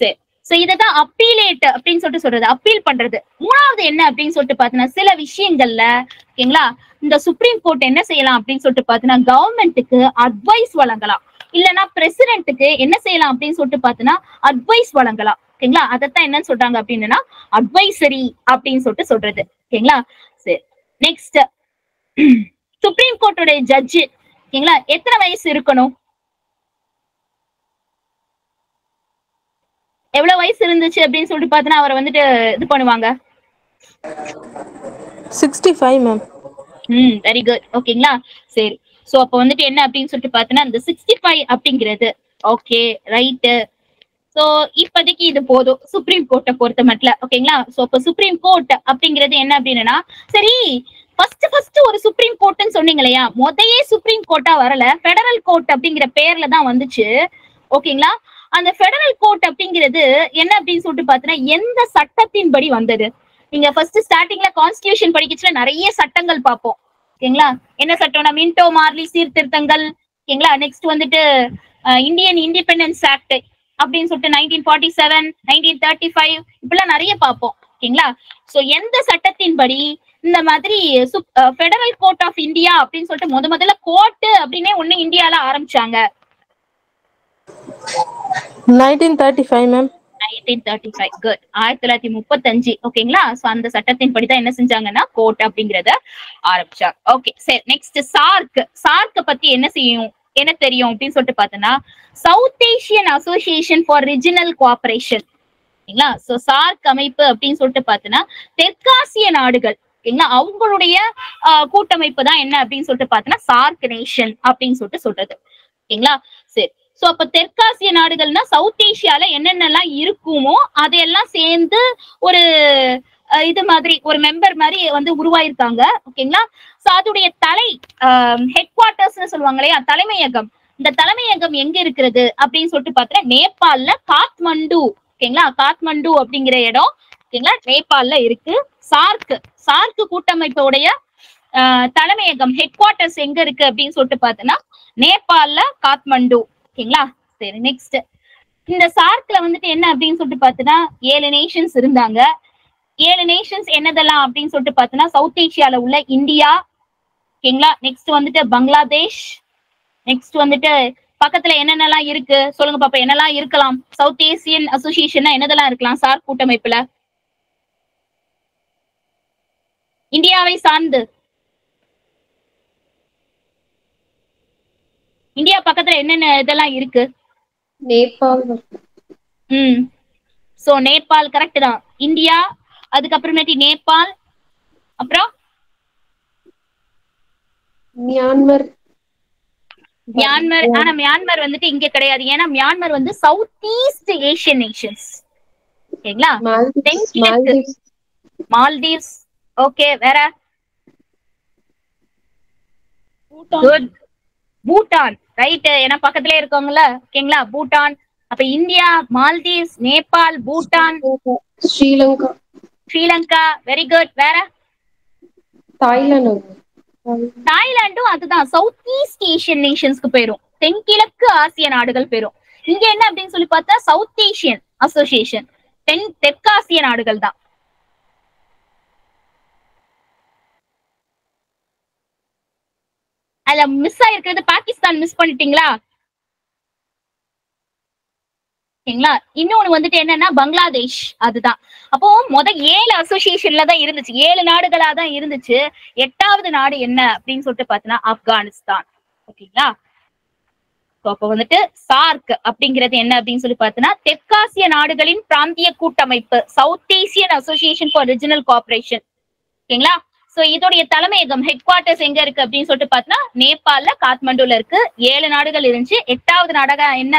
சரி. சோ இததான் அப்பீலேட் அப்படின்னு சொல்லிட்டு சொல்றது, அப்பீல் பண்றது. மூணாவது என்ன அப்படின்னு சொல்லிட்டு பாத்தீங்கன்னா சில விஷயங்கள்ல ஓகேங்களா இந்த சுப்ரீம் கோர்ட் என்ன செய்யலாம் அப்படின்னு சொல்லிட்டு பாத்தீங்கன்னா கவர்மெண்ட்டுக்கு அட்வைஸ் வழங்கலாம், இல்லைன்னா பிரசிடென்ட்டுக்கு என்ன செய்யலாம் அப்படின்னு சொல்லிட்டு பாத்தீங்கன்னா அட்வைஸ் வழங்கலாம். ஓகேங்களா? அதத்தான் என்னன்னு சொல்றாங்க அப்படின்னா அட்வைசரி அப்படின்னு சொல்லிட்டு சொல்றது. ஓகேங்களா? சரி. நெக்ஸ்ட் சுப்ரீம் கோர்ட்டோட ஜட்ஜு ஓகேங்களா எத்தனை வயசு இருக்கணும்? எவ்வளவு வயசு இருந்துச்சு அப்படின்னு சொல்லிட்டு பாத்தீங்கன்னா அவரை வந்துட்டு இது பண்ணுவாங்க? 65 மேம். Very good. ஓகேங்களா? சரி. சோ அப்ப வந்துட்டு என்ன அப்படின்னு சொல்லிட்டு பாத்தீங்கன்னா இந்த 65 அப்படிங்கிறது ஓகே ரைட்டு. சோ இப்போதைக்கு இது போதும் சுப்ரீம் கோர்ட்டை பொறுத்த மட்டும். ஓகேங்களா? சோ அப்ப சுப்ரீம் கோர்ட் அப்படிங்கிறது என்ன அப்படின்னா சரி ஃபர்ஸ்ட் ஒரு சுப்ரீம் கோர்ட்னு சொன்னீங்க இல்லையா, முதலே சுப்ரீம் கோர்ட்டா வரல, பெடரல் கோர்ட் அப்படிங்கிற பேர்ல தான் வந்துச்சு. ஓகேங்களா? அந்த பெடரல் கோர்ட் அப்படிங்கிறது என்ன அப்படின்னு சொல்லிட்டு பாத்தீங்கன்னா எந்த சட்டத்தின்படி வந்தது? நீங்க ஃபர்ஸ்ட் ஸ்டார்டிங்ல கான்ஸ்டிடியூஷன் படிக்கச்சுல நிறைய சட்டங்கள் பார்ப்போம். ஓகேங்களா? என்ன சட்டம்னா மின்டோ மார்லி சீர்திருத்தங்கள். ஓகேங்களா? நெக்ஸ்ட் வந்துட்டு இந்தியன் இண்டிபெண்டன்ஸ் ஆக்ட் அப்படின்னு சொல்லிட்டு 1947, 1935 இப்படிலாம் நிறைய பார்ப்போம். ஓகேங்களா? சோ எந்த சட்டத்தின்படி இந்த மாதிரி பெடரல் கோர்ட் ஆஃப் இந்தியா அப்படின்னு சொல்லிட்டு முதல்ல கோர்ட் அப்படின்னே ஒண்ணு இந்தியால ஆரம்பிச்சாங்க? 1935 மேம். 1935. குட். 1935. ஓகேங்களா? சோ அந்த சட்டத்தின் படிதான் என்ன செஞ்சாங்கன்னா கோர்ட் அப்படிங்கறத ஆரம்பிச்சாங்க. ஓகே சரி. நெக்ஸ்ட் சார்க் பத்தி என்ன செய்யும் என்ன தெரியும் அப்படின்னு சொல்லிட்டு பாத்தீங்கன்னா south Asian association for regional cooperation. ஓகேங்களா? சோ சார்க் அமைப்பு அப்படின்னு சொல்லிட்டு பாத்தீங்கன்னா தெற்காசிய நாடுகள் ஓகேங்களா அவங்களுடைய கூட்டமைப்பு தான் என்ன அப்படின்னு சொல்லிட்டு பாத்தீங்கன்னா சார்க் நேஷன் அப்படின்னு சொல்லிட்டு சொல்றது. ஓகேங்களா? சரி. சோ அப்ப தெற்காசிய நாடுகள்னா சவுத் ஏசியால என்னென்னலாம் இருக்குமோ அதையெல்லாம் சேர்ந்து ஒரு இது மாதிரி ஒரு மெம்பர் மாதிரி வந்து உருவாயிருக்காங்க. ஓகேங்களா? சோ அதோடைய ஹெட் குவார்டர்ஸ் சொல்லுவாங்க இல்லையா, தலைமையகம். இந்த தலைமையகம் எங்க இருக்கிறது அப்படின்னு சொல்லிட்டு பாத்தீங்கன்னா நேபாள்ல காத்மண்டு. ஓகேங்களா? காத்மண்டு அப்படிங்கிற இடம் ஓகேங்களா நேபாள்ல இருக்கு. சார்க் கூட்டமைப்போடைய தலைமையகம் ஹெட் குவார்டர்ஸ் எங்க இருக்கு அப்படின்னு சொல்லிட்டு பாத்தீங்கன்னா நேபாள்ல காத்மண்டு. ஓகேங்களா? சரி. நெக்ஸ்ட் இந்த சார்க்ல வந்துட்டு என்ன அப்படின்னு சொல்லிட்டு பாத்தீங்கன்னா 7 நேஷன்ஸ் இருந்தாங்க. 7 நேஷன்ஸ் என்னதெல்லாம் அப்படின்னு சொல்லிட்டு பாத்தீங்கன்னா சவுத் ஏசியால உள்ள இந்தியா. ஓகேங்களா? நெக்ஸ்ட் வந்துட்டு பங்களாதேஷ். நெக்ஸ்ட் வந்துட்டு பக்கத்துல என்னென்னலாம் இருக்கு சொல்லுங்க பாப்பா, என்னெல்லாம் இருக்கலாம்? சவுத் ஏசியன் அசோசியேஷன் என்னதெல்லாம் இருக்கலாம் சார்க் கூட்டமைப்புல இந்தியாவை சார்ந்து? இந்தியா பக்கத்துல என்னென்ன இதெல்லாம் இருக்கு? நேபாள். சோ நேபாள் கரெக்ட் தான். இந்தியா, அதுக்கப்புறமேட்டி நேபாள், அப்புறம் மியான்மர். ஆனா மியான்மர் வந்துட்டு இங்க கிடையாது. ஏன்னா மியான்மர் வந்து சவுத் ஈஸ்ட் ஏசியன் நேஷன்ஸ். ஓகேங்களா? மால்தீவ்ஸ். ஓகே வேற? குட். பூட்டான், ரைட்? ஏன்னா பக்கத்துலயே இருக்கவங்கள, ஓகேங்களா? பூட்டான். அப்ப India, Maldives, Nepal, Bhutan, Sri Lanka, Sri Lanka. Very good. வேற? தாய்லாந்து. தாய்லாண்டும் அதுதான் சவுத் ஈஸ்ட் ஏசியன் நேஷன்ஸ்க்கு போயிரும், தென்கிழக்கு ஆசிய நாடுகள் போயிரும். இங்க என்ன அப்படின்னு சொல்லி பார்த்தா சவுத் ஏசியன் அசோசியேஷன், தெற்காசிய நாடுகள் தான். அதுல மிஸ் ஆயிருக்கிறது பாகிஸ்தான், மிஸ் பண்ணிட்டீங்களா? ஓகேங்களா? இன்னொன்னு வந்துட்டு என்னன்னா பங்களாதேஷ், அதுதான். அப்போ 7 அசோசியேஷன்ல தான் இருந்துச்சு, 7 நாடுகளா தான் இருந்துச்சு. 8வது நாடு என்ன அப்படின்னு சொல்லிட்டு பார்த்தீங்கன்னா ஆப்கானிஸ்தான். ஓகேங்களா? அப்ப வந்துட்டு சார்க் அப்படிங்கிறது என்ன அப்படின்னு சொல்லி பார்த்தீங்கன்னா தெற்காசிய நாடுகளின் பிராந்திய கூட்டமைப்பு, south Asian association for regional cooperation. ஓகேங்களா? சோ இதோடைய தலைமையகம், ஹெட் குவார்டர்ஸ் எங்க இருக்கு அப்படின்னு சொல்லிட்டு பார்த்தீங்கன்னா நேபாள்ல, காத்மண்டுல இருக்கு. 7 நாடுகள் இருந்துச்சு. 8வது நாடாக என்ன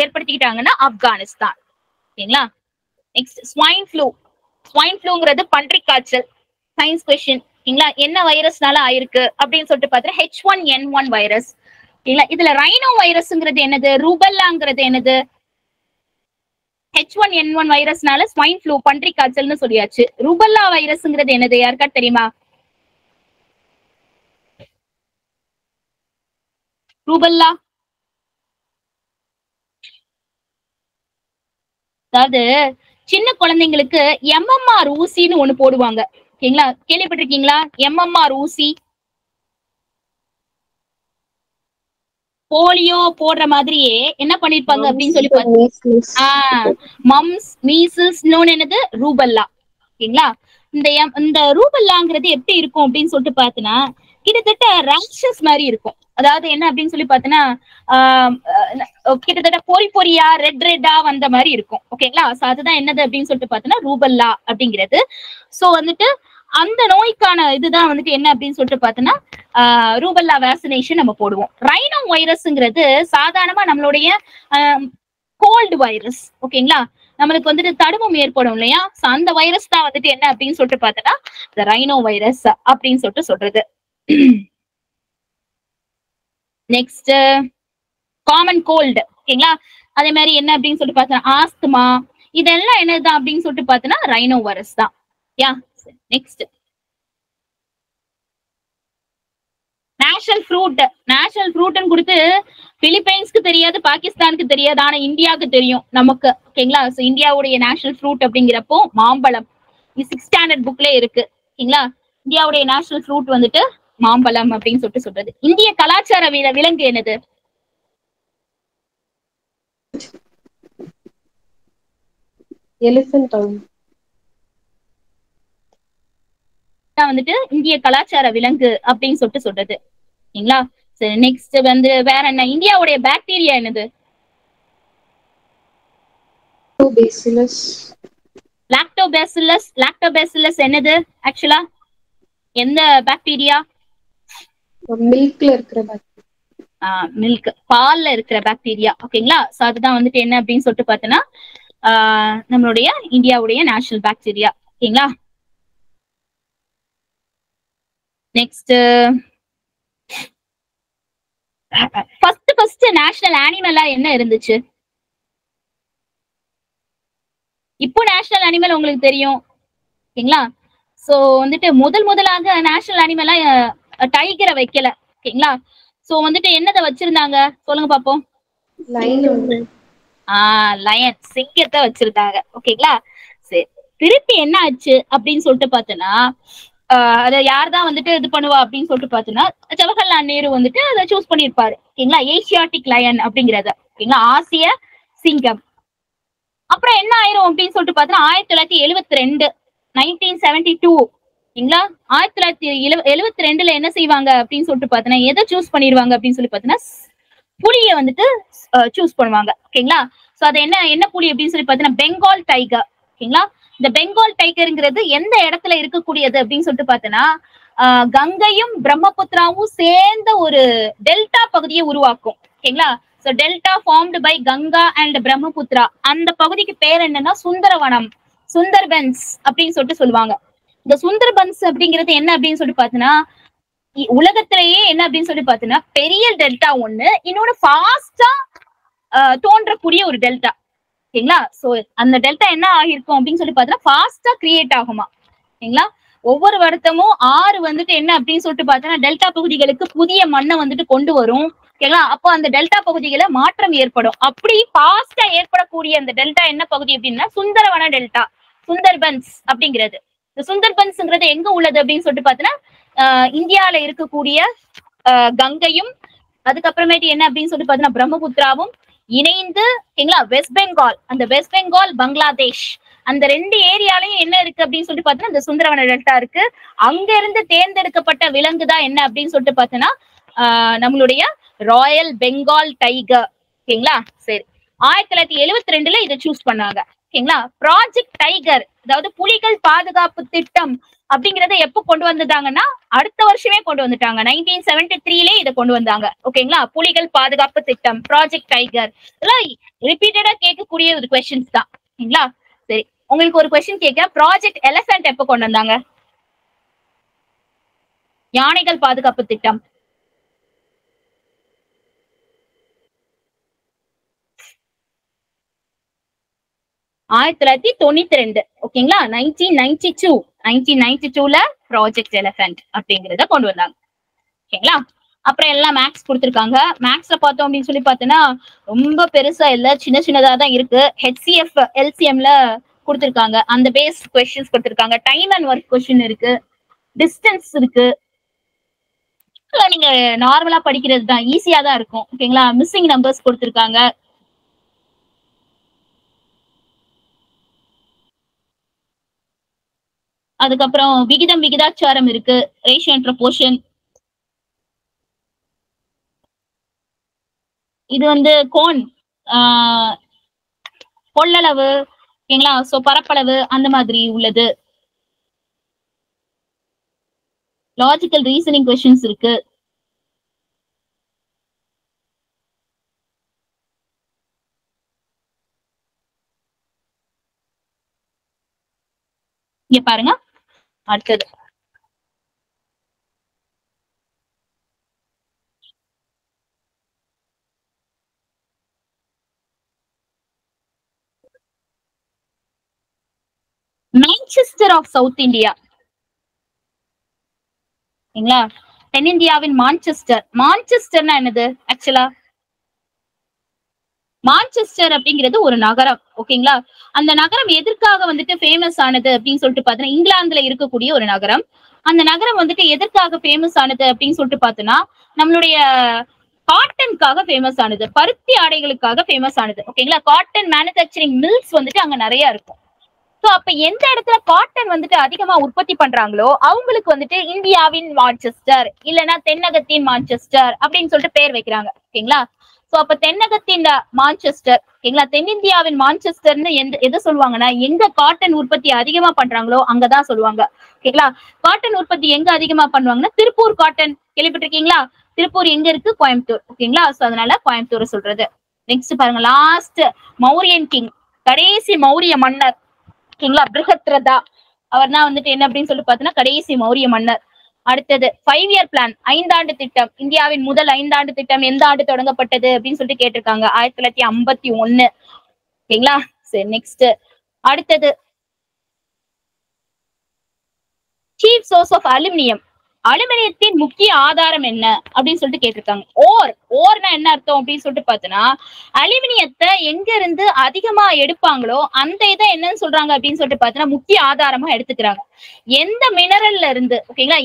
ஏற்படுத்திக்கிட்டாங்கன்னா ஆப்கானிஸ்தான். ஓகேங்களா? Next swine flu. ஸ்வைன் ஃப்ளூங்கிறது பன்றி காய்ச்சல். Science question. ஓகேங்களா? என்ன வைரஸ்னால ஆயிருக்கு அப்படின்னு சொல்லிட்டு பார்த்தா H1N1 வைரஸ். ஓகேங்களா? இதுல ரைனோ வைரஸ்ங்கிறது என்னது, ரூபல்லாங்கிறது என்னது? H1N1 வைரஸ்னால ஸ்வைன் ஃப்ளூ, பன்றி காய்ச்சல்னு சொல்லியாச்சு. ரூபல்லா வைரஸ்ங்கிறது என்னது, யாருக்கா தெரியுமா? ரூபல்லா அதாவது சின்ன குழந்தைங்களுக்கு MMR ஊசின்னு ஒண்ணு போடுவாங்க. ஓகேங்களா? கேள்விப்பட்டிருக்கீங்களா? MMR ஊசி, போலியோ போடுற மாதிரியே என்ன பண்ணிருப்பாங்க அப்படின்னு சொல்லி மம்ஸ், மீசில்ஸ், இன்னொன்னு என்னது ரூபல்லா. ஓகேங்களா? இந்த ரூபல்லாங்கிறது எப்படி இருக்கும் அப்படின்னு சொல்லிட்டு பார்த்தனா கிட்டத்தட்ட ரேஷஸ் மாதிரி இருக்கும். அதாவது என்ன அப்படின்னு சொல்லி பார்த்தனா கிட்டத்தட்ட பொறியா ரெட்டா வந்த மாதிரி இருக்கும். ஓகேங்களா? சோ அதுதான் என்னது அப்படின்னு சொல்லிட்டு பார்த்தனா ரூபல்லா அப்படிங்கிறது. சோ வந்துட்டு அந்த நோய்க்கான இதுதான் வந்துட்டு என்ன அப்படின்னு சொல்லிட்டு பார்த்தோன்னா ரூபல்லா வேக்சினேஷன் நம்ம போடுவோம். ரைனோ வைரஸ்ங்கிறது சாதாரணமா நம்மளுடைய கோல்டு வைரஸ். ஓகேங்களா? நம்மளுக்கு வந்துட்டு தடுமம் ஏற்படும் இல்லையா? சோ அந்த வைரஸ் தான் வந்துட்டு என்ன அப்படின்னு சொல்லிட்டு பார்த்தோன்னா இந்த ரைனோ வைரஸ் அப்படின்னு சொல்லிட்டு சொல்றது. Next common cold. ஓகேங்களா? அதே மாதிரி என்ன அப்படின்னு சொல்லிட்டு பார்த்தோன்னா ஆஸ்துமா, இதெல்லாம் என்னதான் அப்படின்னு சொல்லிட்டு பார்த்தோன்னா ரைனோ வைரஸ் தான். Yeah next national fruit. National ஃப்ரூட்னு கொடுத்து பிலிப்பைன்ஸ்க்கு தெரியாது, பாகிஸ்தானுக்கு தெரியாது, ஆனா இந்தியாவுக்கு தெரியும் நமக்கு. ஓகேங்களா? சோ இந்தியாவுடைய நேஷனல் ஃப்ரூட் அப்படிங்கிறப்போ மாம்பழம். 6th ஸ்டாண்டர்ட் புக்ல இருக்கு. ஓகேங்களா? இந்தியாவுடைய நேஷனல் ஃப்ரூட் வந்துட்டு மாம்பழம் அப்படின்னு சொல்லிட்டு சொல்றது. இந்திய கலாச்சார விலங்கு என்னது? எலிஃபண்ட் வந்துட்டு இந்திய கலாச்சார விலங்கு அப்படின்னு சொல்லிட்டு சொல்றது. ஓகேங்களா? சரி நெக்ஸ்ட் வந்து வேற என்ன? இந்தியாவுடைய பாக்டீரியா என்னது? லாக்டோபாசிலஸ். லாக்டோபாசிலஸ் என்னது ஆக்சுவலா? எந்த பாக்டீரியா? மில்க்ல இருக்கிற மில்க், பால்ல இருக்கிற பாக்டீரியா. ஓகேங்களா? சோ அதுதான் வந்துட்டு என்ன அப்படின்னு சொல்லிட்டு பார்த்தோன்னா நம்மளுடைய இந்தியாவுடைய நேஷனல் பாக்டீரியா. ஓகேங்களா? நெக்ஸ்ட் ஃபர்ஸ்ட் நேஷனல் அனிமலா என்ன இருந்துச்சு? இப்போ நேஷனல் அனிமல் உங்களுக்கு தெரியும். ஓகேங்களா? சோ வந்துட்டு முதலாக நேஷனல் அனிமலா டைகரை வைக்கல. ஓகேங்களா? சோ வந்துட்டு என்னத வச்சிருந்தாங்க சொல்லுங்க பாப்போம். லயன், சிங்கத்தை வச்சிருந்தாங்க. ஓகேங்களா? சரி திருப்பி என்ன ஆச்சு அப்படின்னு சொல்லிட்டு பார்த்தோன்னா அத யார் தான் வந்துட்டு இது பண்ணுவா அப்படின்னு சொல்லிட்டு பார்த்தோன்னா ஜவஹர்லால் நேரு வந்துட்டு அதை சூஸ் பண்ணிருப்பாரு. ஓகேங்களா? ஏசியாட்டிக் லயன் அப்படிங்கறத. ஓகேங்களா? ஆசிய சிங்கம். அப்புறம் என்ன ஆயிரும் அப்படின்னு சொல்லிட்டு பார்த்தோன்னா 1972 1972. ஓகேங்களா? 1972 என்ன செய்வாங்க அப்படின்னு சொல்லிட்டு பார்த்தோன்னா எதை சூஸ் பண்ணிடுவாங்க அப்படின்னு சொல்லி பார்த்தோன்னா புலிய வந்துட்டு சூஸ் பண்ணுவாங்க. ஓகேங்களா? சோ அது என்ன புலி அப்படின்னு சொல்லி பார்த்தோன்னா பெங்கால் டைகர். ஓகேங்களா? இந்த பெங்கால் டைகர்ங்கிறது எந்த இடத்துல இருக்கக்கூடியது அப்படின்னு சொல்லிட்டு பார்த்தோன்னா கங்கையும் பிரம்மபுத்திராவும் சேர்ந்த ஒரு டெல்டா பகுதியை உருவாக்கும். ஓகேங்களா? So delta formed by Ganga and Brahmaputra. அந்த பகுதிக்கு பேர் என்னன்னா சுந்தரவனம், சுந்தர்பன்ஸ் அப்படின்னு சொல்லிட்டு சொல்லுவாங்க. இந்த சுந்தர்பன்ஸ் அப்படிங்கிறது என்ன அப்படின்னு சொல்லிட்டு பார்த்தோன்னா உலகத்திலேயே என்ன அப்படின்னு சொல்லி பாத்தீங்கன்னா பெரிய டெல்டா ஒண்ணு, இன்னொன்னு ஃபாஸ்டா தோன்றக்கூடிய ஒரு டெல்டா. ஓகேங்களா? சோ அந்த டெல்டா என்ன ஆகிருக்கும் அப்படின்னு சொல்லி பாத்தீங்கன்னா ஃபாஸ்டா கிரியேட் ஆகுமா. ஓகேங்களா? ஒவ்வொரு வருடமும் 6 வந்துட்டு என்ன அப்படின்னு சொல்லிட்டு பாத்தீங்கன்னா டெல்டா பகுதிகளுக்கு புதிய மண்ணை வந்துட்டு கொண்டு வரும். ஓகேங்களா? அப்போ அந்த டெல்டா பகுதிகளை மாற்றம் ஏற்படும். அப்படி ஃபாஸ்டா ஏற்படக்கூடிய அந்த டெல்டா என்ன பகுதி அப்படின்னா சுந்தரவன டெல்டா, சுந்தர்பன்ஸ் அப்படிங்கிறது. இந்த சுந்தர்பன்ஸ்ங்கிறது எங்க உள்ளது அப்படின்னு சொல்லிட்டு பாத்தீங்கன்னா இந்தியால இருக்கக்கூடிய கங்கையும் அதுக்கப்புறமேட்டு என்ன அப்படின்னு சொல்லி பாத்தீங்கன்னா பிரம்மபுத்திராவும் இணைந்து, ஓகேங்களா, வெஸ்ட் பெங்கால், அந்த வெஸ்ட் பெங்கால் பங்களாதேஷ் அந்த 2 ஏரியாலையும் என்ன இருக்கு அப்படின்னு சொல்லிட்டு பாத்தீங்கன்னா இந்த சுந்தரவன டெல்டா இருக்கு. அங்க இருந்து தேர்ந்தெடுக்கப்பட்ட விலங்கு தான் என்ன அப்படின்னு சொல்லிட்டு பாத்தீங்கன்னா நம்மளுடைய ராயல் பெங்கால் டைகர். ஓகேங்களா? சரி, 1972ல இதை சூஸ் பண்ணாங்க. ஓகேங்களா? ப்ராஜெக்ட் டைகர், அதாவது புலிகள் பாதுகாப்பு திட்டம் அப்படிங்கறத எப்ப கொண்டு வந்துட்டாங்கன்னா அடுத்த வருஷமே கொண்டு வந்துட்டாங்க. 1973லே இதை கொண்டு வந்தாங்க. ஓகேங்களா? புலிகள் பாதுகாப்பு திட்டம், ப்ராஜெக்ட் டைகர், இதெல்லாம் ரிப்பீட்டடா கேட்கக்கூடிய ஒரு கொஸ்டின்ஸ் தான். ஓகேங்களா? சரி, உங்களுக்கு ஒரு கொஸ்டின் கேட்க, ப்ராஜெக்ட் எலிஃபென்ட் எப்ப கொண்டு வந்தாங்க? யானைகள் பாதுகாப்பு திட்டம். ஆயிரத்தி 1992. ஓகேங்களா? 1992ல ப்ராஜெக்ட் எலிஃபென்ட் அப்படிங்கறத கொண்டு வந்தாங்க. ஓகேங்களா? அப்புறம் எல்லாம் மேக்ஸ் கொடுத்துருக்காங்க. மேக்ஸ்ல பார்த்தோம் அப்படின்னு சொல்லி பார்த்தோன்னா ரொம்ப பெருசா இல்ல, சின்ன சின்னதா தான் இருக்கு. ஹெச்சிஎஃப் எல்சிஎம்ல கொடுத்துருக்காங்க. அந்த பேஸ் கொஸ்டின்ஸ் கொடுத்துருக்காங்க. டைம் அண்ட் ஒர்க் கொஸ்டின் இருக்கு, டிஸ்டன்ஸ் இருக்கு. நீங்க நார்மலா படிக்கிறது தான், ஈஸியா தான் இருக்கும். ஓகேங்களா? மிஸ்ஸிங் நம்பர்ஸ் கொடுத்துருக்காங்க. அதுக்கப்புறம் விகிதம் விகிதாச்சாரம் இருக்கு, ரேஷியோ அண்ட் ப்ரொபோர்ஷன். இது வந்து கோன், கொள்ளளவு, ஓகேங்களா, சோ பரப்பளவு அந்த மாதிரி உள்ளது. லாஜிக்கல் ரீசனிங் கொஸ்டின்ஸ் இருக்கு. இங்க பாருங்க, அடுத்தது மான்செஸ்டர் ஆஃப் சவுத் இந்தியா. ஓகேங்களா? தென்னிந்தியாவின் மான்செஸ்டர். மான்செஸ்டர்னா என்னது ஆக்சுவலா? மான்செஸ்டர் அப்படிங்கிறது ஒரு நகரம். ஓகேங்களா? அந்த நகரம் எதற்காக வந்துட்டு ஃபேமஸ் ஆனது அப்படின்னு சொல்லிட்டு பாத்தீங்கன்னா இங்கிலாந்துல இருக்கக்கூடிய ஒரு நகரம். அந்த நகரம் வந்துட்டு எதற்காக ஃபேமஸ் ஆனது அப்படின்னு சொல்லிட்டு பார்த்தோன்னா நம்மளுடைய காட்டனுக்காக ஃபேமஸ் ஆனது, பருத்தி ஆடைகளுக்காக ஃபேமஸ் ஆனது. ஓகேங்களா? காட்டன் மேனுஃபேக்சரிங் மில்ஸ் வந்துட்டு அங்க நிறைய இருக்கும். சோ அப்ப எந்த இடத்துல காட்டன் வந்துட்டு அதிகமா உற்பத்தி பண்றாங்களோ அவங்களுக்கு வந்துட்டு இந்தியாவின் மான்செஸ்டர் இல்லைன்னா தென்னகத்தின் மான்செஸ்டர் அப்படின்னு சொல்லிட்டு பேர் வைக்கிறாங்க. ஓகேங்களா? சோ அப்ப தென்னகத்தின் மான்செஸ்டர், ஓகேங்களா, தென்னிந்தியாவின் மான்செஸ்டர்னு எதை சொல்லுவாங்கன்னா எங்க காட்டன் உற்பத்தி அதிகமா பண்றாங்களோ அங்கதான் சொல்லுவாங்க. ஓகேங்களா? காட்டன் உற்பத்தி எங்க அதிகமா பண்ணுவாங்கன்னா திருப்பூர் காட்டன், கேள்விப்பட்டிருக்கீங்களா? திருப்பூர் எங்க இருக்கு? கோயம்புத்தூர். ஓகேங்களா? சோ அதனால கோயம்புத்தூர் சொல்றது. நெக்ஸ்ட் பாருங்க, லாஸ்ட் மௌரியன் கிங், கடைசி மௌரிய மன்னர். ஓகேங்களா? பிருஹத்ரதா, அவர் தான் வந்துட்டு என்ன அப்படின்னு சொல்லி பார்த்தீங்கன்னா கடைசி மௌரிய மன்னர். அடுத்தது 5 இயர் பிளான், 5 ஆண்டு திட்டம். இந்தியாவின் முதல் 5 ஆண்டு திட்டம் எந்த ஆண்டு தொடங்கப்பட்டது அப்படின்னு சொல்லிட்டு கேட்டிருக்காங்க. 1951. ஓகேங்களா? சரி, நெக்ஸ்ட் அடுத்தது சீஃப் சோர்ஸ் ஆஃப் அலுமினியம். அலுமினியத்தின் முக்கிய ஆதாரம் என்ன அப்படின்னு சொல்லிட்டு கேட்டிருக்காங்க. ஓர்னா என்ன அர்த்தம் அப்படின்னு சொல்லிட்டு பார்த்தோன்னா அலுமினியத்தை எங்க இருந்து அதிகமா எடுப்பாங்களோ அந்த இதை என்னன்னு சொல்றாங்க அப்படின்னு சொல்லிட்டு பார்த்தோன்னா முக்கிய ஆதாரமா எடுத்துக்கிறாங்க. எந்த மினரல்ல இருந்து, ஓகேங்களா,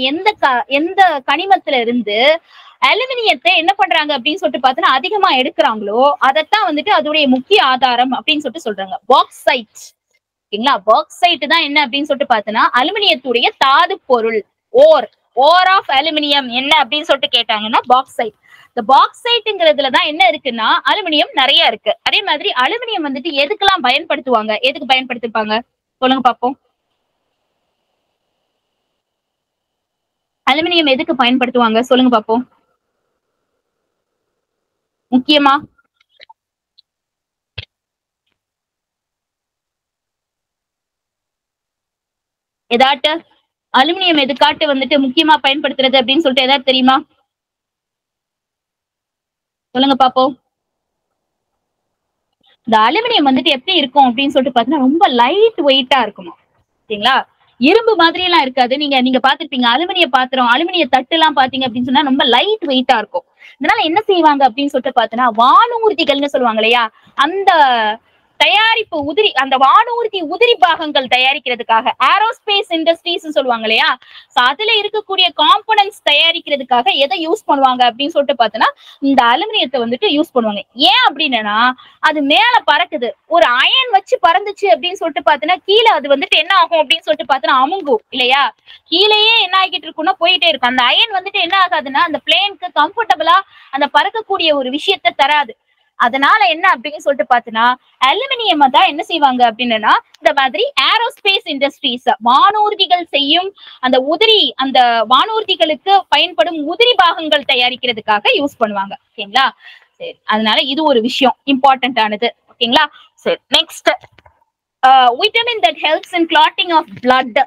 எந்த கனிமத்துல இருந்து அலுமினியத்தை என்ன பண்றாங்க அப்படின்னு சொல்லிட்டு பார்த்தோன்னா அதிகமா எடுக்கிறாங்களோ அதைத்தான் வந்துட்டு அதோடைய முக்கிய ஆதாரம் அப்படின்னு சொல்லிட்டு சொல்றாங்க. பாக்சைட். ஓகேங்களா? பாக்சைட் தான் என்ன அப்படின்னு சொல்லிட்டு பார்த்தோன்னா அலுமினியத்துடைய தாது பொருள். ஓர் ஆஃப் அலுமினியம் என்ன அப்படின்னு சொல்லிட்டு கேட்டாங்கன்னா பாக்சைட். இந்த பாக்சைட்ங்கிறதுலதான் என்ன இருக்குன்னா அலுமினியம் நிறைய இருக்கு. அதே மாதிரி அலுமினியம் வந்துட்டு எதுக்கெல்லாம் பயன்படுத்துவாங்க, எதுக்கு பயன்படுத்திருப்பாங்க சொல்லுங்க பாப்போம். அலுமினியம் எதுக்கு பயன்படுத்துவாங்க சொல்லுங்க பாப்போம். முக்கியமா ஏதாட்டு அலுமினியம் எதுக்காட்டு வந்துட்டு முக்கியமா பயன்படுத்துறது அப்படின்னு சொல்லிட்டு ஏதாவது தெரியுமா? சொல்லுங்க பாப்போம். இந்த அலுமினியம் வந்துட்டு எப்படி இருக்கும் அப்படின்னு சொல்லிட்டு பாத்தீங்கன்னா ரொம்ப லைட் வெயிட்டா இருக்குமா, சரிங்களா? இரும்பு மாதிரி எல்லாம் இருக்காது. நீங்க பாத்திருப்பீங்க அலுமினிய பாத்திரம், அலுமினிய தட்டு எல்லாம் பாத்தீங்க அப்படின்னு சொன்னா ரொம்ப லைட் வெயிட்டா இருக்கும். இதனால என்ன செய்வாங்க அப்படின்னு சொல்லிட்டு பாத்தீங்கன்னா வானூர்திகள்னு சொல்லுவாங்க இல்லையா, அந்த தயாரிப்பு உதிரி, அந்த வானூர்தி உதிரி பாகங்கள் தயாரிக்கிறதுக்காக ஏரோஸ்பேஸ் இண்டஸ்ட்ரீஸ் சொல்லுவாங்க இல்லையா, அதுல இருக்கக்கூடிய காம்போனன்ட்ஸ் தயாரிக்கிறதுக்காக எதை யூஸ் பண்ணுவாங்க அப்படின்னு சொல்லிட்டு பாத்தீங்கன்னா இந்த அலுமினியத்தை வந்துட்டு யூஸ் பண்ணுவாங்க. ஏன் அப்படின்னா அது மேல பறக்குது, ஒரு அயன் வச்சு பறந்துச்சு அப்படின்னு சொல்லிட்டு பாத்தீங்கன்னா கீழே அது வந்துட்டு என்ன ஆகும் அப்படின்னு சொல்லிட்டு பாத்தீங்கன்னா அமுங்கும் இல்லையா, கீழேயே என்ன ஆகிட்டு இருக்குன்னா போயிட்டே இருக்கும். அந்த அயன் வந்துட்டு என்ன ஆகாதுன்னா அந்த பிளேனுக்கு கம்ஃபர்டபுளா அந்த பறக்கக்கூடிய ஒரு விஷயத்த தராது. அதனால என்ன அப்படின்னு சொல்லிட்டு பாத்தீங்கன்னா அலுமினியம் தான் என்ன செய்வாங்க அப்படின்னா இந்த மாதிரி ஏரோஸ்பேஸ் இண்டஸ்ட்ரீஸ் வானூர்திகள் செய்யும் அந்த உதிரி, அந்த வானூர்திகளுக்கு பயன்படும் உதிரி பாகங்கள் தயாரிக்கிறதுக்காக யூஸ் பண்ணுவாங்க. ஓகேங்களா? சரி, அதனால இது ஒரு விஷயம் இம்பார்ட்டன்ட் ஆனது. ஓகேங்களா? சரி, next vitamin that helps in clotting of blood.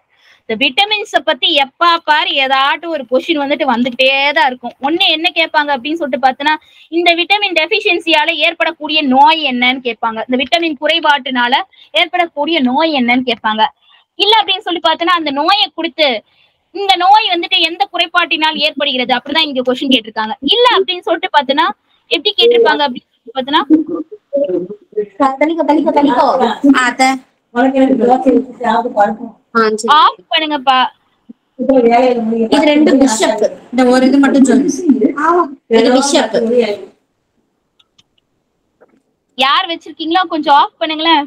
இந்த விட்டமின்ஸை பத்தி எப்பா பாரு ஏதாட்டும் ஒரு கொஸ்டின் வந்துட்டு வந்துகிட்டே தான் இருக்கும். ஒண்ணு என்ன கேட்பாங்க அப்படின்னு சொல்லிட்டு பார்த்தோன்னா இந்த விட்டமின் டெபிஷியன்சியால ஏற்படக்கூடிய நோய் என்னன்னு கேட்பாங்க, இந்த விட்டமின் குறைபாட்டுனால ஏற்படக்கூடிய நோய் என்னன்னு கேட்பாங்க. இல்ல அப்படின்னு சொல்லி பார்த்தோன்னா அந்த நோயை கொடுத்து இந்த நோய் வந்துட்டு எந்த குறைபாட்டினால் ஏற்படுகிறது அப்படிதான் இங்க கொஸ்டின் கேட்டிருக்காங்க. இல்ல அப்படின்னு சொல்லிட்டு பார்த்தோன்னா எப்படி கேட்டிருப்பாங்க அப்படின்னு சொல்லிட்டு பார்த்தோன்னா ஆஃப் பண்ணுங்கப்பா. இது ரெண்டு பிஷப், இந்த ஒரு இது மட்டும் சொல்லு. இது பிஷப். யார் வச்சிருக்கீங்களோ கொஞ்சம் ஆஃப் பண்ணுங்களேன்.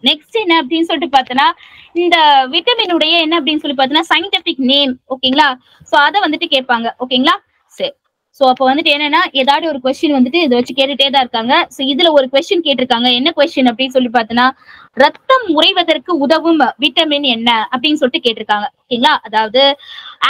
நெக்ஸ்ட் என்ன அப்படின்னு சொல்லிட்டு பார்த்தோன்னா இந்த விட்டமினுடைய என்ன அப்படின்னு சொல்லி பார்த்தோன்னா சயின்டிபிக் நேம். ஓகேங்களா? சோ அதை வந்துட்டு கேட்பாங்க. ஓகேங்களா? சரி, சோ அப்ப வந்துட்டு என்னன்னா ஏதாவது ஒரு கொஸ்டின் வந்துட்டு இதை வச்சு கேட்டுட்டே தான் இருக்காங்க. சோ இதுல ஒரு கொஸ்டின் கேட்டிருக்காங்க. என்ன கொஸ்டின் அப்படின்னு சொல்லி பார்த்தோன்னா ரத்தம் உறைவதற்கு உதவும் விட்டமின் என்ன அப்படின்னு சொல்லிட்டு கேட்டிருக்காங்க. ஓகேங்களா? அதாவது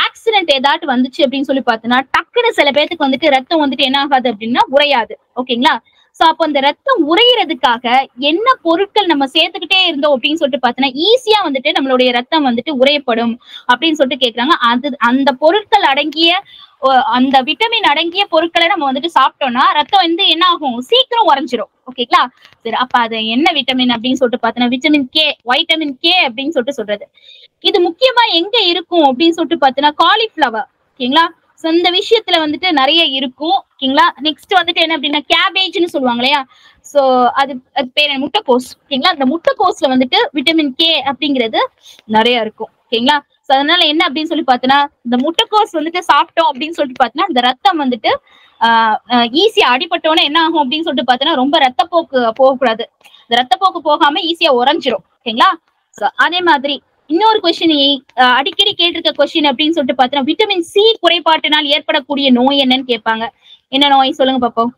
ஆக்சிடென்ட் ஏதாட்டு வந்துச்சு அப்படின்னு சொல்லி பார்த்தோன்னா டக்குன்னு சில பேருக்கு வந்துட்டு ரத்தம் வந்துட்டு என்ன ஆகாது அப்படின்னா உறையாது. ஓகேங்களா? சோ அப்போ அந்த ரத்தம் உறையிறதுக்காக என்ன பொருட்கள் நம்ம சேர்த்துக்கிட்டே இருந்தோம் அப்படின்னு சொல்லிட்டு பார்த்தோன்னா ஈஸியா வந்துட்டு நம்மளுடைய ரத்தம் வந்துட்டு உறையப்படும் அப்படின்னு சொல்லிட்டு கேட்கறாங்க. அந்த பொருட்கள் அடங்கிய அந்த விட்டமின் அடங்கிய பொருட்களை நம்ம வந்துட்டு சாப்பிட்டோம்னா ரத்தம் வந்து என்ன ஆகும், சீக்கிரம் உறைஞ்சிரும். ஓகேங்களா? சரி, அப்ப அது என்ன விட்டமின் அப்படின்னு சொல்லிட்டு பார்த்தோன்னா விட்டமின் கே, வைட்டமின் கே அப்படின்னு சொல்லிட்டு சொல்றது. இது முக்கியமா எங்க இருக்கும் அப்படின்னு சொல்லிட்டு பார்த்தோன்னா காலிஃபிளவர். ஓகேங்களா? சோ இந்த விஷயத்துல வந்துட்டு நிறைய இருக்கும். ஓகேங்களா? நெக்ஸ்ட் வந்துட்டு என்ன அப்படின்னா கேபேஜ்னு சொல்லுவாங்க இல்லையா, சோ அது பேர் முட்டைக்கோஸ். ஓகேங்களா? அந்த முட்டைக்கோஸ்ல வந்துட்டு விட்டமின் கே அப்படிங்கிறது நிறைய இருக்கும். ஓகேங்களா? சோ அதனால என்ன அப்படின்னு சொல்லி பார்த்தோன்னா இந்த முட்டைக்கோஸ் வந்துட்டு சாப்பிட்டோம் அப்படின்னு சொல்லிட்டு பார்த்தோன்னா இந்த ரத்தம் வந்துட்டு ஈஸியா அடிபட்டோன்னே என்ன ஆகும் அப்படின்னு சொல்லிட்டு பார்த்தோன்னா ரொம்ப ரத்தப்போக்கு போகக்கூடாது, இந்த ரத்தப்போக்கு போகாம ஈஸியா உறைஞ்சிரும். ஓகேங்களா? சோ அதே மாதிரி இன்னொரு கொஸ்டின் அடிக்கடி கேட்டிருக்க கொஸ்டின் அப்படின்னு சொல்லிட்டு பார்த்தோன்னா விட்டமின் சி குறைபாட்டினால் ஏற்படக்கூடிய நோய் என்னன்னு கேட்பாங்க. என்ன நோய் சொல்லுங்க பாப்போம்.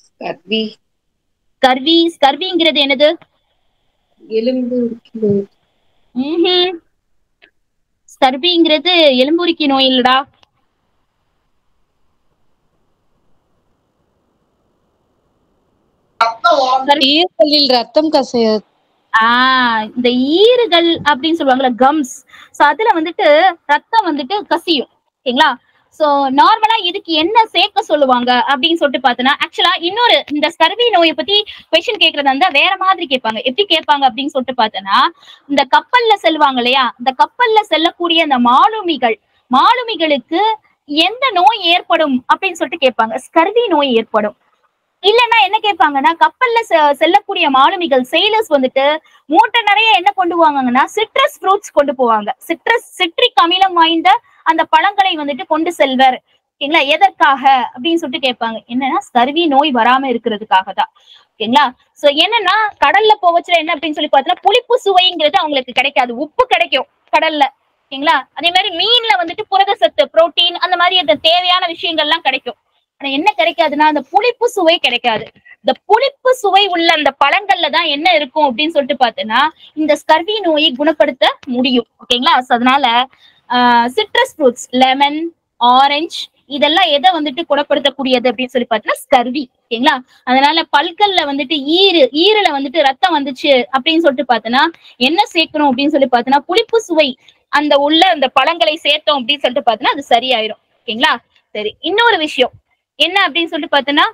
ஸ்கர்வி. ஸ்கர்வி. ஸ்கர்விங்கிறது என்னது? எலும்பு. ஸ்கர்விங்கிறது எலும்புரிக்கி நோய் இல்லடா. ஈரலில் ரத்தம் கசைய. இந்த ஈறுகள் அப்படின்னு சொல்லுவாங்கல்ல, கம்ஸ். சோ அதுல வந்துட்டு ரத்தம் வந்துட்டு கசியும். ஓகேங்களா? சோ நார்மலா இதுக்கு என்ன சேர்க்க சொல்லுவாங்க அப்படின்னு சொல்லிட்டு பார்த்தோன்னா ஆக்சுவலா இன்னொரு இந்த ஸ்கர்வி நோயை பத்தி கொஸ்டின் கேட்கறதா இருந்தா வேற மாதிரி கேட்பாங்க. எப்படி கேட்பாங்க அப்படின்னு சொல்லிட்டு பார்த்தோன்னா இந்த கப்பல்ல செல்வாங்க இல்லையா, இந்த கப்பல்ல செல்லக்கூடிய அந்த மாலுமிகளுக்கு எந்த நோய் ஏற்படும் அப்படின்னு சொல்லிட்டு கேட்பாங்க. ஸ்கர்வி நோய் ஏற்படும். இல்லன்னா என்ன கேட்பாங்கன்னா கப்பல்ல செல்லக்கூடிய மாலுமிகள் செயிலர்ஸ் வந்துட்டு மூட்டை நிறைய என்ன கொண்டு போவாங்கன்னா சிட்ரஸ் ஃப்ரூட்ஸ் கொண்டு போவாங்க. சிட்ரிக் அமிலம் வாய்ந்த அந்த பழங்களை வந்துட்டு கொண்டு செல்வர். ஓகேங்களா? எதற்காக அப்படின்னு சொல்லிட்டு கேட்பாங்க. என்னன்னா ஸ்கர்வி நோய் வராம இருக்கிறதுக்காக தான். ஓகேங்களா? சோ என்னன்னா கடல்ல போவச்சுல என்ன அப்படின்னு சொல்லி பார்த்தோன்னா புளிப்பு சுவைங்கிறது அவங்களுக்கு கிடைக்காது, உப்பு கிடைக்கும் கடல்ல. ஓகேங்களா? அதே மாதிரி மீன்ல வந்துட்டு புரத சத்து, புரோட்டீன், அந்த மாதிரி அந்த தேவையான விஷயங்கள்லாம் கிடைக்கும். ஆனா என்ன கிடைக்காதுன்னா அந்த புளிப்பு சுவை கிடைக்காது. இந்த புளிப்பு சுவை உள்ள அந்த பழங்கள்ல தான் என்ன இருக்கும் அப்படின்னு சொல்லிட்டு பார்த்தோன்னா இந்த ஸ்கர்வி நோயை குணப்படுத்த முடியும். ஓகேங்களா? அதனால சிட்ரஸ் ஃப்ரூட்ஸ், லெமன், ஆரஞ்சு, இதெல்லாம் எதை வந்துட்டு குணப்படுத்தக்கூடியது அப்படின்னு சொல்லி பார்த்தீங்கன்னா ஸ்கர்வி. ஓகேங்களா? அதனால பல்கள்ல வந்துட்டு ஈரல வந்துட்டு ரத்தம் வந்துச்சு அப்படின்னு சொல்லிட்டு பார்த்தோன்னா என்ன சேர்க்கணும் அப்படின்னு சொல்லி பார்த்தோன்னா புளிப்பு சுவை அந்த உள்ள அந்த பழங்களை சேர்த்தோம் அப்படின்னு சொல்லிட்டு பார்த்தோன்னா அது சரியாயிரும். ஓகேங்களா? சரி, இன்னொரு விஷயம் என்ன அப்படின்னு சொல்லிட்டு பார்த்தோன்னா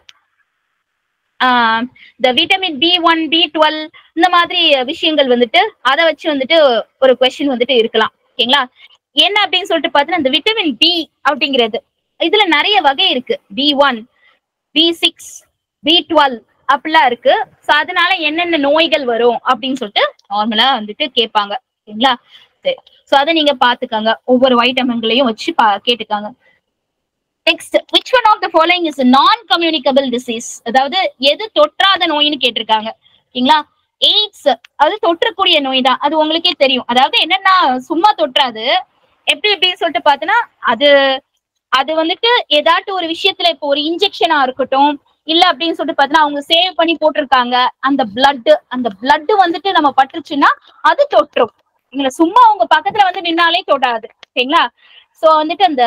இந்த விட்டமின் B1 B12 இந்த மாதிரி விஷயங்கள் வந்துட்டு அதை வச்சு வந்துட்டு ஒரு கொஸ்டின் வந்துட்டு இருக்கலாம். ஓகேங்களா? என்ன அப்படின்னு சொல்லிட்டு பார்த்தோன்னா இந்த விட்டமின் B அப்படிங்கிறது இதுல நிறைய வகை இருக்கு. B1 B6 B12 அப்படிலாம் இருக்கு. சோ அதனால என்னென்ன நோய்கள் வரும் அப்படின்னு சொல்லிட்டு நார்மலா வந்துட்டு கேட்பாங்க. ஓகேங்களா? சரி, சோ அதை நீங்க பாத்துக்கோங்க. ஒவ்வொரு வைட்டமின்களையும் வச்சு கேட்டுக்காங்க. Next, which one of the following is a non-communicable disease? அதாவது எது தொற்றாத நோய்னு கேட்டிருக்காங்க. ஓகேங்களா? எய்ட்ஸ் அது தொற்றக்கூடிய நோய் தான், அது உங்களுக்கே தெரியும். அதாவது என்னன்னா சும்மா தொற்றாது. எப்படின்னு சொல்லிட்டு பார்த்தோன்னா அது வந்துட்டு ஏதாட்டும் ஒரு விஷயத்துல இப்போ ஒரு இன்ஜெக்ஷனா இருக்கட்டும் இல்ல அப்படின்னு சொல்லிட்டு பார்த்தோன்னா அவங்க சேவ் பண்ணி போட்டிருக்காங்க அந்த பிளட் வந்துட்டு நம்ம பட்டுருச்சுன்னா அது தொற்றும். நீங்க சும்மா உங்க பக்கத்துல வந்து நின்னாலே தொடாது. ஓகேங்களா? சோ வந்துட்டு அந்த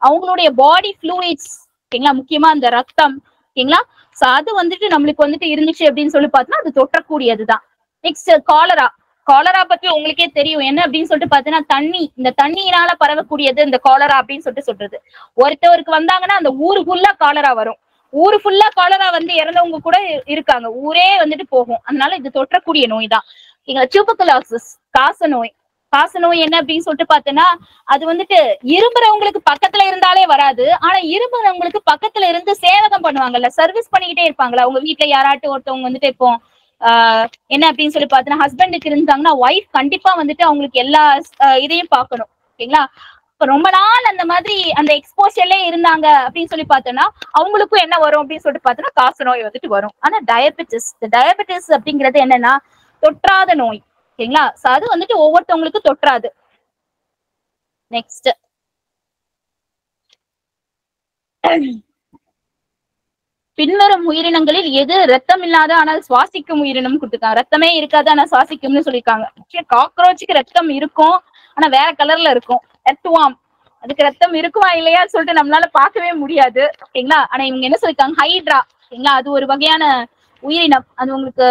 அவங்களுடைய பாடி ஃப்ளூயிட்ஸ், ஓகேங்களா, முக்கியமா அந்த ரத்தம், ஓகேங்களா, சோ அது வந்துட்டு நம்மளுக்கு வந்துட்டு இருந்துச்சு அப்படின்னு சொல்லி பார்த்தோம்னா அது தொற்றக்கூடியதுதான். நெக்ஸ்ட், காலரா பத்தி உங்களுக்கே தெரியும். என்ன அப்படின்னு சொல்லிட்டு பார்த்தீங்கன்னா இந்த தண்ணியினால பரவக்கூடியது இந்த காலரா அப்படின்னு சொல்றது. ஒருத்தவருக்கு வந்தாங்கன்னா அந்த ஊரு ஃபுல்லா காலரா வரும். ஊரு ஃபுல்லா காலரா வந்து இறந்தவங்க கூட இருக்காங்க. ஊரே வந்துட்டு போகும். அதனால இது தொற்றக்கூடிய நோய் தான். டியூபர்குலோசிஸ் காசநோய் என்ன அப்படின்னு சொல்லிட்டு பார்த்தோன்னா அது வந்துட்டு இரும்புறவங்களுக்கு பக்கத்துல இருந்தாலே வராது. ஆனா இரும்புறவங்களுக்கு பக்கத்துல இருந்து சேவகம் பண்ணுவாங்கல்ல, சர்வீஸ் பண்ணிக்கிட்டே இருப்பாங்களா. உங்க வீட்டுல யாராட்டும் ஒருத்தவங்க வந்துட்டு இப்போ என்ன அப்படின்னு சொல்லி பார்த்தோன்னா ஹஸ்பண்டுக்கு இருந்தாங்கன்னா ஒய்ஃப் கண்டிப்பா வந்துட்டு அவங்களுக்கு எல்லா இதையும் பார்க்கணும். ஓகேங்களா? இப்ப ரொம்ப நாள் அந்த மாதிரி அந்த எக்ஸ்போஷர்லே இருந்தாங்க அப்படின்னு சொல்லி பார்த்தோன்னா அவங்களுக்கும் என்ன வரும் அப்படின்னு சொல்லிட்டு பார்த்தோன்னா காசநோய் வந்துட்டு வரும். ஆனா டயபெட்டிஸ் அப்படிங்கிறது என்னன்னா தொற்றாத நோய். ஓகேங்களா? சோ அது வந்துட்டு ஒவ்வொருத்தவங்களுக்கு தொற்றாது. நெக்ஸ்ட், பின்வரும் உயிரினங்களில் எது ரத்தம் இல்லாத ஆனால் சுவாசிக்கும் உயிரினம் கொடுத்துருக்காங்க. ரத்தமே இருக்காது ஆனா சுவாசிக்கும்னு சொல்லியிருக்காங்க. காக்ரோச்சுக்கு ரத்தம் இருக்கும் ஆனா வேற கலர்ல இருக்கும். எர்த்வார்ம் அதுக்கு ரத்தம் இருக்குமா இல்லையா சொல்லிட்டு நம்மளால பார்க்கவே முடியாது. ஓகேங்களா? ஆனா இவங்க என்ன சொல்லிருக்காங்க, ஹைட்ரா. ஓகேங்களா? அது ஒரு வகையான உயிரினம். அது உங்களுக்கு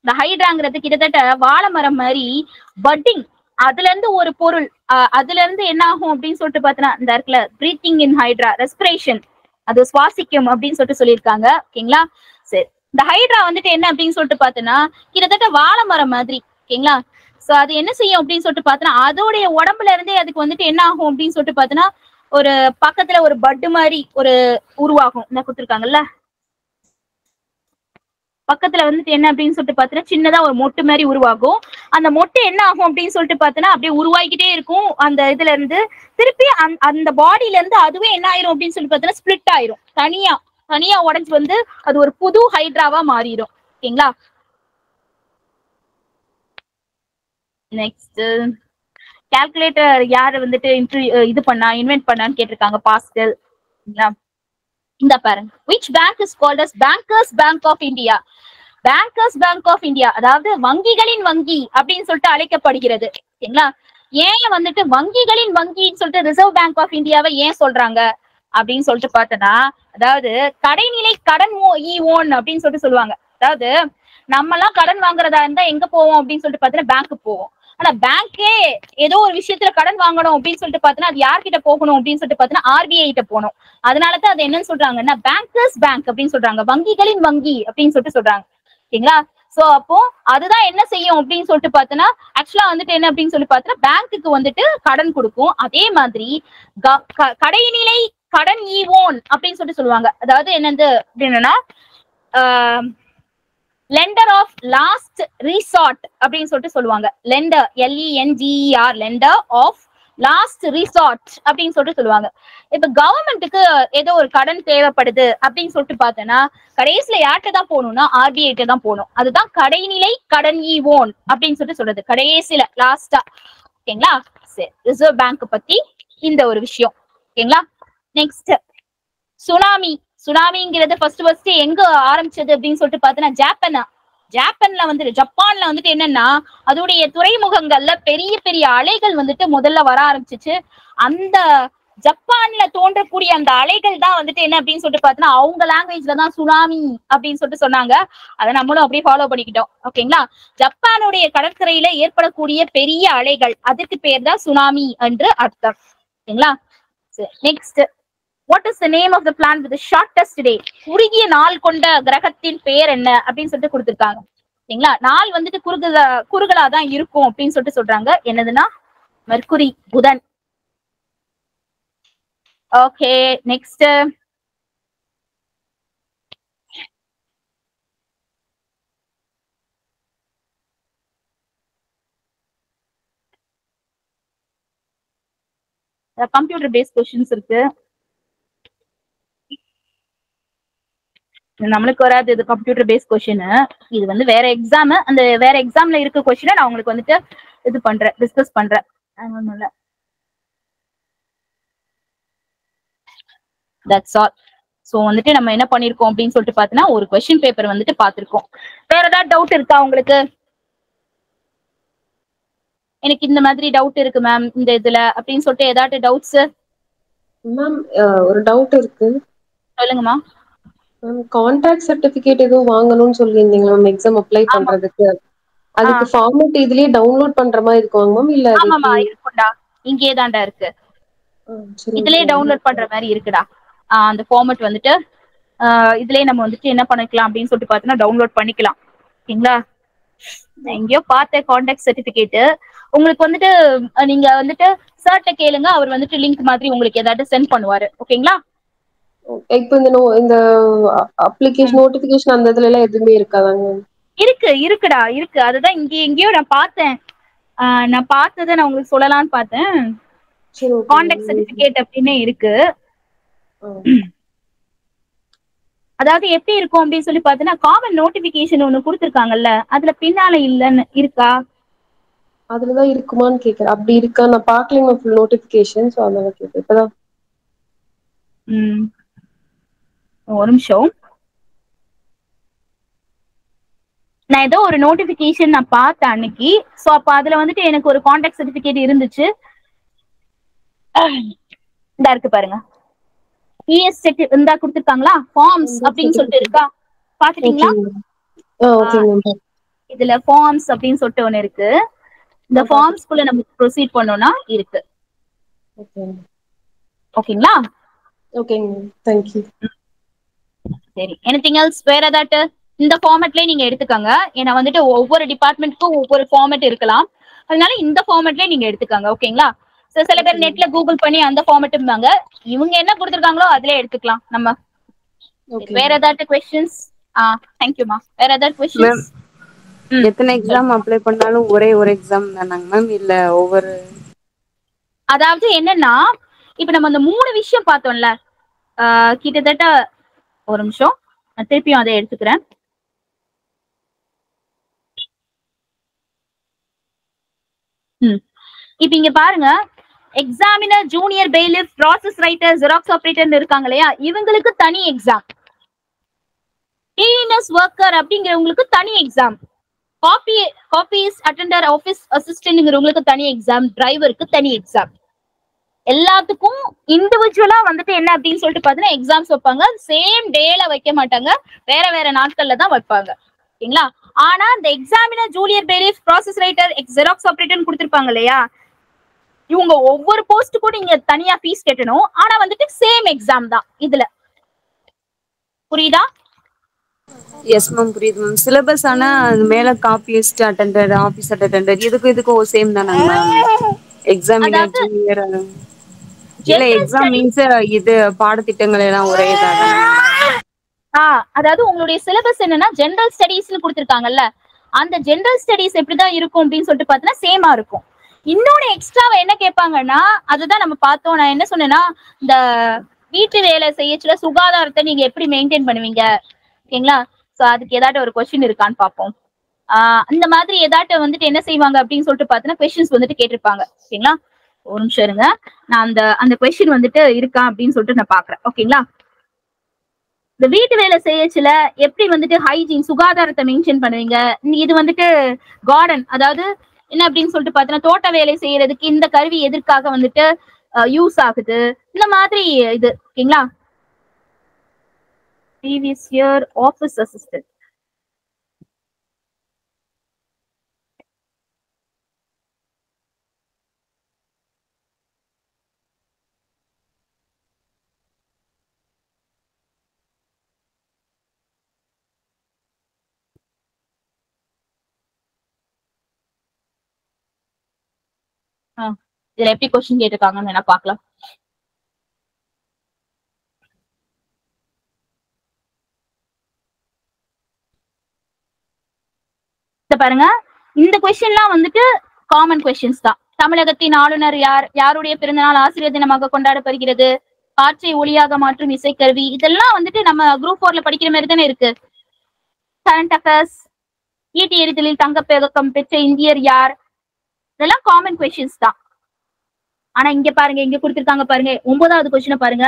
இந்த ஹைட்ராங்கிறது கிட்டத்தட்ட வாழை மரம் மாதிரி பட்டிங். அதுல இருந்து ஒரு பொருள் அதுல இருந்து என்ன ஆகும் அப்படின்னு சொல்லிட்டு பார்த்தோன்னா இந்த இருக்குல்ல பிரீத்திங் இன் ஹைட்ரா, ரெஸ்பிரேஷன், அது சுவாசிக்கும் அப்படின்னு சொல்லிட்டு சொல்லியிருக்காங்க. ஓகேங்களா? சரி, இந்த ஹைட்ரா வந்துட்டு என்ன அப்படின்னு சொல்லிட்டு பார்த்தோன்னா கிட்டத்தட்ட வாழை மரம் மாதிரி. ஓகேங்களா? சோ அது என்ன செய்யும் அப்படின்னு சொல்லிட்டு பார்த்தோன்னா அதோடைய உடம்புல இருந்தே அதுக்கு வந்துட்டு என்ன ஆகும் அப்படின்னு சொல்லிட்டு பார்த்தோன்னா ஒரு பக்கத்துல ஒரு பட்டு மாதிரி ஒரு உருவாகும். என்ன கொடுத்துருக்காங்கல்ல பக்கத்துல வந்துட்டு என்ன அப்படின்னு சொல்லிட்டு பார்த்தோன்னா சின்னதா ஒரு மொட்டு மாதிரி உருவாகும். அந்த மொட்டு என்ன ஆகும் அப்படின்னு சொல்லிட்டு பார்த்தோன்னா அப்படியே உருவாகிக்கிட்டே இருக்கும். அந்த இதுல இருந்து திருப்பி அந்த பாடியில இருந்து அதுவே என்ன ஆயிரும் அப்படின்னு சொல்லி பார்த்தோன்னா ஸ்பிளிட் ஆயிரும். தனியா உடைஞ்சு வந்து அது ஒரு புது ஹைட்ராவா மாறிடும். ஓகேங்களா? நெக்ஸ்ட், கால்குலேட்டர் யாரு வந்துட்டு இன்வென்ட் பண்ணான்னு கேட்டிருக்காங்க. பாஸ்கல். இந்த பாருங்க, which bank is called as Bankers Bank of India? Bankers Bank of India அதாவது வங்கிகளின் வங்கி அப்படின்னு சொல்லிட்டு அழைக்கப்படுகிறது. ஓகேங்களா? ஏன் வந்துட்டு வங்கிகளின் வங்கின்னு சொல்லிட்டு ரிசர்வ் பேங்க் ஆஃப் இந்தியாவை ஏன் சொல்றாங்க அப்படின்னு சொல்லிட்டு பார்த்தோன்னா அதாவது கடைநிலை கடன் ஓன் அப்படின்னு சொல்லிட்டு சொல்லுவாங்க. அதாவது நம்ம எல்லாம் கடன் வாங்குறதா இருந்தா எங்க போவோம் அப்படின்னு சொல்லிட்டு பார்த்தோன்னா பேங்க்கு போவோம். ஆனா பேங்கே ஏதோ ஒரு விஷயத்துல கடன் வாங்கணும் அப்படின்னு சொல்லிட்டு பார்த்தோன்னா அது யார்கிட்ட போகணும் அப்படின்னு சொல்லிட்டு பார்த்தோன்னா RBI கிட்ட போகணும். அதனாலதான் அது என்னன்னு சொல்றாங்கன்னா பேங்கர்ஸ் பேங்க் அப்படின்னு சொல்றாங்க, வங்கிகளின் வங்கி அப்படின்னு சொல்லிட்டு சொல்றாங்க. ஓகேங்களா? சோ அப்போ அதுதான் என்ன செய்யும் அப்படின்னு சொல்லிட்டு பார்த்தோன்னா ஆக்சுவலா வந்துட்டு என்ன அப்படின்னு சொல்லி பார்த்தோன்னா பேங்க்குக்கு வந்துட்டு கடன் கொடுக்கும். அதே மாதிரி கடைநிலை கடன் ஓன் அப்படின்னு சொல்லிட்டு சொல்லுவாங்க. அதாவது என்னது அப்படின்னா லெண்டர் ஆஃப் லாஸ்ட் ரிசார்ட் அப்படின்னு சொல்லிட்டு சொல்லுவாங்க. Lender LENDER lender of last resort அப்படின்னு சொல்லிட்டு சொல்லுவாங்க. இப்ப கவர்மெண்ட்டுக்கு ஏதோ ஒரு கடன் தேவைப்படுது அப்படின்னு சொல்லிட்டு பார்த்தோன்னா கடைசியில யார்கிட்ட தான் போகணும்னா RBI கிட்ட தான் போகணும். அதுதான் கடைநிலை கடன் ஓன் அப்படின்னு சொல்லிட்டு சொல்றது கடைசியில லாஸ்டா. ஓகேங்களா? சரி, ரிசர்வ் பேங்க் பத்தி இந்த ஒரு விஷயம். ஓகேங்களா? நெக்ஸ்ட், சுனாமிங்கிறது ஃபர்ஸ்ட் எங்க ஆரம்பிச்சது அப்படின்னு சொல்லிட்டு பார்த்தோன்னா ஜப்பான்ல வந்துட்டு என்னன்னா அதோடைய துறைமுகங்கள்ல பெரிய பெரிய அலைகள் வந்துட்டு முதல்ல வர ஆரம்பிச்சிச்சு. அந்த ஜப்பான்ல தோன்றக்கூடிய அந்த அலைகள் தான் வந்துட்டு என்ன அப்படின்னு சொல்லிட்டு பார்த்தோன்னா அவங்க லாங்குவேஜ்ல தான் சுனாமி அப்படின்னு சொல்லிட்டு சொன்னாங்க. அதை நம்மளும் அப்படியே ஃபாலோ பண்ணிக்கிட்டோம். ஓகேங்களா? ஜப்பானுடைய கடற்கரையில ஏற்படக்கூடிய பெரிய அலைகள் அதுக்கு பேர் தான் சுனாமி என்று அர்த்தம். ஓகேங்களா? Next, what is the name of the planet with shortest day? குறுகிய நாள் கொண்ட கிரகத்தின் பெயர் என்ன அப்படின்னு சொல்லிட்டு கொடுத்திருக்காங்க. ஓகேங்களா? நாள் வந்துட்டு குறுகலா தான் இருக்கும் அப்படின்னு சொல்லிட்டு சொல்றாங்க. என்னதுன்னா மெர்க்குரி, புதன். Okay, next, computer based questions இருக்கு. நம்மளுக்கு வராது இது கம்ப்யூட்டர் பேஸ்ட் கொஸ்டின். இது வந்து வேற எக்ஸாம். அந்த வேற எக்ஸாம்ல இருக்க கொஸ்டினை நான் உங்களுக்கு வந்துட்டு இது பண்றேன், டிஸ்கஸ் பண்றேன். That's all. சோ வந்துட்டு நம்ம என்ன பண்ணிருக்கோம் அப்படின்னு சொல்லிட்டு பாத்தீங்கன்னா ஒரு கொஸ்டின் பேப்பர் வந்துட்டு பாத்திருக்கோம். வேற ஏதாவது டவுட் இருக்கா உங்களுக்கு? எனக்கு இந்த மாதிரி டவுட் இருக்கு மேம் இந்த இதுல அப்படின்னு சொல்லிட்டு ஏதாவது டவுட்ஸ்? மேம் ஒரு டவுட் இருக்கு. சொல்லுங்கம்மா. மேம் கான்டாக்ட் சர்டிபிகேட் எதுவும் வாங்கணும்னு சொல்லியிருந்தீங்க மேம் எக்ஸாம் அப்ளை பண்றதுக்கு. அதுக்கு ஃபார்மேட் இதுலயே டவுன்லோட் பண்ற மாதிரி இருக்குவாங்க மேம் இல்ல? ஆமாமா இருக்கும்டா, இங்கேயே தான்டா இருக்கு. இதுலயே டவுன்லோட் பண்ற மாதிரி இருக்குடா. அந்த ஃபார்மேட் வந்துட்டு இதுலயே நம்ம வந்துட்டு என்ன பண்ணிக்கலாம் அப்படின்னு சொல்லிட்டு பார்த்தோம்னா டவுன்லோட் பண்ணிக்கலாம். ஓகேங்களா? நான் எங்கேயோ பார்த்தேன் கான்டாக்ட் சர்டிபிகேட். உங்களுக்கு வந்துட்டு நீங்க வந்துட்டு சர்ட்ட கேளுங்க, அவர் வந்துட்டு லிங்க் மாதிரி உங்களுக்கு ஏதாவது சென்ட் பண்ணுவாரு. ஓகேங்களா? இப்போ இந்த அப்ளிகேஷன் நோட்டிபிகேஷன் அந்த இதுல எல்லாம் எதுவுமே இருக்காதாங்க? இருக்குடா, இருக்கு. அதுதான் இங்க எங்கேயோ நான் பார்த்தேன். நான் பார்த்ததை நான் உங்களுக்கு சொல்லலாம்னு பார்த்தேன். கான்டாக்ட் சர்டிபிகேட் அப்படின்னு இருக்கு. அதாவது எப்படி இருக்கும் அப்படின்னு சொல்லி பாத்தீங்கன்னா காமன் நோட்டிபிகேஷன் ஒண்ணு கொடுத்திருக்காங்கல்ல, அதுல பின்னால இல்லன்னு இருக்கா? அதுலதான் இருக்குமான்னு கேக்குறேன். அப்படி இருக்கா? நான் பாக்கலீங்க ஃபுல் நோட்டிபிகேஷன். சோ அதனால கேக்குறேன். இப்பதான் ஒரு நிமிஷம். நான் ஏதோ ஒரு நோட்டிபிகேஷன் நான் பார்த்தேன் அன்னைக்கு. சோ அப்ப அதுல வந்துட்டு எனக்கு ஒரு கான்டாக்ட் சர்டிபிகேட் இருந்துச்சு. இந்த இருக்கு பாருங்க, ES செட் இருந்தா கொடுத்திருக்காங்களா, ஃபார்ம்ஸ் அப்படின்னு சொல்லிட்டு இருக்கா, பாத்துட்டீங்களா? இதுல ஃபார்ம்ஸ் அப்படின்னு சொல்லிட்டு ஒண்ணு இருக்கு. இந்த ஃபார்ம்ஸ்குள்ள நம்ம ப்ரொசீட் பண்ணோம்னா இருக்கு. ஓகேங்களா? ஓகேங்க, थैंक यू. சரி, எனிதிங் எல்ஸ்? வேற ஏதாவது இந்த ஃபார்மேட்லயே நீங்க எடுத்துக்கங்க. ஏன்னா வந்துட்டு ஒவ்வொரு டிபார்ட்மெண்ட்க்கும் ஒவ்வொரு ஃபார்மேட் இருக்கலாம். அதனால இந்த ஃபார்மேட்லயே நீங்க எடுத்துக்கங்க. ஓகேங்களா? சில பேர் நெட்ல கூகுள் பண்ணி அந்த ஃபார்மேட் இருந்தாங்க, இவங்க என்ன கொடுத்திருக்காங்களோ அதுலயே எடுத்துக்கலாம் நம்ம. வேற ஏதாவது क्वेश्चंस? थैंक यू மா. வேற ஏதாவது क्वेश्चंस? எத்தனை எக்ஸாம் அப்ளை பண்ணாலும் ஒரே ஒரு எக்ஸாம் தானாங்க மேம் இல்ல ஒவ்வொரு? அதாவது என்னன்னா இப்ப நம்ம அந்த 3 விஷயம் பார்த்தோம்ல, கிட்டத்தட்ட ஒரு நிமிஷம் நான் திருப்பியும் அதை எடுத்துக்கிறேன். இப்ப இங்க பாருங்க, examiner, junior பெயிலிஃப், process writer, xerox operator இருக்காங்க இல்லையா, இவங்களுக்கு தனி எக்ஸாம். கிளீனர்ஸ் ஒர்க்கர் அப்படிங்கிறவங்களுக்கு தனி எக்ஸாம். காப்பீஸ் அட்டெண்டர், ஆபீஸ் அசிஸ்டன்ட்ங்கிறவங்களுக்கு தனி எக்ஸாம். டிரைவருக்கு தனி எக்ஸாம். எல்லாத்துக்கும் இண்டிவிஜுவலா வந்துட்டு என்ன அப்படின்னு சொல்லிட்டு பாத்தீங்கன்னா எக்ஸாம்ஸ் வைப்பாங்க. சேம் டேல வைக்க மாட்டாங்க, வேற வேற நாட்கள்ல தான் வைப்பாங்க. ஓகேங்களா? ஆனா இந்த examiner, junior பெயிலிஃப், process writer, xerox operator கொடுத்திருப்பாங்க இல்லையா, இவங்க ஒவ்வொரு போஸ்ட்டுக்கும் நீங்க தனியா ஃபீஸ் கட்டணும். ஆனா வந்துட்டு சேம் எக்ஸாம் தான் இதுல. புரியுதா? எஸ் மேம், புரியுது மேம். சிலபஸ் ஆனா மேல காப்பியஸ்ட் அட்டெண்டர், ஆபீஸ் அட்டெண்டர் இதுக்கும் சேம் தானே மேம்? எக்ஸாமினர், ஜூனியர் இல்ல எக்ஸாம் மீன்ஸ் இது பாடத்திட்டங்கள் எல்லாம் ஒரே தானே? அதாவது உங்களுடைய சிலபஸ் என்னன்னா ஜெனரல் ஸ்டடீஸ்னு கொடுத்திருக்காங்கல்ல, அந்த ஜெனரல் ஸ்டடீஸ் எப்படிதான் இருக்கும் அப்படின்னு சொல்லிட்டு பார்த்தீங்கன்னா சேமா இருக்கும். இன்னொன்னு எக்ஸ்ட்ராவா என்ன கேட்பாங்கன்னா அதுதான் நம்ம பார்த்தோம். நான் என்ன சொன்னேன்னா இந்த வீட்டு வேலை செய்யச்சுல சுகாதாரத்தை நீங்க எப்படி மெயின்டைன் பண்ணுவீங்க? ஓகேங்களா? சோ அதுக்கு ஏதாட்டும் ஒரு கொஸ்டின் இருக்கான்னு பார்ப்போம். அந்த மாதிரி ஏதாட்டும் வந்துட்டு என்ன செய்வாங்க அப்படின்னு சொல்லிட்டு பார்த்தீங்கன்னா கொஸ்டின்ஸ் வந்துட்டு கேட்டிருப்பாங்க. ஓகேங்களா? ஒரு நிமிஷம் இருங்க, நான் அந்த கொஸ்டின் வந்துட்டு இருக்கா அப்படின்னு சொல்லிட்டு நான் பாக்குறேன். ஓகேங்களா? இந்த வீட்டு வேலை செய்யச்சுல எப்படி வந்துட்டு ஹைஜீன் சுகாதாரத்தை மெயின்டைன் பண்ணுவீங்க? இது வந்துட்டு கார்டன், அதாவது என்ன அப்படின்னு சொல்லிட்டு பாத்தீங்கன்னா தோட்ட வேலை செய்யறதுக்கு இந்த கருவி எதற்காக வந்துட்டு யூஸ் ஆகுது, இந்த மாதிரி இது. ஓகேங்களா? Previous year office assistant. இதுல எப்படி கொஸ்டின் கேட்டிருக்காங்கன்னு வேணா பாக்கலாம். பாருங்க, இந்த கொஸ்டின்லாம் வந்துட்டு காமன் கொஸ்டின்ஸ் தான். தமிழகத்தின் ஆளுநர் யார்? யாருடைய பிறந்தநாள் ஆசிரியர் தினமாக கொண்டாடப்படுகிறது? காற்றை ஒளியாக மாற்றும் இசைக்கருவி. இதெல்லாம் வந்துட்டு நம்ம குரூப் 4ல படிக்கிற மாதிரி தானே இருக்கு. Current affairs. ஈட்டி எறிதலில் தங்கப்பதக்கம் பெற்ற இந்தியர் யார்? இதெல்லாம் காமன் கொஸ்டின்ஸ் தான். ஆனா இங்க பாருங்க, இங்க கொடுத்திருக்காங்க பாருங்க, 9வது கொஸ்டினை பாருங்க.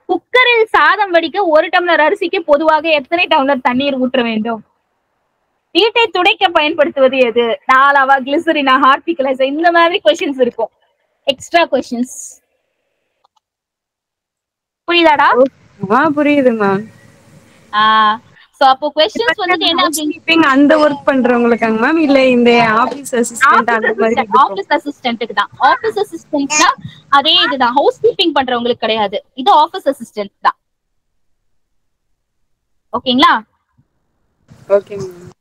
குக்கரில் சாதம் வடிக்க 1 டம்ளர் அரிசிக்கு பொதுவாக எத்தனை டம்ளர் தண்ணீர் ஊற்ற வேண்டும்? வீட்டை துடைக்க பயன்படுத்துவது எது? நாலாவா, கிளிசரினா, ஹார்பிக் ஆசிட்? இந்த மாதிரி கொஸ்டின்ஸ் இருக்கும், எக்ஸ்ட்ரா கொஸ்டின்ஸ். புரியுதாடா? புரியுது மேம். சோ அப்போ क्वेश्चंस வந்துட்டு என்ன அப்படிங்க, அந்த வர்க் பண்றவங்களுக்காங்க மேம், இல்ல இந்த ஆபீஸ் அசிஸ்டன்ட் அந்த மாதிரி? ஆபீஸ் அசிஸ்டன்ட்க்கு தான். ஆபீஸ் அசிஸ்டன்ட்னா அதே இதுதான், ஹவுஸ் கீப்பிங் பண்றவங்களுக்கு கிடையாது. இது ஆபீஸ் அசிஸ்டன்ட் தான். ஓகேங்களா? Okay ma'am.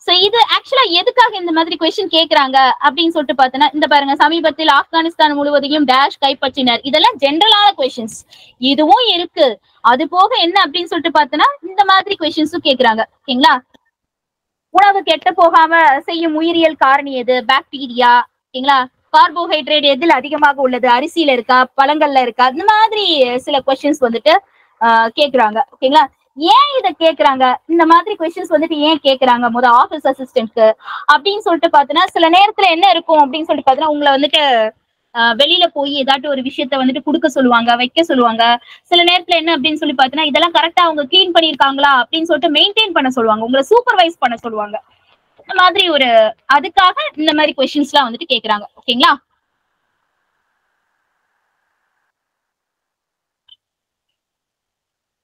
சோ இது ஆக்சுவலா எதுக்காக இந்த மாதிரி கொஸ்டின் கேக்குறாங்க அப்படின்னு சொல்லிட்டு பார்த்தனா, இந்த பாருங்க, சமீபத்தில் ஆப்கானிஸ்தான் முழுவதையும் டேஷ் கைப்பற்றினர். இதெல்லாம் ஜெனரலான கொஸ்டின்ஸ். இதுவும் இருக்கு. அது போக என்ன அப்படின்னு சொல்லிட்டு பார்த்தனா, இந்த மாதிரி கொஸ்டின்ஸும் கேக்குறாங்க. ஓகேங்களா? உணவு கெட்டு போகாம செய்யும் உயிரியல் காரணி எது? பாக்டீரியா. ஓகேங்களா? கார்போஹைட்ரேட் எதில் அதிகமாக உள்ளது? அரிசியில இருக்கா, பழங்கள்ல இருக்கா? இந்த மாதிரி சில கொஸ்டின்ஸ் வந்துட்டு கேக்குறாங்க. ஓகேங்களா? ஏன் இத கேக்குறாங்க, இந்த மாதிரி கொஸ்டின்ஸ் வந்துட்டு ஏன் கேக்குறாங்க ஆபீஸ் அசிஸ்டன்ட்க்கு அப்படின்னு சொல்லிட்டு பாத்தீங்கன்னா, சில நேரத்துல என்ன இருக்கும் அப்படின்னு சொல்லிட்டு பாத்தீங்கன்னா, உங்களை வந்துட்டு வெளியில போய் ஏதாட்டும் ஒரு விஷயத்த வந்துட்டு கொடுக்க சொல்லுவாங்க, வைக்க சொல்லுவாங்க. சில நேரத்துல என்ன அப்படின்னு சொல்லி பாத்தீங்கன்னா, இதெல்லாம் கரெக்டா அவங்க கிளீன் பண்ணிருக்காங்களா அப்படின்னு சொல்லிட்டு மெயின்டைன் பண்ண சொல்லுவாங்க, உங்களை சூப்பர்வைஸ் பண்ண சொல்லுவாங்க. இந்த மாதிரி ஒரு அதுக்காக இந்த மாதிரி கொஸ்டின்ஸ் எல்லாம் வந்துட்டு கேக்குறாங்க. ஓகேங்களா?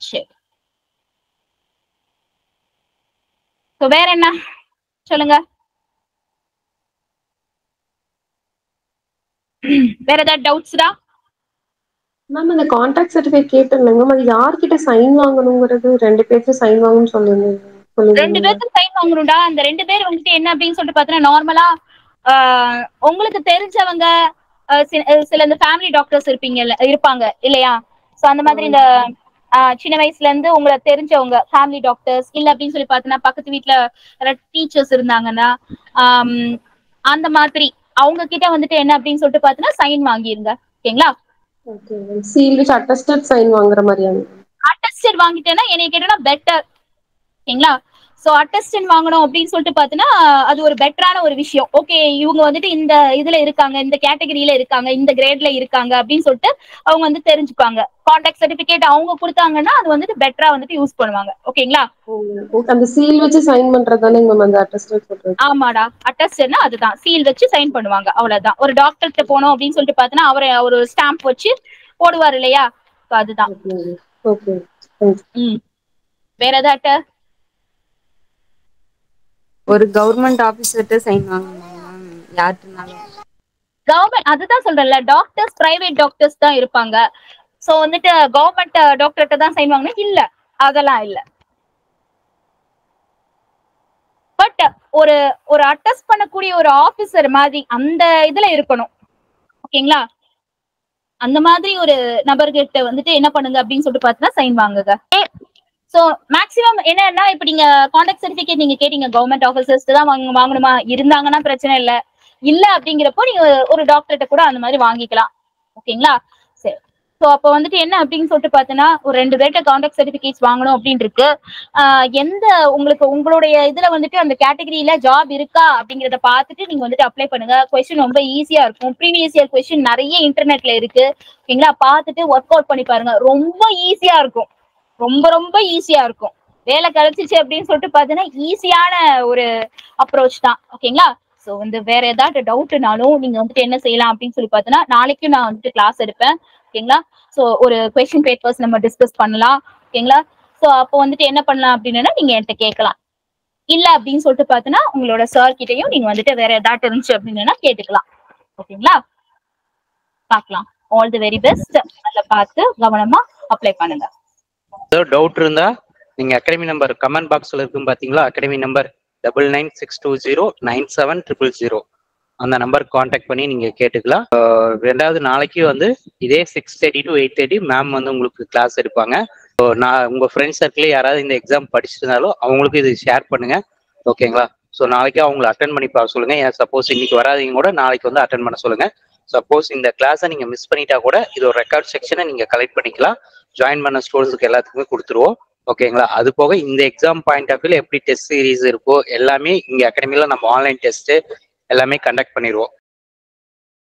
சரி, வேற என்ன சொல்லுங்க, வேற ஏதாவது டவுட்ஸ்டா? மேம் இந்த கான்ட்ராக்ட் சர்டிஃபிகேட் கேட்டிருந்தேங்க, அது யார்கிட்ட சைன் வாங்கணுங்கிறது? 2 பேருக்கு சைன் வாங்கணும்னு சொல்லிருந்தீங்க. 2 பேருக்கு சைன் வாங்கணும்டா. அந்த 2 பேர் வந்துட்டு என்ன அப்படின்னு சொல்லிட்டு பாத்தீங்கன்னா, நார்மலா உங்களுக்கு தெரிஞ்சவங்க, சில இந்த ஃபேமிலி டாக்டர்ஸ் இருப்பாங்க இல்லையா? சோ அந்த மாதிரி இந்த சின்ன வயசுல இருந்து உங்களை தெரிஞ்சவங்க ஃபேமிலி டாக்டர்ஸ், இல்ல அப்படின்னு சொல்லி பாத்தீங்கன்னா பக்கத்து வீட்டுல டீச்சர்ஸ் இருந்தாங்கன்னா அந்த மாதிரி அவங்க கிட்ட வந்துட்டு என்ன அப்படின்னு சொல்லிட்டு பாத்தீங்கன்னா சைன் வாங்கிருங்க. ஓகேங்களா? Okay, seal with attested sign வாங்குற மாதிரியா? அட்டஸ்டட் வாங்கிட்டேன்னா என்னை கேட்டா பெட்டர். ஓகேங்களா? சோ அட்டஸ்டன்ட் வாங்கணும் அப்படின்னு சொல்லிட்டு பாத்தீங்கன்னா அது ஒரு பெட்டரான ஒரு விஷயம். ஓகே, இவங்க வந்துட்டு இந்த இதுல இருக்காங்க, இந்த கேட்டகரியில இருக்காங்க, இந்த கிரேட்ல இருக்காங்க அப்படின்னு சொல்லிட்டு அவங்க வந்து தெரிஞ்சுப்பாங்க. கான்டாக்ட் சர்டிபிகேட் அவங்க கொடுத்தாங்கன்னா அது வந்துட்டு பெட்டரா வந்துட்டு யூஸ் பண்ணுவாங்க. ஓகேங்களா? அந்த சீல் வச்சு சைன் பண்றதுதானே மேம் அந்த அட்டஸ்டட் சொல்றது? ஆமாடா, அட்டஸ்டட்னா அதுதான், சீல் வச்சு சைன் பண்ணுவாங்க, அவ்வளவுதான். ஒரு டாக்டர்கிட்ட போனோம் அப்படின்னு சொல்லிட்டு பாத்தீங்கன்னா அவரை ஒரு ஸ்டாம்ப் வச்சு போடுவார் இல்லையா? அதுதான். ஓகே. வேற ஏதாட்ட ஒரு கவர்மெண்ட் ஆபீசர்ட்ட சைன் வாங்கணும் யார்ட்டனாலும்? கவர்மெண்ட், அதுதான் சொல்றேன்ல, டாக்டர்ஸ் பிரைவேட் டாக்டர்ஸ் தான் இருப்பாங்க. சோ வந்துட்டு கவர்மெண்ட் டாக்டர்கிட்ட தான் சைன் வாங்கணும் இல்ல, அதெல்லாம் இல்ல. பட் ஒரு ஒரு அட்டஸ்ட் பண்ணக்கூடிய ஒரு ஆபீசர் மாதிரி அந்த இதுல இருக்கணும். ஓகேங்களா? அந்த மாதிரி ஒரு நபர்கிட்ட வந்துட்டு என்ன பண்ணுங்க அப்படின்னு சொல்லிட்டு பாத்தீங்கன்னா சைன் வாங்குங்க. சோ மேக்ஸிமம் என்னன்னா, இப்ப நீங்க கான்டாக்ட் சர்டிபிகேட் நீங்க கேட்டீங்க, கவர்மெண்ட் ஆபீசர்ஸ் தான் வாங்கணுமா? இருந்தாங்கன்னா பிரச்சனை இல்ல, இல்ல அப்படிங்கிறப்போ நீங்க ஒரு டாக்டர்கிட்ட கூட அந்த மாதிரி வாங்கிக்கலாம். ஓகேங்களா? சரி, சோ அப்ப வந்துட்டு என்ன அப்படின்னு சொல்லிட்டு பாத்தீங்கன்னா, ஒரு 2 பேர்ட்ட கான்டாக்ட் சர்டிபிகேட்ஸ் வாங்கணும் அப்படின்னு இருக்கு. எந்த உங்களுக்கு உங்களுடைய இதுல வந்துட்டு அந்த கேட்டகரியில ஜாப் இருக்கா அப்படிங்கறத பாத்துட்டு நீங்க வந்துட்டு அப்ளை பண்ணுங்க. கொஸ்டின் ரொம்ப ஈஸியா இருக்கும். ப்ரீவியஸ் இயர் கொஸ்டின் நிறைய இன்டர்நெட்ல இருக்கு. ஓகேங்களா? பாத்துட்டு ஒர்க் அவுட் பண்ணி பாருங்க, ரொம்ப ஈஸியா இருக்கும். ரொம்ப ரொம்ப ஈஸியா இருக்கும். வேலை கிடைச்சிச்சு அப்படின்னு சொல்லிட்டு பாத்தீங்கன்னா ஈஸியான ஒரு அப்ரோச் தான். ஓகேங்களா? சோ வந்து வேற ஏதாவது டவுட்னாலும் நீங்க வந்துட்டு என்ன செய்யலாம் அப்படின்னு சொல்லி பாத்தீங்கன்னா நாளைக்கும் நான் வந்துட்டு கிளாஸ் எடுப்பேன். ஓகேங்களா? சோ ஒரு கொஸ்டின் பேப்பர்ஸ் நம்ம டிஸ்கஸ் பண்ணலாம். ஓகேங்களா? சோ அப்போ வந்துட்டு என்ன பண்ணலாம் அப்படின்னா நீங்க என்கிட்ட கேட்கலாம். இல்ல அப்படின்னு சொல்லிட்டு பாத்தீங்கன்னா உங்களோட சார் கிட்டையும் நீங்க வந்துட்டு வேற ஏதாவது இருந்துச்சு அப்படின்னா கேட்டுக்கலாம். ஓகேங்களா? பார்க்கலாம். All the very best. நல்லா பார்த்து கவனமா அப்ளை பண்ணுங்க. டவுட் இருந்தா நீங்க அகாடமி நம்பர் கமெண்ட் பாக்ஸ்ல இருக்கும் பாத்தீங்களா, அகாடமி நம்பர் 9962097000 அந்த நம்பருக்கு கான்டாக்ட் பண்ணி நீங்க கேட்டுக்கலாம். ரெண்டாவது நாளைக்கு வந்து இதே 6:30 to 8:30 மேம் வந்து உங்களுக்கு கிளாஸ் எடுப்பாங்க. நான் உங்க ஃப்ரெண்ட்ஸ் சர்க்கிள் யாராவது இந்த எக்ஸாம் படிச்சிருந்தாலும் அவங்களுக்கு இது ஷேர் பண்ணுங்க. ஓகேங்களா? ஸோ நாளைக்கு அவங்களை அட்டன் பண்ணி பார்க்க சொல்லுங்க. ஏன் சப்போஸ் இன்னைக்கு வராதீங்க கூட நாளைக்கு வந்து அட்டன் பண்ண சொல்லுங்க. சப்போஸ் இந்த கிளாஸை நீங்க மிஸ் பண்ணிட்டா கூட இது ஒரு ரெக்கார்ட் செக்ஷனை நீங்க கலெக்ட் பண்ணிக்கலாம். ஜாயின் பண்ண ஸ்டூடெண்ட்ஸ்க்கு எல்லாத்துக்குமே கொடுத்துருவோம். ஓகேங்களா? அது போக இந்த எக்ஸாம் பாயிண்ட் ஆஃப் வியூல எப்படி டெஸ்ட் சீரீஸ் இருக்கோ எல்லாமே இங்க அகாடமில நம்ம ஆன்லைன் டெஸ்ட் எல்லாமே கண்டக்ட் பண்ணிடுவோம்.